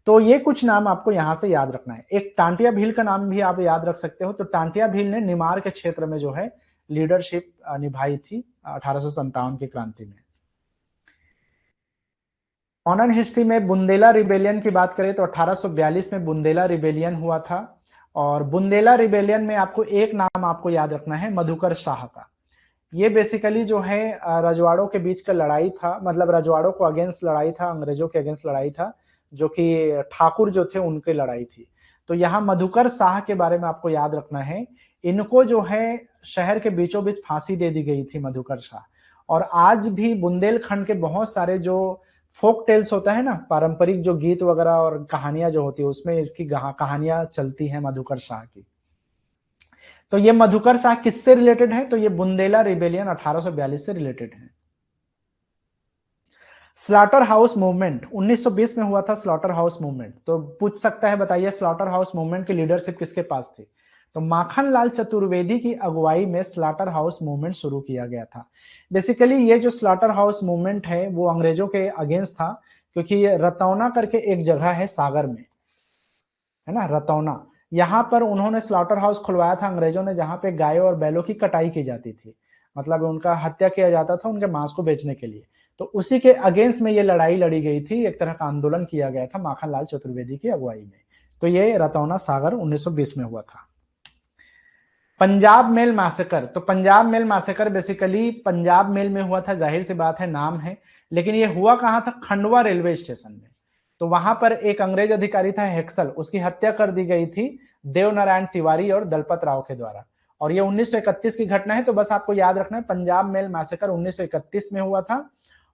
तो ये कुछ नाम आपको यहां से याद रखना है। एक टांटिया भील का नाम भी आप याद रख सकते हो। तो टांटिया भील ने निमार के क्षेत्र में जो है लीडरशिप निभाई थी 1857 की क्रांति में। मॉडर्न हिस्ट्री में बुंदेला रिबेलियन की बात करें तो 1842 में बुंदेला रिबेलियन हुआ था। और बुंदेला रिबेलियन में आपको एक नाम आपको याद रखना है, मधुकर शाह का। ये बेसिकली जो है रजवाड़ों के बीच का लड़ाई था, मतलब रजवाड़ों को अगेंस्ट लड़ाई था, अंग्रेजों के अगेंस्ट लड़ाई था, जो कि ठाकुर जो थे उनकी लड़ाई थी। तो यहाँ मधुकर शाह के बारे में आपको याद रखना है। इनको जो है शहर के बीचों बीच फांसी दे दी गई थी, मधुकर शाह। और आज भी बुंदेलखंड के बहुत सारे जो फोक टेल्स होता है ना, पारंपरिक जो गीत वगैरह और कहानियां जो होती है, उसमें इसकी कहानियां चलती हैं मधुकर शाह की। तो ये मधुकर शाह किससे रिलेटेड है? तो ये बुंदेला रिबेलियन 1842 से रिलेटेड है। स्लॉटर हाउस मूवमेंट 1920 में हुआ था। स्लॉटर हाउस मूवमेंट, तो पूछ सकता है बताइए स्लॉटर हाउस मूवमेंट की लीडरशिप किसके पास थी? तो माखन लाल चतुर्वेदी की अगुवाई में स्लॉटर हाउस मूवमेंट शुरू किया गया था। बेसिकली ये जो स्लॉटर हाउस मूवमेंट है वो अंग्रेजों के अगेंस्ट था, क्योंकि ये रतौना करके एक जगह है सागर में, है ना, रतौना। यहाँ पर उन्होंने स्लॉटर हाउस खुलवाया था अंग्रेजों ने, जहां पे गायों और बैलों की कटाई की जाती थी, मतलब उनका हत्या किया जाता था उनके मांस को बेचने के लिए। तो उसी के अगेंस्ट में ये लड़ाई लड़ी गई थी, एक तरह का आंदोलन किया गया था माखन लाल चतुर्वेदी की अगुवाई में। तो ये रतौना सागर 1920 में हुआ था। पंजाब मेल मैसेकर, तो Punjab Mail massacre basically Punjab Mail में हुआ था, जाहिर सी बात है, नाम है। लेकिन ये हुआ कहां था? खंडवा रेलवे स्टेशन में। तो वहां पर एक अंग्रेज अधिकारी था हेक्सल, उसकी हत्या कर दी गई थी देवनारायण तिवारी और दलपत राव के द्वारा। और ये 1931 की घटना है। तो बस आपको याद रखना है पंजाब मेल मैसेकर 1931 में हुआ था।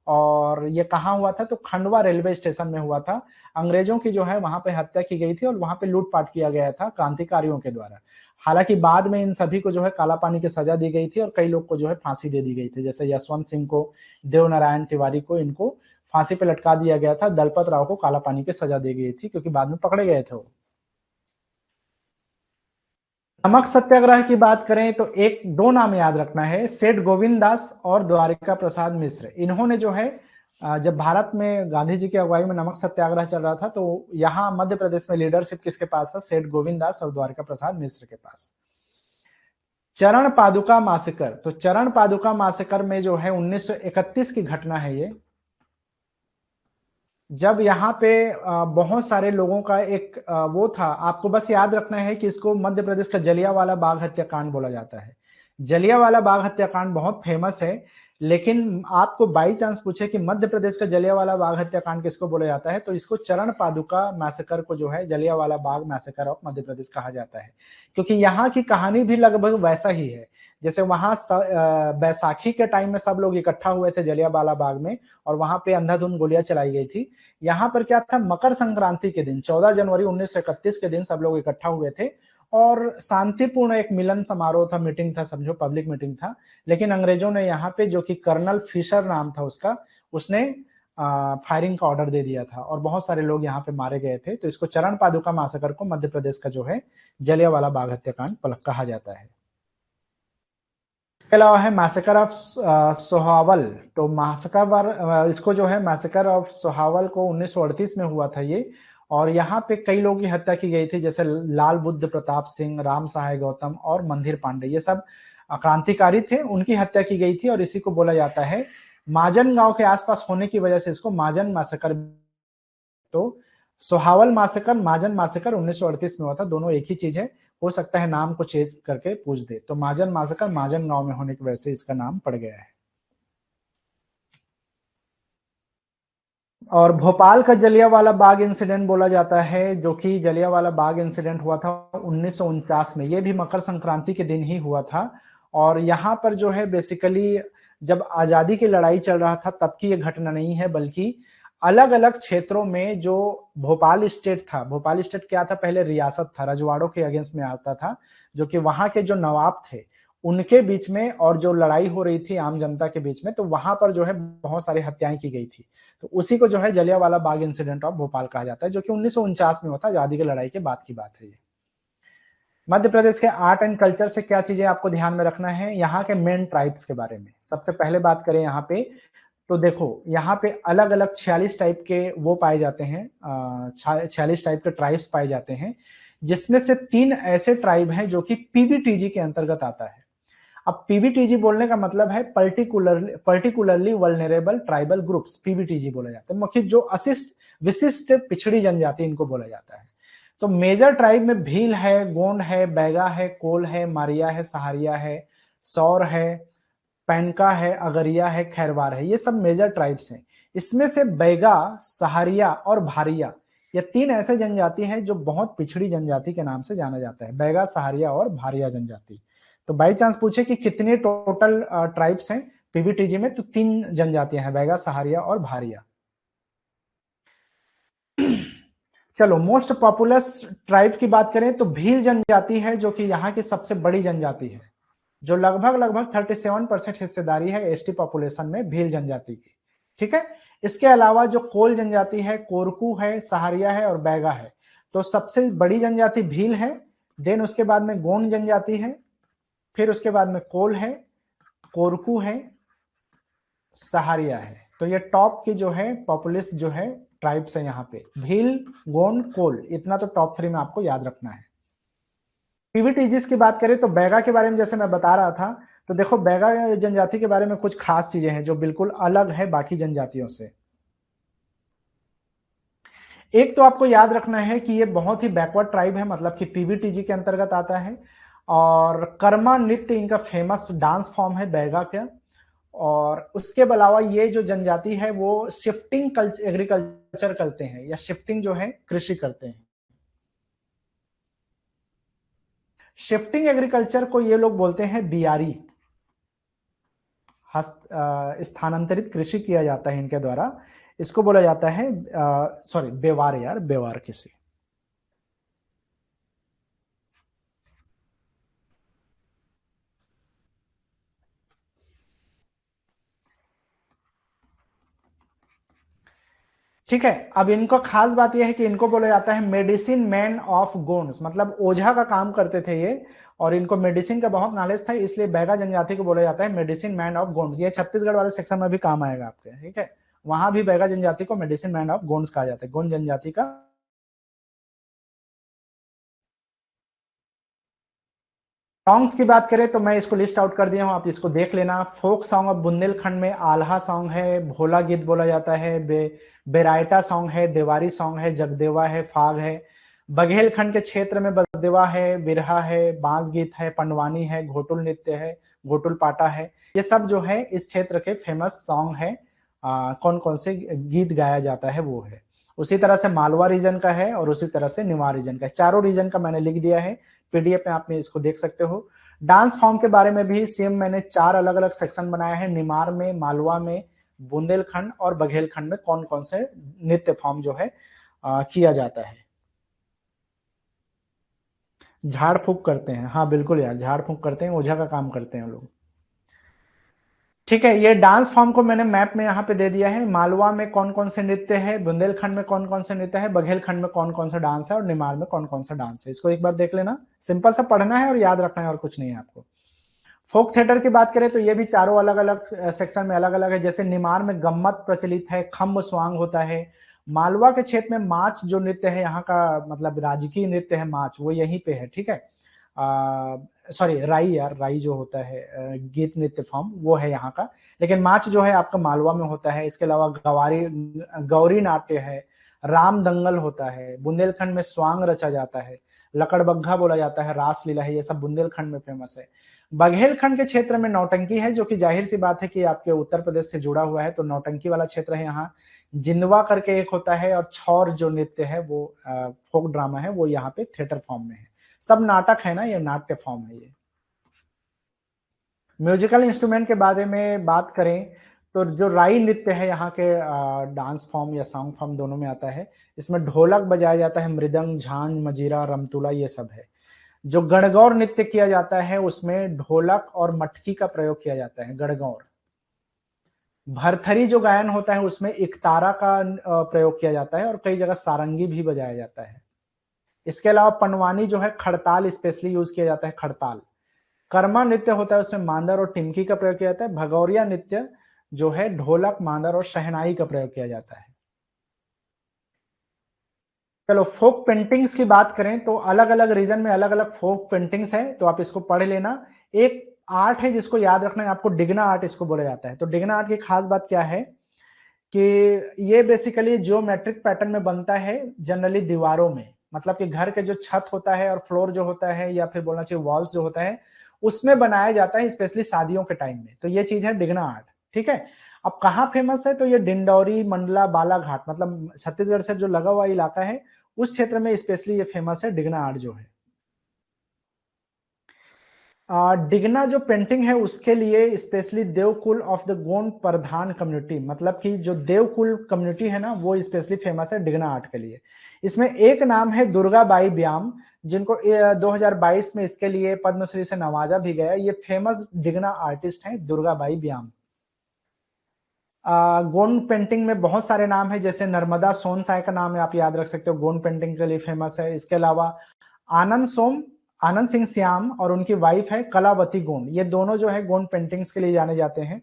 और ये कहां हुआ था? तो खंडवा रेलवे स्टेशन में हुआ था। अंग्रेजों की जो है वहां पे हत्या की गई थी और वहां पे लूटपाट किया गया था क्रांतिकारियों के द्वारा। हालांकि बाद में इन सभी को जो है काला पानी की सजा दी गई थी और कई लोग को जो है फांसी दे दी गई थी, जैसे यशवंत सिंह को, देवनारायण तिवारी को, इनको फांसी पे लटका दिया गया था। दलपत राव को काला पानी की सजा दी गई थी क्योंकि बाद में पकड़े गए थे वो। नमक सत्याग्रह की बात करें तो एक दो नाम याद रखना है, सेठ गोविंद दास और द्वारिका प्रसाद मिश्र। इन्होंने जो है जब भारत में गांधी जी की अगुवाई में नमक सत्याग्रह चल रहा था, तो यहाँ मध्य प्रदेश में लीडरशिप किसके पास था? सेठ गोविंद दास और द्वारका प्रसाद मिश्र के पास। चरण पादुका मासेकर, तो चरण पादुका मासेकर में जो है 1931 की घटना है ये, जब यहाँ पे बहुत सारे लोगों का एक वो था। आपको बस याद रखना है कि इसको मध्य प्रदेश का जलियांवाला बाग हत्याकांड बोला जाता है। जलियांवाला बाग हत्याकांड बहुत फेमस है, लेकिन आपको बाई चांस पूछे कि मध्य प्रदेश का जलियांवाला बाग हत्याकांड किसको बोला जाता है, तो इसको चरण पादुका मैसेकर को जो है जलियांवाला बाग मैसेकर ऑफ मध्य प्रदेश कहा जाता है, क्योंकि यहाँ की कहानी भी लगभग वैसा ही है। जैसे वहां बैसाखी के टाइम में सब लोग इकट्ठा हुए थे जलियांवाला बाग में, और वहां पे अंधाधुंध गोलियां चलाई गई थी। यहाँ पर क्या था, मकर संक्रांति के दिन 14 जनवरी 1931 के दिन सब लोग इकट्ठा हुए थे और शांतिपूर्ण एक मिलन समारोह था, मीटिंग था, समझो पब्लिक मीटिंग था। लेकिन अंग्रेजों ने यहाँ पे, जो कि कर्नल फिशर नाम था उसका, उसने फायरिंग का ऑर्डर दे दिया था और बहुत सारे लोग यहाँ पे मारे गए थे। तो इसको चरण पादुका मासकर को मध्य प्रदेश का जो है जलियांवाला बाग हत्याकांड कहा जाता है। इसके अलावा है मैसेकर ऑफ सोहावल। तो मैसेकर, इसको जो है मैसेकर ऑफ सोहावल को 1938 में हुआ था ये, और यहाँ पे कई लोगों की हत्या की गई थी, जैसे लाल बुद्ध प्रताप सिंह, राम सहाय गौतम और मंदिर पांडे। ये सब क्रांतिकारी थे, उनकी हत्या की गई थी और इसी को बोला जाता है, माजन गांव के आसपास होने की वजह से इसको माजन मैसेकर। तो सोहावल मैसेकर, माजन मैसेकर 1938 में हुआ था, दोनों एक ही चीज है। हो सकता है नाम को चेंज करके पूछ दे। तो माजन मैसेकर माजन गांव में होने की वजह से इसका नाम पड़ गया है। और भोपाल का जलियांवाला बाग इंसिडेंट बोला जाता है, जो कि जलियांवाला बाग इंसिडेंट हुआ था 1949 में। ये भी मकर संक्रांति के दिन ही हुआ था। और यहाँ पर जो है बेसिकली जब आजादी की लड़ाई चल रहा था तब की ये घटना नहीं है, बल्कि अलग अलग क्षेत्रों में जो भोपाल स्टेट था, भोपाल स्टेट क्या था, पहले रियासत था, रजवाड़ों के अगेंस्ट में आता था, जो कि वहां के जो नवाब थे उनके बीच में, और जो लड़ाई हो रही थी आम जनता के बीच में, तो वहां पर जो है बहुत सारी हत्याएं की गई थी। तो उसी को जो है जलियांवाला बाग इंसिडेंट ऑफ भोपाल कहा जाता है, जो कि 1949 में हुआ था, आजादी की लड़ाई के बाद की बात है ये। मध्य प्रदेश के आर्ट एंड कल्चर से क्या चीजें आपको ध्यान में रखना है, यहाँ के मेन ट्राइब्स के बारे में। सबसे पहले बात करें यहाँ पे, तो देखो यहाँ पे अलग अलग 46 टाइप के वो पाए जाते हैं, 46 टाइप के ट्राइब्स पाए जाते हैं, जिसमें से 3 ऐसे ट्राइब हैं जो कि पीवीटीजी के अंतर्गत आता है। अब पीवीटीजी बोलने का मतलब है particularly vulnerable tribal groups, PVTG बोला जाता है, मतलब जो विशिष्ट पिछड़ी जनजाति इनको बोला जाता है। तो मेजर ट्राइब में भील है, गोंड है, बैगा है, कोल है, मारिया है, सहारिया है, सौर है, पैनका है, अगरिया है, खैरवार है। ये सब मेजर ट्राइब्स हैं। इसमें से बैगा, सहारिया और भारिया, ये 3 ऐसे जनजाति हैं जो बहुत पिछड़ी जनजाति के नाम से जाना जाता है, बैगा, सहारिया और भारिया जनजाति। तो बाई चांस पूछे कि कितने टोटल ट्राइब्स हैं पीवीटीजी में, तो 3 जनजातियां हैं, बैगा, सहारिया और भारिया। चलो मोस्ट पॉपुलस ट्राइब की बात करें तो भील जनजाति है, जो कि यहाँ की सबसे बड़ी जनजाति है, जो लगभग 37% हिस्सेदारी है एसटी पॉपुलेशन में भील जनजाति की। ठीक है, इसके अलावा जो कोल जनजाति है, कोरकू है, सहारिया है और बैगा है। तो सबसे बड़ी जनजाति भील है, देन उसके बाद में गोंड जनजाति है, फिर उसके बाद में कोल है, कोरकू है, सहारिया है। तो ये टॉप की जो है पॉपुलेस जो है ट्राइब्स है यहाँ पे, भील, गोंड, कोल, इतना तो टॉप 3 में आपको याद रखना है। पीवीटीजीस की बात करें तो बैगा के बारे में जैसे मैं बता रहा था, तो देखो बैगा जनजाति के बारे में कुछ खास चीजें हैं जो बिल्कुल अलग है बाकी जनजातियों से। एक तो आपको याद रखना है कि ये बहुत ही बैकवर्ड ट्राइब है, मतलब कि पीवीटीजी के अंतर्गत आता है। और कर्मा नृत्य इनका फेमस डांस फॉर्म है बैगा का। और उसके अलावा ये जो जनजाति है वो शिफ्टिंग एग्रीकल्चर करते हैं, या शिफ्टिंग जो है कृषि करते हैं। शिफ्टिंग एग्रीकल्चर को ये लोग बोलते हैं बियारी, स्थानांतरित कृषि किया जाता है इनके द्वारा, इसको बोला जाता है सॉरी बेवार, यार बेवार कृषि। ठीक है, अब इनको खास बात यह है कि इनको बोला जाता है मेडिसिन मैन ऑफ गोंड्स, मतलब ओझा का काम करते थे ये, और इनको मेडिसिन का बहुत नॉलेज था, इसलिए बैगा जनजाति को बोला जाता है मेडिसिन मैन ऑफ गोंड्स। ये छत्तीसगढ़ वाले सेक्शन में भी काम आएगा आपके। ठीक है, वहां भी बैगा जनजाति को मेडिसिन मैन ऑफ गोंड्स कहा जाता है, गोंड जनजाति का। सॉन्ग्स की बात करें तो मैं इसको लिस्ट आउट कर दिया हूं, आप इसको देख लेना। फोक सॉन्ग ऑफ बुंदेलखंड में आल्हा सॉन्ग है, भोला गीत बोला जाता है, बेराइटा सॉन्ग है, देवारी सॉन्ग है, जगदेवा है, फाग है। बघेलखंड के क्षेत्र में बसदेवा है, विरहा है, बांस गीत है, पंडवानी है, घोटुल नृत्य है, घोटुल पाटा है। ये सब जो है इस क्षेत्र के फेमस सॉन्ग है। कौन कौन से गीत गाया जाता है वो है। उसी तरह से मालवा रीजन का है और उसी तरह से निवार रीजन का, चारों रीजन का मैंने लिख दिया है, पीडीएफ में आप इसको देख सकते हो। डांस फॉर्म के बारे में भी सेम मैंने 4 अलग अलग सेक्शन बनाया है, निमार में, मालवा में, बुंदेलखंड और बघेलखंड में कौन कौन से नृत्य फॉर्म जो है किया जाता है। झाड़ फूक करते हैं, हाँ बिल्कुल यार, झाड़ फूक करते हैं, ओझा का काम करते हैं लोग। ठीक है, ये डांस फॉर्म को मैंने मैप में यहाँ पे दे दिया है। मालवा में कौन कौन से नृत्य है, बुंदेलखंड में कौन कौन से नृत्य है, बघेलखंड में कौन कौन सा डांस है और निमार में कौन कौन सा डांस है। इसको एक बार देख लेना, सिंपल सा पढ़ना है और याद रखना है और कुछ नहीं है आपको। फोक थिएटर की बात करें तो ये भी चारों अलग अलग सेक्शन में अलग अलग है। जैसे निमार में गम्मत प्रचलित है, खम्ब स्वांग होता है। मालवा के क्षेत्र में माच जो नृत्य है यहाँ का, मतलब राजकीय नृत्य है माच, वो यहीं पे है। ठीक है, सॉरी राई, यार राई जो होता है गीत नृत्य फॉर्म वो है यहाँ का, लेकिन माच जो है आपका मालवा में होता है। इसके अलावा गौरी नाट्य है, राम दंगल होता है, बुंदेलखंड में स्वांग रचा जाता है, लकड़बग्घा बोला जाता है, रास लीला है, ये सब बुंदेलखंड में फेमस है। बघेलखंड के क्षेत्र में नौटंकी है, जो कि जाहिर सी बात है कि आपके उत्तर प्रदेश से जुड़ा हुआ है, तो नौटंकी वाला क्षेत्र है यहाँ। जिंदवा करके एक होता है, और छौर जो नृत्य है वो फोक ड्रामा है, वो यहाँ पे थिएटर फॉर्म में है। सब नाटक है ना, ये नाट्य फॉर्म है ये। म्यूजिकल इंस्ट्रूमेंट के बारे में बात करें तो जो राई नृत्य है यहाँ के डांस फॉर्म या सॉन्ग फॉर्म दोनों में आता है। इसमें ढोलक बजाया जाता है, मृदंग, झांझ, मजीरा, रमतुला, ये सब है। जो गणगौर नृत्य किया जाता है उसमें ढोलक और मटकी का प्रयोग किया जाता है, गणगौर। भरथरी जो गायन होता है उसमें इकतारा का प्रयोग किया जाता है और कई जगह सारंगी भी बजाया जाता है। इसके अलावा पंडवानी जो है खड़ताल स्पेशली यूज किया जाता है, खड़ताल। कर्मा नृत्य होता है उसमें मांदर और टिमकी का प्रयोग किया जाता है। भगौरिया नृत्य जो है ढोलक, मांदर और शहनाई का प्रयोग किया जाता है। चलो फोक पेंटिंग्स की बात करें तो अलग अलग रीजन में अलग अलग फोक पेंटिंग्स है, तो आप इसको पढ़ लेना। एक आर्ट है जिसको याद रखना है आपको, डिगना आर्ट इसको बोला जाता है। तो डिगना आर्ट की खास बात क्या है कि ये बेसिकली ज्योमेट्रिक पैटर्न में बनता है, जनरली दीवारों में, मतलब कि घर के जो छत होता है और फ्लोर जो होता है, या फिर बोलना चाहिए वॉल्स जो होता है, उसमें बनाया जाता है, स्पेशली शादियों के टाइम में। तो ये चीज है डिगना आर्ट। ठीक है, अब कहाँ फेमस है तो ये डिंडौरी, मंडला, बालाघाट, मतलब छत्तीसगढ़ से जो लगा हुआ इलाका है उस क्षेत्र में स्पेशली ये फेमस है डिगना आर्ट जो है। डिगना जो पेंटिंग है उसके लिए specially Devkul of the Gond Pradhan community, मतलब कि जो देवकुल कम्युनिटी है ना वो स्पेशली फेमस है डिगना आर्ट के लिए। इसमें एक नाम है दुर्गा बाई ब्याम, जिनको 2022 में इसके लिए पद्मश्री से नवाजा भी गया। ये फेमस डिगना आर्टिस्ट हैं दुर्गा बाई ब्याम। गोंड पेंटिंग में बहुत सारे नाम है, जैसे नर्मदा सोनसाई का नाम है, आप याद रख सकते हो, गोंड पेंटिंग के लिए फेमस है। इसके अलावा आनंद सोम, आनंद सिंह श्याम और उनकी वाइफ है कलावती गोंड, ये दोनों जो है गोंड पेंटिंग्स के लिए जाने जाते हैं।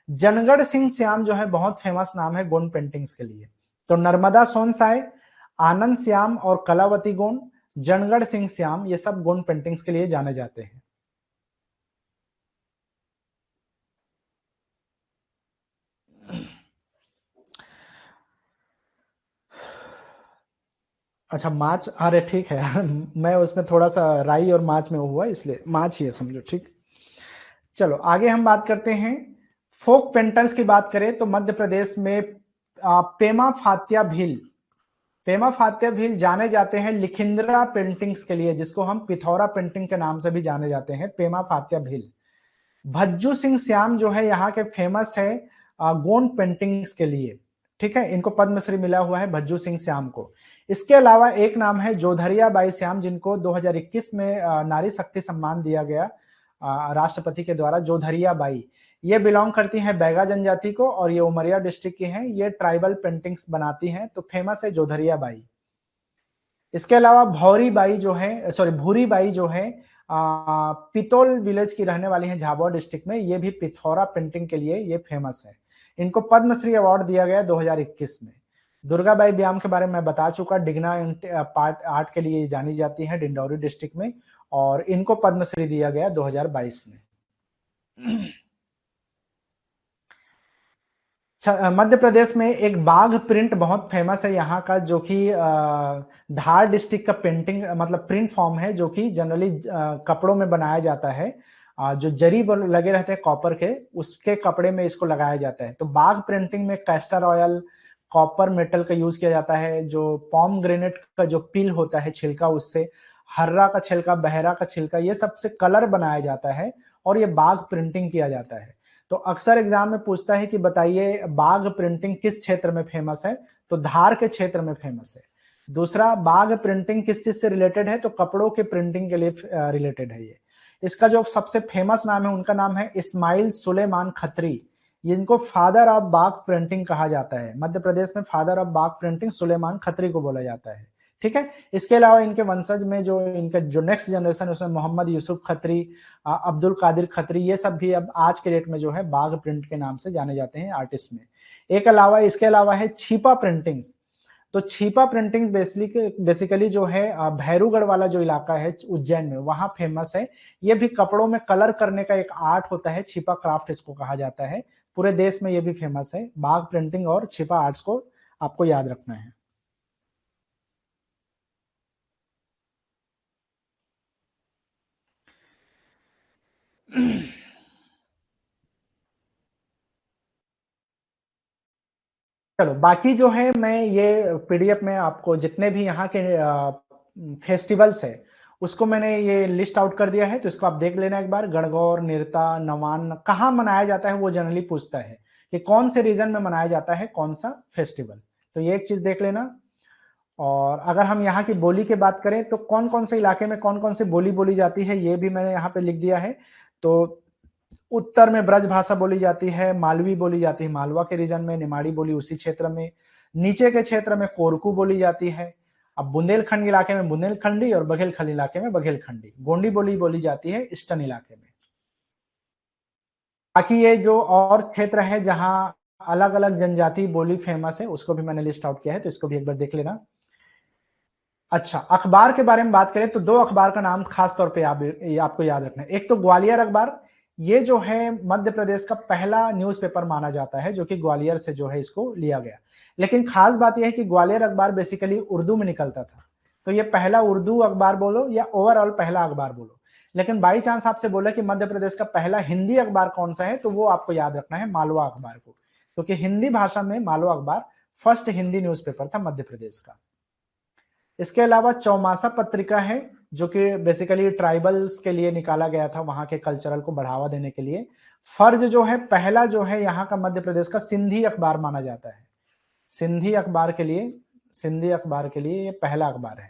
जनगढ़ सिंह श्याम जो है बहुत फेमस नाम है गोंड पेंटिंग्स के लिए। तो नर्मदा सोनसाई, आनंद श्याम और कलावती गोंड, जनगढ़ सिंह श्याम, ये सब गोंड पेंटिंग्स के लिए जाने जाते हैं। अच्छा मार्च, अरे ठीक है यार मैं उसमें थोड़ा सा राई और मार्च में हुआ, इसलिए मार्च ही है समझो। ठीक, चलो आगे हम बात करते हैं। फोक पेंटर्स की बात करें तो मध्य प्रदेश में पेमा फात्या भील, पेमा फात्या भील जाने जाते हैं लिखिंद्रा पेंटिंग्स के लिए, जिसको हम पिथौरा पेंटिंग के नाम से भी जाने जाते हैं, पेमा फात्या भील। भज्जू सिंह श्याम जो है यहाँ के फेमस है गोंड पेंटिंग्स के लिए। ठीक है, इनको पद्मश्री मिला हुआ है भज्जू सिंह श्याम को। इसके अलावा एक नाम है जोधरिया बाई श्याम, जिनको 2021 में नारी शक्ति सम्मान दिया गया राष्ट्रपति के द्वारा। जोधरिया बाई ये बिलोंग करती हैं बैगा जनजाति को और ये उमरिया डिस्ट्रिक्ट की हैं। ये ट्राइबल पेंटिंग्स बनाती हैं, तो फेमस है जोधरिया बाई। इसके अलावा भौरी बाई जो है, सॉरी भूरी बाई जो है पितौल विलेज की रहने वाली है झाबुआ डिस्ट्रिक्ट में, ये भी पिथौरा पेंटिंग के लिए ये फेमस है। इनको पद्मश्री अवार्ड दिया गया 2021 में। दुर्गाबाई व्याम के बारे में मैं बता चुका, डिग्ना पार्ट आर्ट के लिए जानी जाती है डिंडौरी डिस्ट्रिक्ट में, और इनको पद्मश्री दिया गया 2022 में। मध्य प्रदेश में एक बाघ प्रिंट बहुत फेमस है यहाँ का, जो कि धार डिस्ट्रिक्ट का पेंटिंग मतलब प्रिंट फॉर्म है, जो कि जनरली कपड़ों में बनाया जाता है। जो जरी लगे रहते हैं कॉपर के, उसके कपड़े में इसको लगाया जाता है। तो बाघ प्रिंटिंग में कैस्टर ऑयल, कॉपर मेटल का यूज किया जाता है। जो पॉम ग्रेनेट का जो पील होता है छिलका, उससे हर्रा का छिलका, बहरा का छिलका, ये सबसे कलर बनाया जाता है और ये बाघ प्रिंटिंग किया जाता है। तो अक्सर एग्जाम में पूछता है कि बताइए बाघ प्रिंटिंग किस क्षेत्र में फेमस है, तो धार के क्षेत्र में फेमस है। दूसरा, बाघ प्रिंटिंग किस चीज से रिलेटेड है, तो कपड़ों के प्रिंटिंग के लिए रिलेटेड है ये। इसका जो सबसे फेमस नाम है, उनका नाम है इस्माइल सुलेमान खत्री। इनको फादर ऑफ बाघ प्रिंटिंग कहा जाता है। मध्य प्रदेश में फादर ऑफ बाघ प्रिंटिंग सुलेमान खत्री को बोला जाता है। ठीक है। इसके अलावा इनके वंशज में जो इनका जो नेक्स्ट जनरेशन है, उसमें मोहम्मद यूसुफ खत्री, अब्दुल कादिर खत्री, ये सब भी अब आज के डेट में जो है बाघ प्रिंट के नाम से जाने जाते हैं आर्टिस्ट में। इसके अलावा है छिपा प्रिंटिंग्स। तो छिपा प्रिंटिंग बेसिकली जो है भैरूगढ़ वाला जो इलाका है उज्जैन में, वहां फेमस है। ये भी कपड़ों में कलर करने का एक आर्ट होता है, छिपा क्राफ्ट इसको कहा जाता है। पूरे देश में ये भी फेमस है। बाघ प्रिंटिंग और छिपा आर्ट्स को आपको याद रखना है। चलो, बाकी जो है मैं ये पीडीएफ में आपको जितने भी यहाँ के फेस्टिवल्स है उसको मैंने ये लिस्ट आउट कर दिया है, तो इसको आप देख लेना एक बार। गणगौर, निरता, नवान्न कहाँ मनाया जाता है वो जनरली पूछता है कि कौन से रीजन में मनाया जाता है कौन सा फेस्टिवल, तो ये एक चीज देख लेना। और अगर हम यहाँ की बोली की बात करें तो कौन कौन से इलाके में कौन कौन सी बोली बोली जाती है, ये भी मैंने यहाँ पे लिख दिया है। तो उत्तर में ब्रज भाषा बोली जाती है, मालवी बोली जाती है मालवा के रीजन में, निमाड़ी बोली उसी क्षेत्र में। नीचे के क्षेत्र में कोरकू बोली जाती है। अब बुंदेलखंड इलाके में बुंदेलखंडी और बघेलखंड इलाके में बघेलखंडी। गोंडी बोली बोली जाती है ईस्टर्न इलाके में। बाकी ये जो और क्षेत्र है जहां अलग अलग जनजाति बोली फेमस है, उसको भी मैंने लिस्ट आउट किया है, तो इसको भी एक बार देख लेना। अच्छा, अखबार के बारे में बात करें तो दो अखबार का नाम खास तौर पे आपको याद रखना है। एक तो ग्वालियर अखबार, ये जो है मध्य प्रदेश का पहला न्यूज़पेपर माना जाता है, जो कि ग्वालियर से जो है इसको लिया गया। लेकिन खास बात यह है कि ग्वालियर अखबार बेसिकली उर्दू में निकलता था, तो ये पहला उर्दू अखबार बोलो या ओवरऑल पहला अखबार बोलो। लेकिन बाई चांस आपसे बोला कि मध्य प्रदेश का पहला हिंदी अखबार कौन सा है, तो वो आपको याद रखना है मालवा अखबार को, क्योंकि हिंदी भाषा में मालवा अखबार फर्स्ट हिंदी न्यूज़पेपर था मध्य प्रदेश का। इसके अलावा चौमासा पत्रिका है, जो कि बेसिकली ट्राइबल्स के लिए निकाला गया था, वहां के कल्चरल को बढ़ावा देने के लिए। फर्ज जो है पहला जो है यहाँ का मध्य प्रदेश का सिंधी अखबार माना जाता है। सिंधी अखबार के लिए ये पहला अखबार है।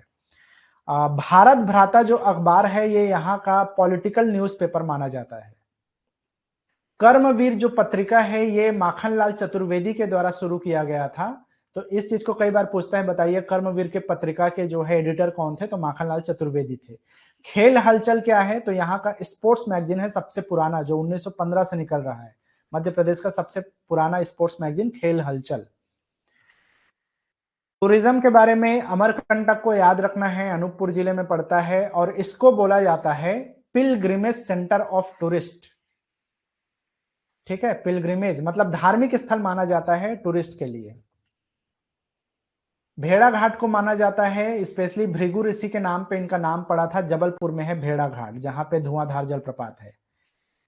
भारत भ्राता जो अखबार है, ये यहाँ का पॉलिटिकल न्यूज़पेपर माना जाता है। कर्मवीर जो पत्रिका है, ये माखनलाल चतुर्वेदी के द्वारा शुरू किया गया था। तो इस चीज को कई बार पूछता है, बताइए कर्मवीर के पत्रिका के जो है एडिटर कौन थे, तो माखनलाल चतुर्वेदी थे। खेल हलचल क्या है, तो यहाँ का स्पोर्ट्स मैगजीन है सबसे पुराना, जो 1915 से निकल रहा है। मध्य प्रदेश का सबसे पुराना स्पोर्ट्स मैगजीन खेल हलचल। टूरिज्म के बारे में अमरकंटक को याद रखना है, अनूपपुर जिले में पड़ता है, और इसको बोला जाता है पिलग्रिमेज सेंटर ऑफ टूरिस्ट। ठीक है, पिलग्रिमेज मतलब धार्मिक स्थल माना जाता है टूरिस्ट के लिए। भेड़ा घाट को माना जाता है, स्पेशली भृगु ऋषि के नाम पे इनका नाम पड़ा था, जबलपुर में है भेड़ा घाट, जहां पे धुआंधार जलप्रपात है।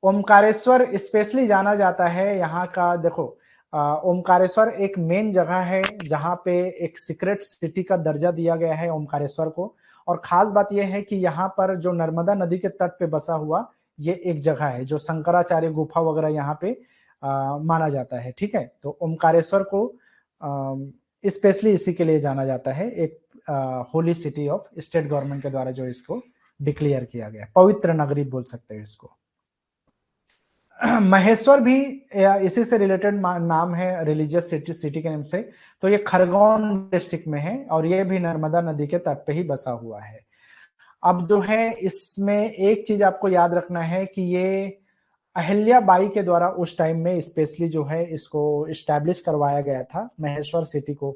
ओमकारेश्वर स्पेशली जाना जाता है यहाँ का, देखो ओमकारेश्वर एक मेन जगह है जहां पे एक सीक्रेट सिटी का दर्जा दिया गया है ओमकारेश्वर को। और खास बात यह है कि यहाँ पर जो नर्मदा नदी के तट पे बसा हुआ ये एक जगह है, जो शंकराचार्य गुफा वगैरह यहाँ पे माना जाता है। ठीक है, तो ओमकारेश्वर को स्पेशली इसी के लिए जाना जाता है, एक holy city of state government के द्वारा जो इसको डिक्लेयर किया गया, पवित्र नगरी बोल सकते हैं इसको। महेश्वर भी इसी से रिलेटेड नाम है, रिलीजियस सिटी के नाम से। तो ये खरगोन डिस्ट्रिक्ट में है और ये भी नर्मदा नदी के तट पे ही बसा हुआ है। अब जो है इसमें एक चीज आपको याद रखना है कि ये अहिल्या बाई के द्वारा उस टाइम में स्पेशली जो है इसको इस्टेब्लिश करवाया गया था, महेश्वर सिटी को।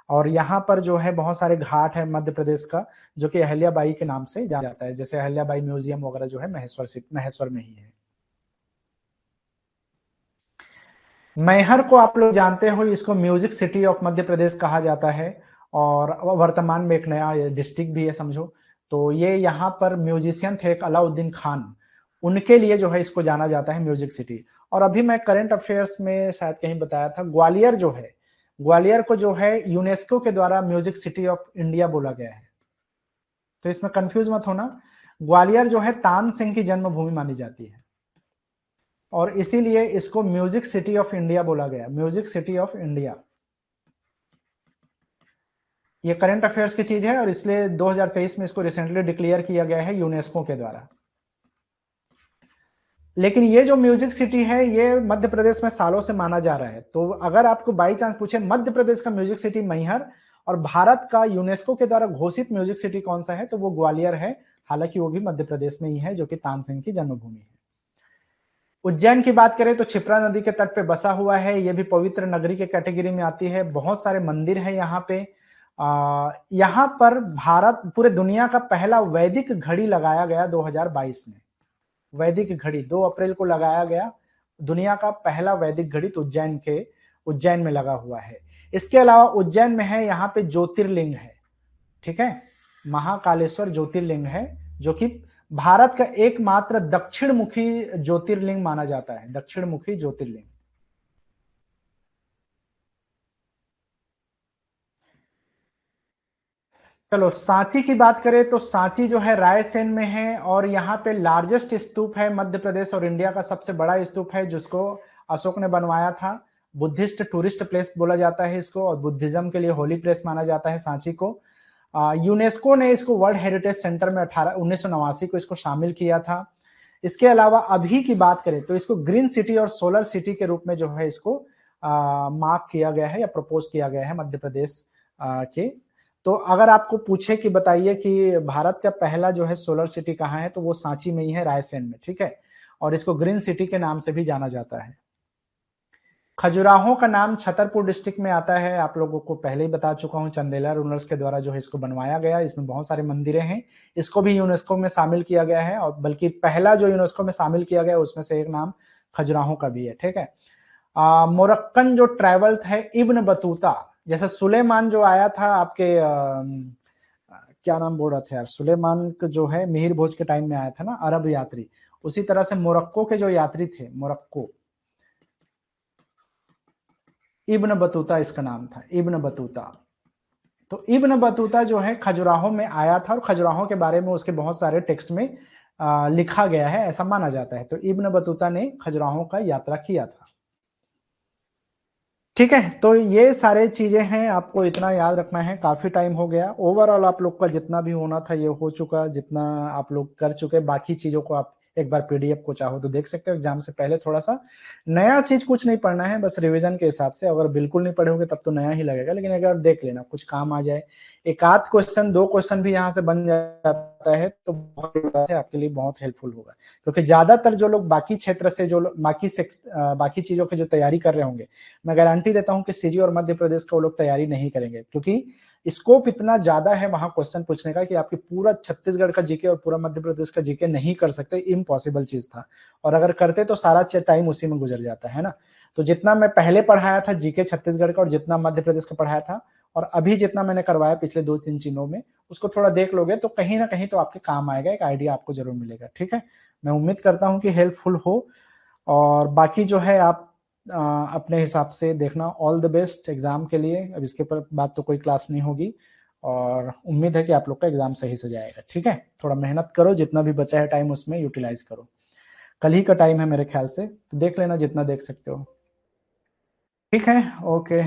और यहाँ पर जो है बहुत सारे घाट है मध्य प्रदेश का, जो कि अहिल्या बाई के नाम से जाना जाता है, जैसे अहिल्या बाई म्यूजियम वगैरह जो है महेश्वर में ही है। मैहर को आप लोग जानते हो, इसको music city of Madhya Pradesh कहा जाता है, और वर्तमान में एक नया डिस्ट्रिक्ट भी है समझो। तो ये यहाँ पर म्यूजिशियन थे एक अलाउद्दीन खान, उनके लिए जो है इसको जाना जाता है म्यूजिक सिटी। और अभी मैं करंट अफेयर्स में शायद कहीं बताया था, ग्वालियर जो है, ग्वालियर को जो है यूनेस्को के द्वारा म्यूजिक सिटी ऑफ इंडिया बोला गया है। तो इसमें कंफ्यूज मत होना, ग्वालियर जो है तानसेन की जन्मभूमि मानी जाती है, और इसीलिए इसको म्यूजिक सिटी ऑफ इंडिया बोला गया, म्यूजिक सिटी ऑफ इंडिया। ये करंट अफेयर्स की चीज है, और इसलिए 2023 में इसको रिसेंटली डिक्लेयर किया गया है यूनेस्को के द्वारा। लेकिन ये जो म्यूजिक सिटी है ये मध्य प्रदेश में सालों से माना जा रहा है। तो अगर आपको बाई चांस पूछे मध्य प्रदेश का म्यूजिक सिटी मैहर और भारत का यूनेस्को के द्वारा घोषित म्यूजिक सिटी कौन सा है, तो वो ग्वालियर है। हालांकि वो भी मध्य प्रदेश में ही है, जो कि तानसेन की जन्मभूमि है। उज्जैन की बात करें तो क्षिप्रा नदी के तट पे बसा हुआ है, ये भी पवित्र नगरी के कैटेगरी में आती है। बहुत सारे मंदिर है यहाँ पे। यहाँ पर भारत पूरे दुनिया का पहला वैदिक घड़ी लगाया गया 2022 में। वैदिक घड़ी 2 अप्रैल को लगाया गया, दुनिया का पहला वैदिक घड़ी तो उज्जैन में लगा हुआ है। इसके अलावा उज्जैन में है यहाँ पे ज्योतिर्लिंग है, ठीक है, महाकालेश्वर ज्योतिर्लिंग है, जो कि भारत का एकमात्र दक्षिण मुखी ज्योतिर्लिंग माना जाता है, दक्षिण मुखी ज्योतिर्लिंग। चलो सांची की बात करें तो सांची जो है रायसेन में है, और यहाँ पे लार्जेस्ट स्तूप है मध्य प्रदेश और इंडिया का सबसे बड़ा स्तूप है, जिसको अशोक ने बनवाया था। बुद्धिस्ट टूरिस्ट प्लेस बोला जाता है इसको, और बुद्धिज्म के लिए होली प्लेस माना जाता है सांची को। यूनेस्को ने इसको वर्ल्ड हेरिटेज सेंटर में 1989 को इसको शामिल किया था। इसके अलावा अभी की बात करें तो इसको ग्रीन सिटी और सोलर सिटी के रूप में जो है इसको मार्क किया गया है या प्रपोज किया गया है मध्य प्रदेश के। तो अगर आपको पूछे कि बताइए कि भारत का पहला जो है सोलर सिटी कहाँ है, तो वो सांची में ही है, रायसेन में, ठीक है। और इसको ग्रीन सिटी के नाम से भी जाना जाता है। खजुराहो का नाम छतरपुर डिस्ट्रिक्ट में आता है, आप लोगों को पहले ही बता चुका हूं, चंदेला रूलर्स के द्वारा जो है इसको बनवाया गया। इसमें बहुत सारे मंदिरें हैं, इसको भी यूनेस्को में शामिल किया गया है, और बल्कि पहला जो यूनेस्को में शामिल किया गया उसमें से एक नाम खजुराहो का भी है, ठीक है। मोरक्कन जो ट्रैवल है इब्न बतूता, जैसे सुलेमान जो आया था आपके क्या नाम बोल रहा था यार, सुलेमान जो है मिहिर भोज के टाइम में आया था ना, अरब यात्री, उसी तरह से मोरक्को के जो यात्री थे, मोरक्को, इब्न बतूता इसका नाम था, इब्न बतूता। तो इब्न बतूता जो है खजुराहो में आया था, और खजुराहो के बारे में उसके बहुत सारे टेक्स्ट में लिखा गया है, ऐसा माना जाता है। तो इब्न बतूता ने खजुराहो का यात्रा किया था, ठीक है। तो ये सारे चीजें हैं, आपको इतना याद रखना है। काफी टाइम हो गया, ओवरऑल आप लोग का जितना भी होना था ये हो चुका, जितना आप लोग कर चुके। बाकी चीजों को आप एक बार पीडीएफ को चाहो तो देख सकते हो, एग्जाम से पहले थोड़ा सा नया चीज कुछ नहीं पढ़ना है, बस रिवीजन के हिसाब से। अगर बिल्कुल नहीं पढ़ोगे तब तो नया ही लगेगा, लेकिन अगर देख लेना कुछ काम आ जाए, एक आध क्वेश्चन 2 क्वेश्चन भी यहाँ से बन जाता है तो बहुत है, आपके लिए बहुत हेल्पफुल होगा। क्योंकि ज्यादातर जो लोग बाकी क्षेत्र से जो बाकी चीजों की जो तैयारी कर रहे होंगे, मैं गारंटी देता हूं कि सीजी और मध्य प्रदेश का वो लोग तैयारी नहीं करेंगे, क्योंकि स्कोप इतना ज्यादा है वहां क्वेश्चन पूछने का कि आपकी पूरा छत्तीसगढ़ का जीके और पूरा मध्य प्रदेश का जीके नहीं कर सकते, इम्पॉसिबल चीज था। और अगर करते तो सारा टाइम उसी में गुजर जाता है ना। तो जितना मैं पहले पढ़ाया था जीके छत्तीसगढ़ का, और जितना मध्य प्रदेश का पढ़ाया था, और अभी जितना मैंने करवाया पिछले 2-3 चीनों में, उसको थोड़ा देख लोगे तो कहीं ना कहीं तो आपके काम आएगा, एक आइडिया आपको जरूर मिलेगा, ठीक है। मैं उम्मीद करता हूं कि हेल्पफुल हो, और बाकी जो है आप अपने हिसाब से देखना। ऑल द बेस्ट एग्जाम के लिए। अब इसके बाद तो कोई क्लास नहीं होगी, और उम्मीद है कि आप लोग का एग्जाम सही से जाएगा, ठीक है। थोड़ा मेहनत करो, जितना भी बचा है टाइम उसमें यूटिलाइज करो। कल ही का टाइम है मेरे ख्याल से, तो देख लेना जितना देख सकते हो, ठीक है। ओके।